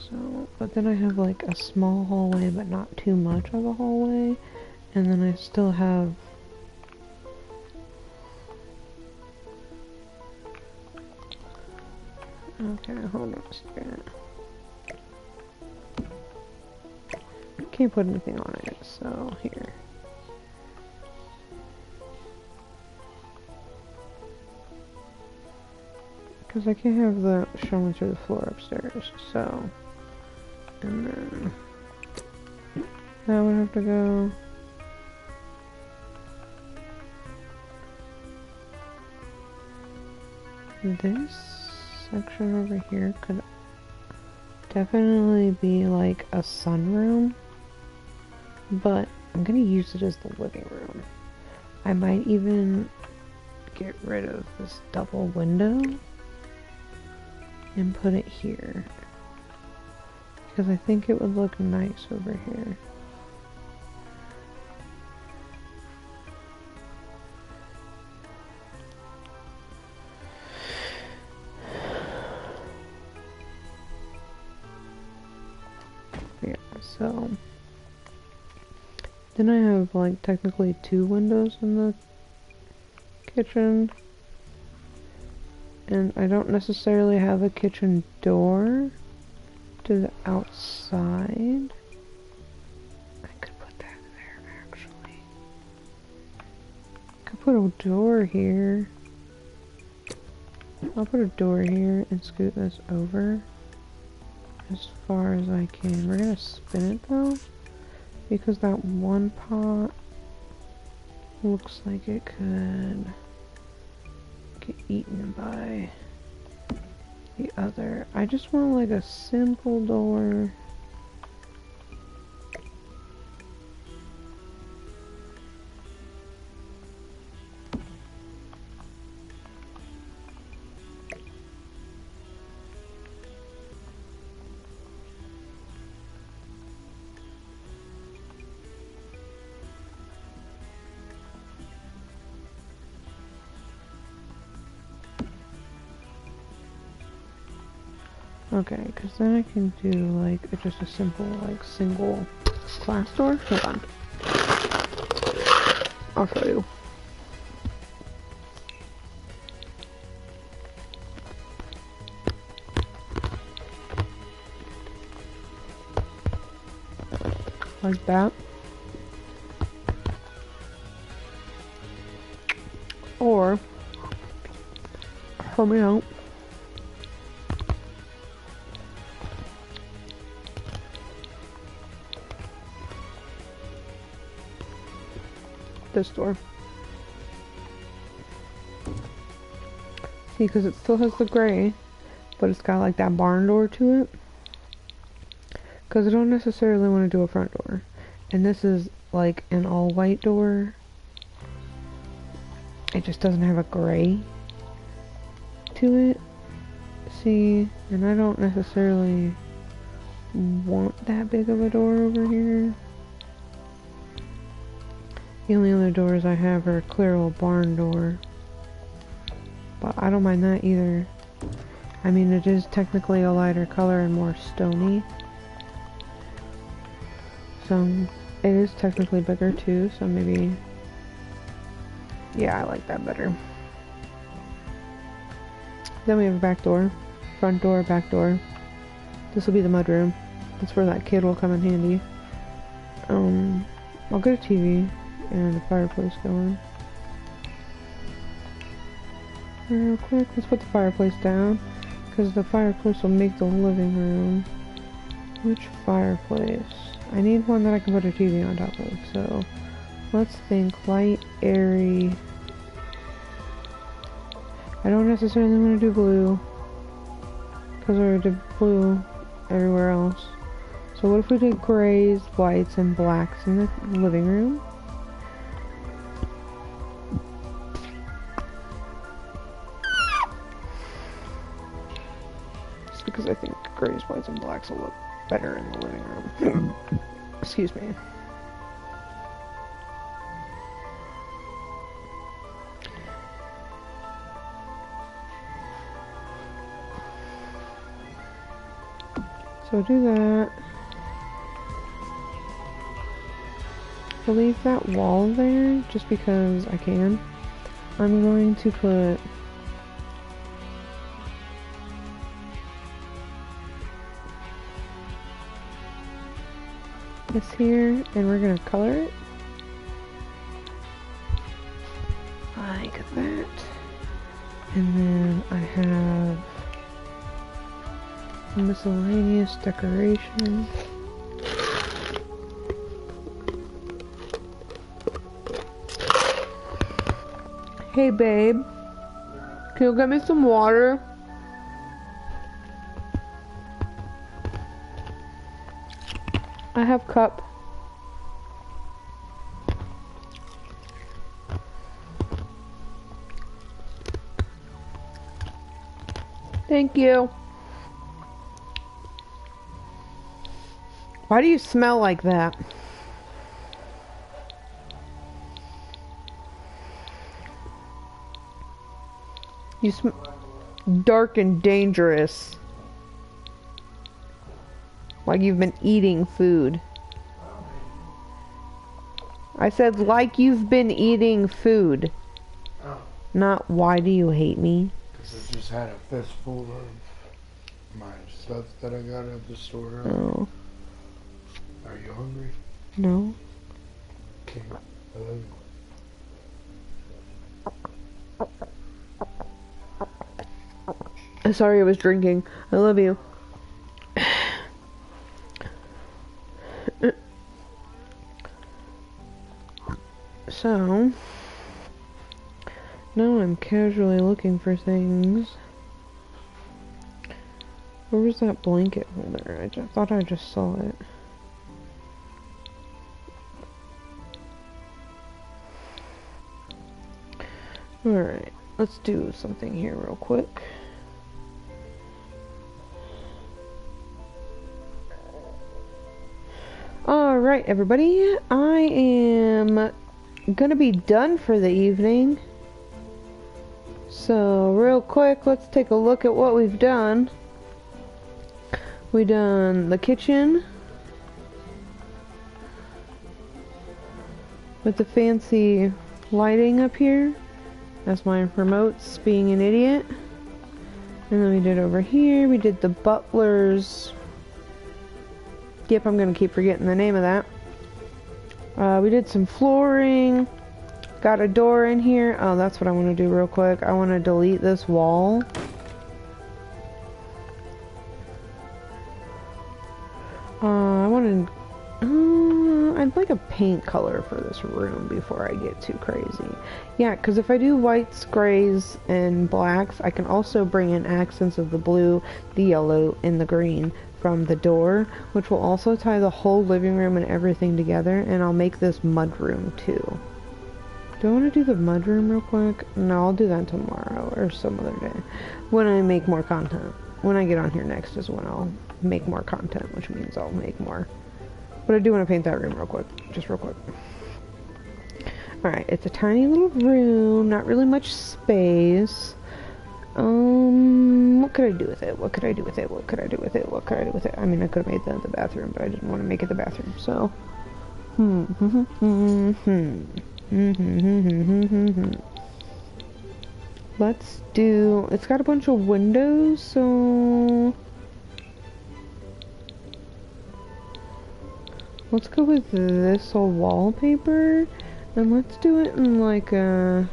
So, but then I have like a small hallway, but not too much of a hallway. And then I still have okay, hold on a second. Can't put anything on it, so here. Because I can't have the showing through the floor upstairs, so. And then that would have to go. This section over here could definitely be like a sunroom, but I'm gonna use it as the living room. I might even get rid of this double window and put it here because I think it would look nice over here. Yeah, so then I have like technically 2 windows in the kitchen, and I don't necessarily have a kitchen door to the outside. I could put that there actually. I could put a door here. I'll put a door here and scoot this over as far as I can. We're gonna spin it though, because that one pot looks like it could get eaten by the other. I just want like a simple door. Okay, because then I can do like just a simple like single glass door. Hold on, I'll show you. Like that. Or, hear me out. This door. See, because it still has the gray, but it's got like that barn door to it. Because I don't necessarily want to do a front door. And this is like an all white door. It just doesn't have a gray to it. See, and I don't necessarily want that big of a door over here. The only other doors I have are a clear old barn door. But I don't mind that either. I mean, it is technically a lighter color and more stony. So, it is technically bigger too, so maybe... Yeah, I like that better. Then we have a back door. Front door, back door. This will be the mudroom. That's where that kid will come in handy. I'll get a TV and a fireplace going. Real quick, let's put the fireplace down, because the fireplace will make the living room. Which fireplace? I need one that I can put a TV on top of, so let's think light, airy. I don't necessarily want to do blue, because I already did blue everywhere else. So what if we did grays, whites, and blacks in the living room? Just because I think grays, whites, and blacks will look better in the living room. Excuse me. So do that. I'll leave that wall there just because I can. I'm going to put this here and we're gonna color it like that. And then I have miscellaneous decorations. Hey babe, can you get me some water? I have cup. Thank you. Why do you smell like that? You smell dark and dangerous. Like you've been eating food. I said like you've been eating food. Oh. Not why do you hate me? Because I just had a fistful of my stuff that I got at the store. Oh. Are you hungry? No. Okay. I love you. Sorry, I was drinking. I love you. So, now I'm casually looking for things. Where was that blanket holder? I just thought I just saw it. Alright, let's do something here real quick. Alright, everybody. I am gonna be done for the evening. So, real quick, let's take a look at what we've done. We done the kitchen with the fancy lighting up here. That's my remotes being an idiot. And then we did over here, we did the butler's. Yep, I'm gonna keep forgetting the name of that. We did some flooring. Got a door in here. Oh, that's what I want to do real quick. I want to delete this wall. I want to... I'd like a paint color for this room before I get too crazy. Yeah, because if I do whites, grays, and blacks, I can also bring in accents of the blue, the yellow, and the green from the door, which will also tie the whole living room and everything together, and I'll make this mud room too. Do I want to do the mud room real quick? No, I'll do that tomorrow or some other day when I make more content. When I get on here next is when I'll make more content, which means I'll make more. But I do want to paint that room real quick, just real quick. Alright, it's a tiny little room, not really much space. What could I do with it? What could I do with it? What could I do with it? What could I do with it? I mean, I could have made that the bathroom, but I didn't want to make it the bathroom, so. Let's do, it's got a bunch of windows, so let's go with this old wallpaper, and let's do it in like a,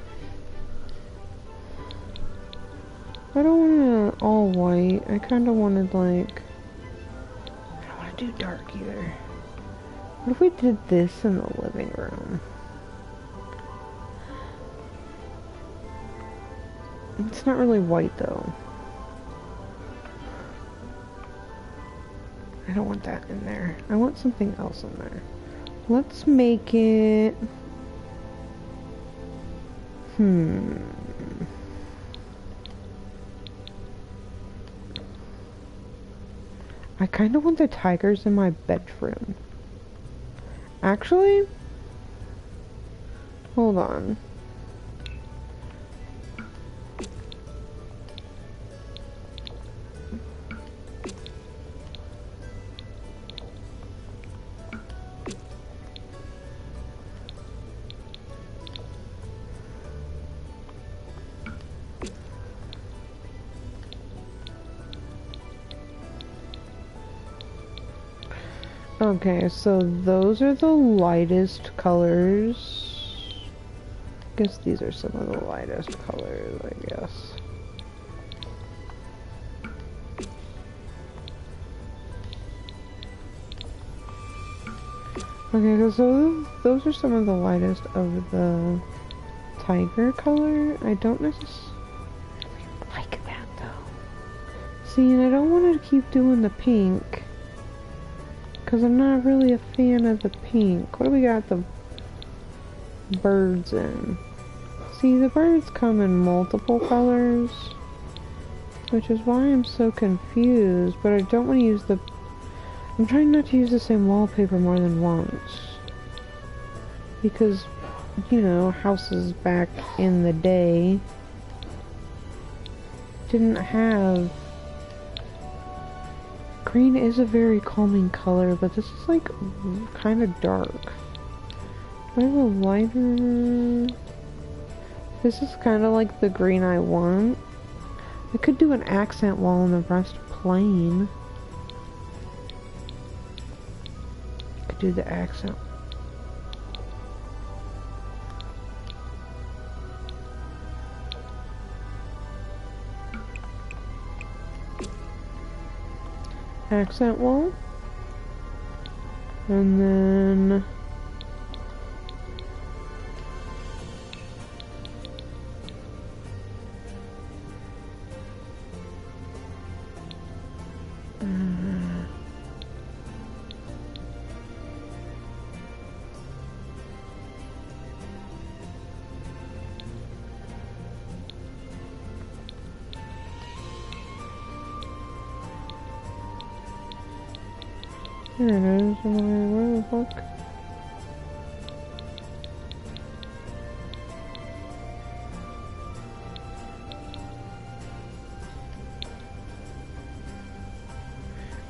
I don't want it all white. I kind of wanted like, I don't want to do dark either. What if we did this in the living room? It's not really white though. I don't want that in there. I want something else in there. Let's make it... I kind of want the tigers in my bedroom. Actually, hold on. Okay, so those are the lightest colors. I guess these are some of the lightest colors, I guess. Okay, so those are some of the lightest of the tiger color. I don't necessarily like that though. See, and I don't want to keep doing the pink, because I'm not really a fan of the pink. What do we got the birds in? See, the birds come in multiple colors, which is why I'm so confused, but I don't want to use the... I'm trying not to use the same wallpaper more than once. Because, you know, houses back in the day didn't have... Green is a very calming color, but this is like kind of dark. I have a lighter... This is kind of like the green I want. I could do an accent wall and the rest plain. I could do the accent. Accent wall. And then... There it is. Where the fuck?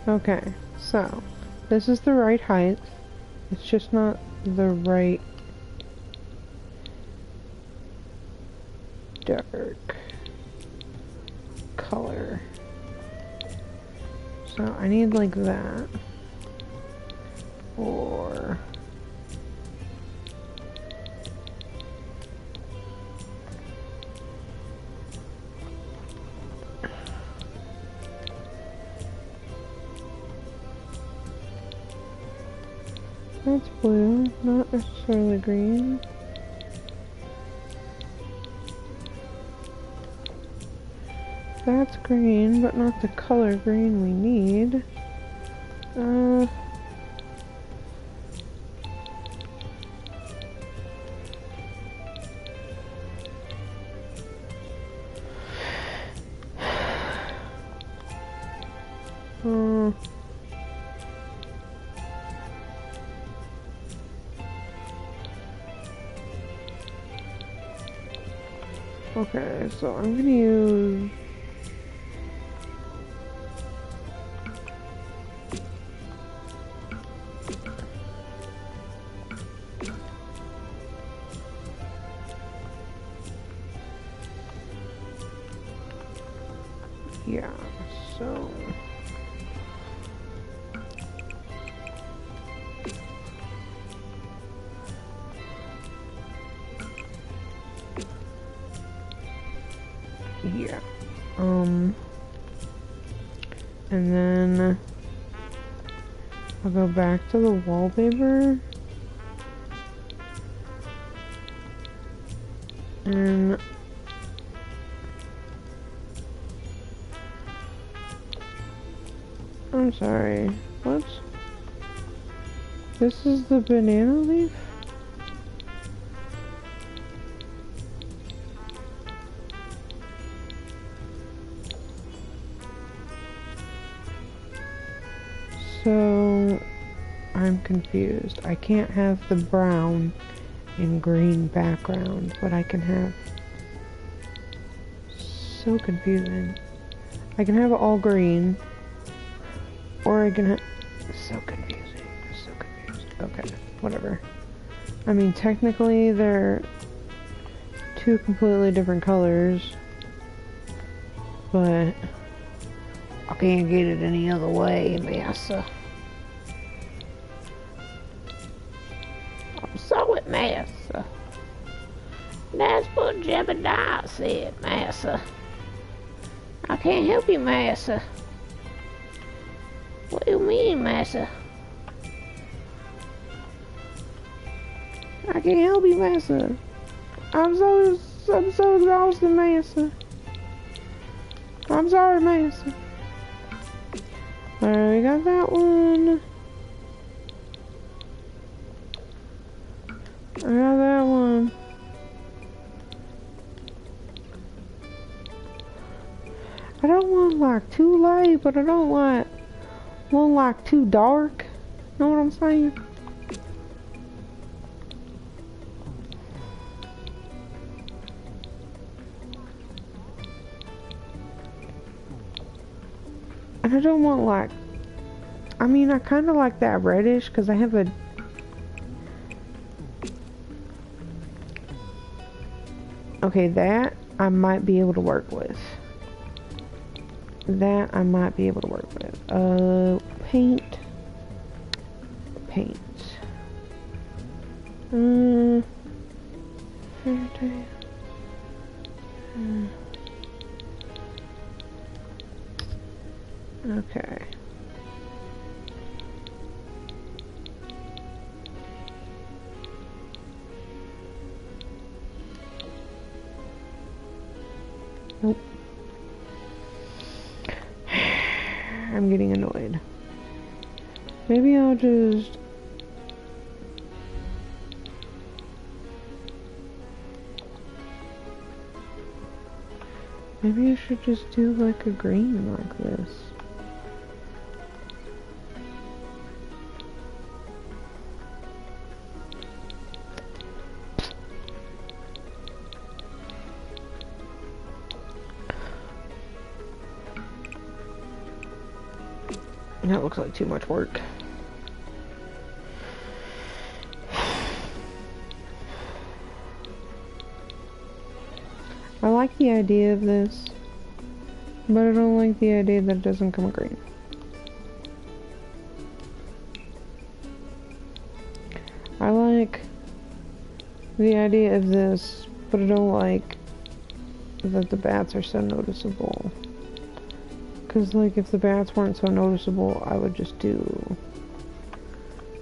Okay, so this is the right height. It's just not the right dark color. So I need like that. Or that's blue, not necessarily green. That's green, but not the color green we need. Okay, so I'm gonna use... Yeah, so... Yeah. And then I'll go back to the wallpaper. And I'm sorry, what? This is the banana leaf? So, I'm confused. I can't have the brown and green background, but I can have... So confusing. I can have it all green, or I can have... So confusing. So confused. Okay, whatever. I mean, technically, they're two completely different colors, but I can't get it any other way, Massa. Massa. That's what Jebediah said, Massa. I can't help you, Massa. What do you mean, Massa? I can't help you, Massa. I'm so exhausted, Massa. I'm sorry, Massa. Alright, we got that one. I got that one. I don't want like too light, but I don't want like too dark. Know what I'm saying? And I don't want like, I mean, I kind of like that reddish because I have a, okay, that I might be able to work with. That I might be able to work with. Paint. Okay. Nope. I'm getting annoyed. Maybe I'll just... Maybe I should just do like a green like this. That looks like too much work. I like the idea of this, but I don't like the idea that it doesn't come green. I like the idea of this, but I don't like that the bats are so noticeable. Because, like, if the bats weren't so noticeable, I would just do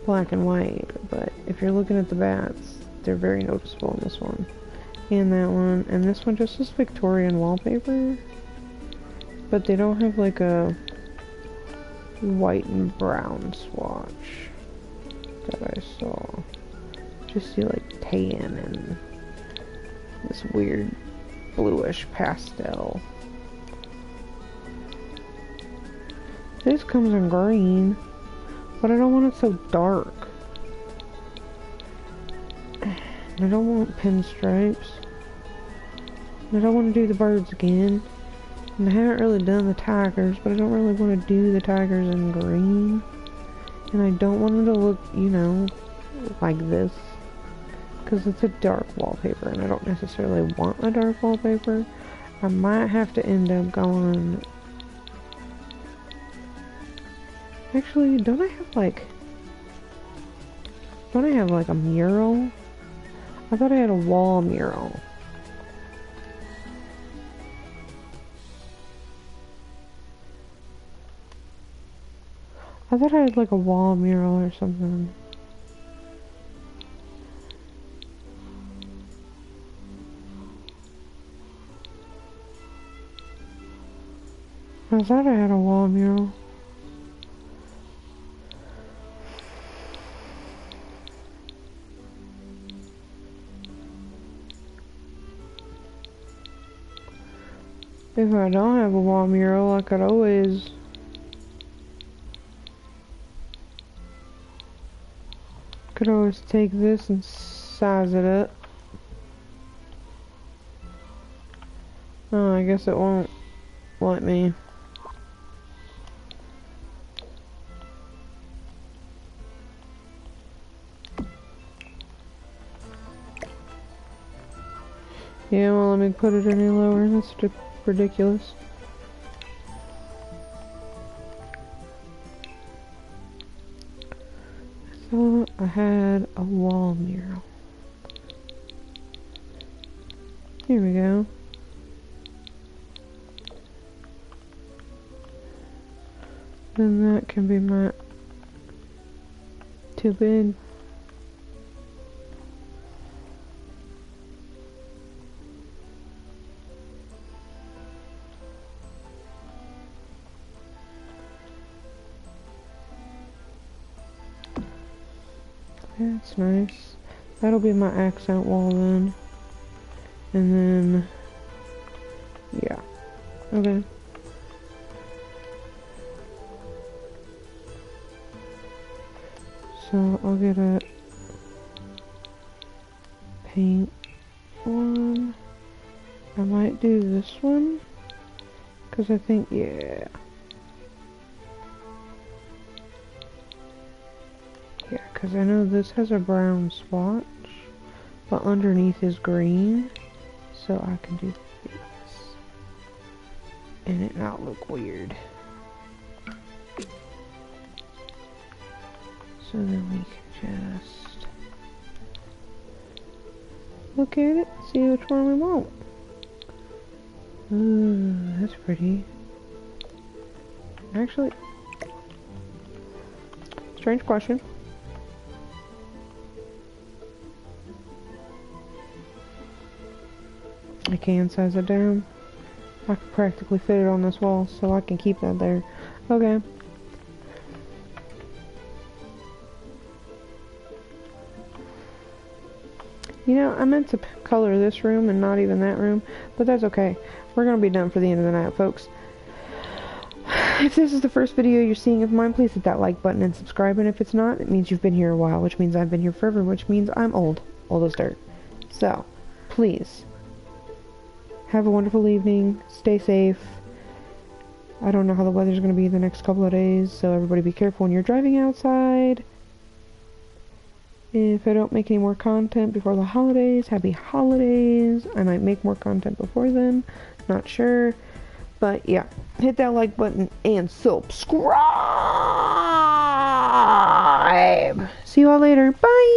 black and white. But if you're looking at the bats, they're very noticeable in this one. And that one. And this one just is Victorian wallpaper. But they don't have, like, a white and brown swatch that I saw. Just see, like, tan and this weird bluish pastel. This comes in green, but I don't want it so dark. I don't want pinstripes. I don't want to do the birds again. And I haven't really done the tigers, but I don't really want to do the tigers in green. And I don't want them to look, you know, like this. Because it's a dark wallpaper, and I don't necessarily want a dark wallpaper. I might have to end up going... Actually, don't I have like a mural? I thought I had a wall mural. I thought I had like a wall mural or something. I thought I had a wall mural. If I don't have a wall mural, I could always take this and size it up. Oh, I guess it won't let me. Yeah, well, let me put it any lower. That's ridiculous. I thought I had a wall mural. Here we go. Then that can be my too big. That's nice. That'll be my accent wall then. And then, yeah. Okay. So I'll get a paint one. I might do this one, because I think, yeah. Yeah, because I know this has a brown swatch, but underneath is green, so I can do this, and it not look weird. So then we can just look at it, see which one we want. Ooh, that's pretty. Actually, strange question. I can size it down. I could practically fit it on this wall, so I can keep that there. Okay. You know, I meant to color this room and not even that room, but that's okay. We're gonna be done for the end of the night, folks. If this is the first video you're seeing of mine, please hit that like button and subscribe, and if it's not, it means you've been here a while, which means I've been here forever, which means I'm old as dirt. So, please, have a wonderful evening, stay safe. I don't know how the weather's gonna be the next couple of days, so everybody be careful when you're driving outside. If I don't make any more content before the holidays, happy holidays. I might make more content before then, not sure. But yeah, hit that like button and subscribe. See you all later. Bye.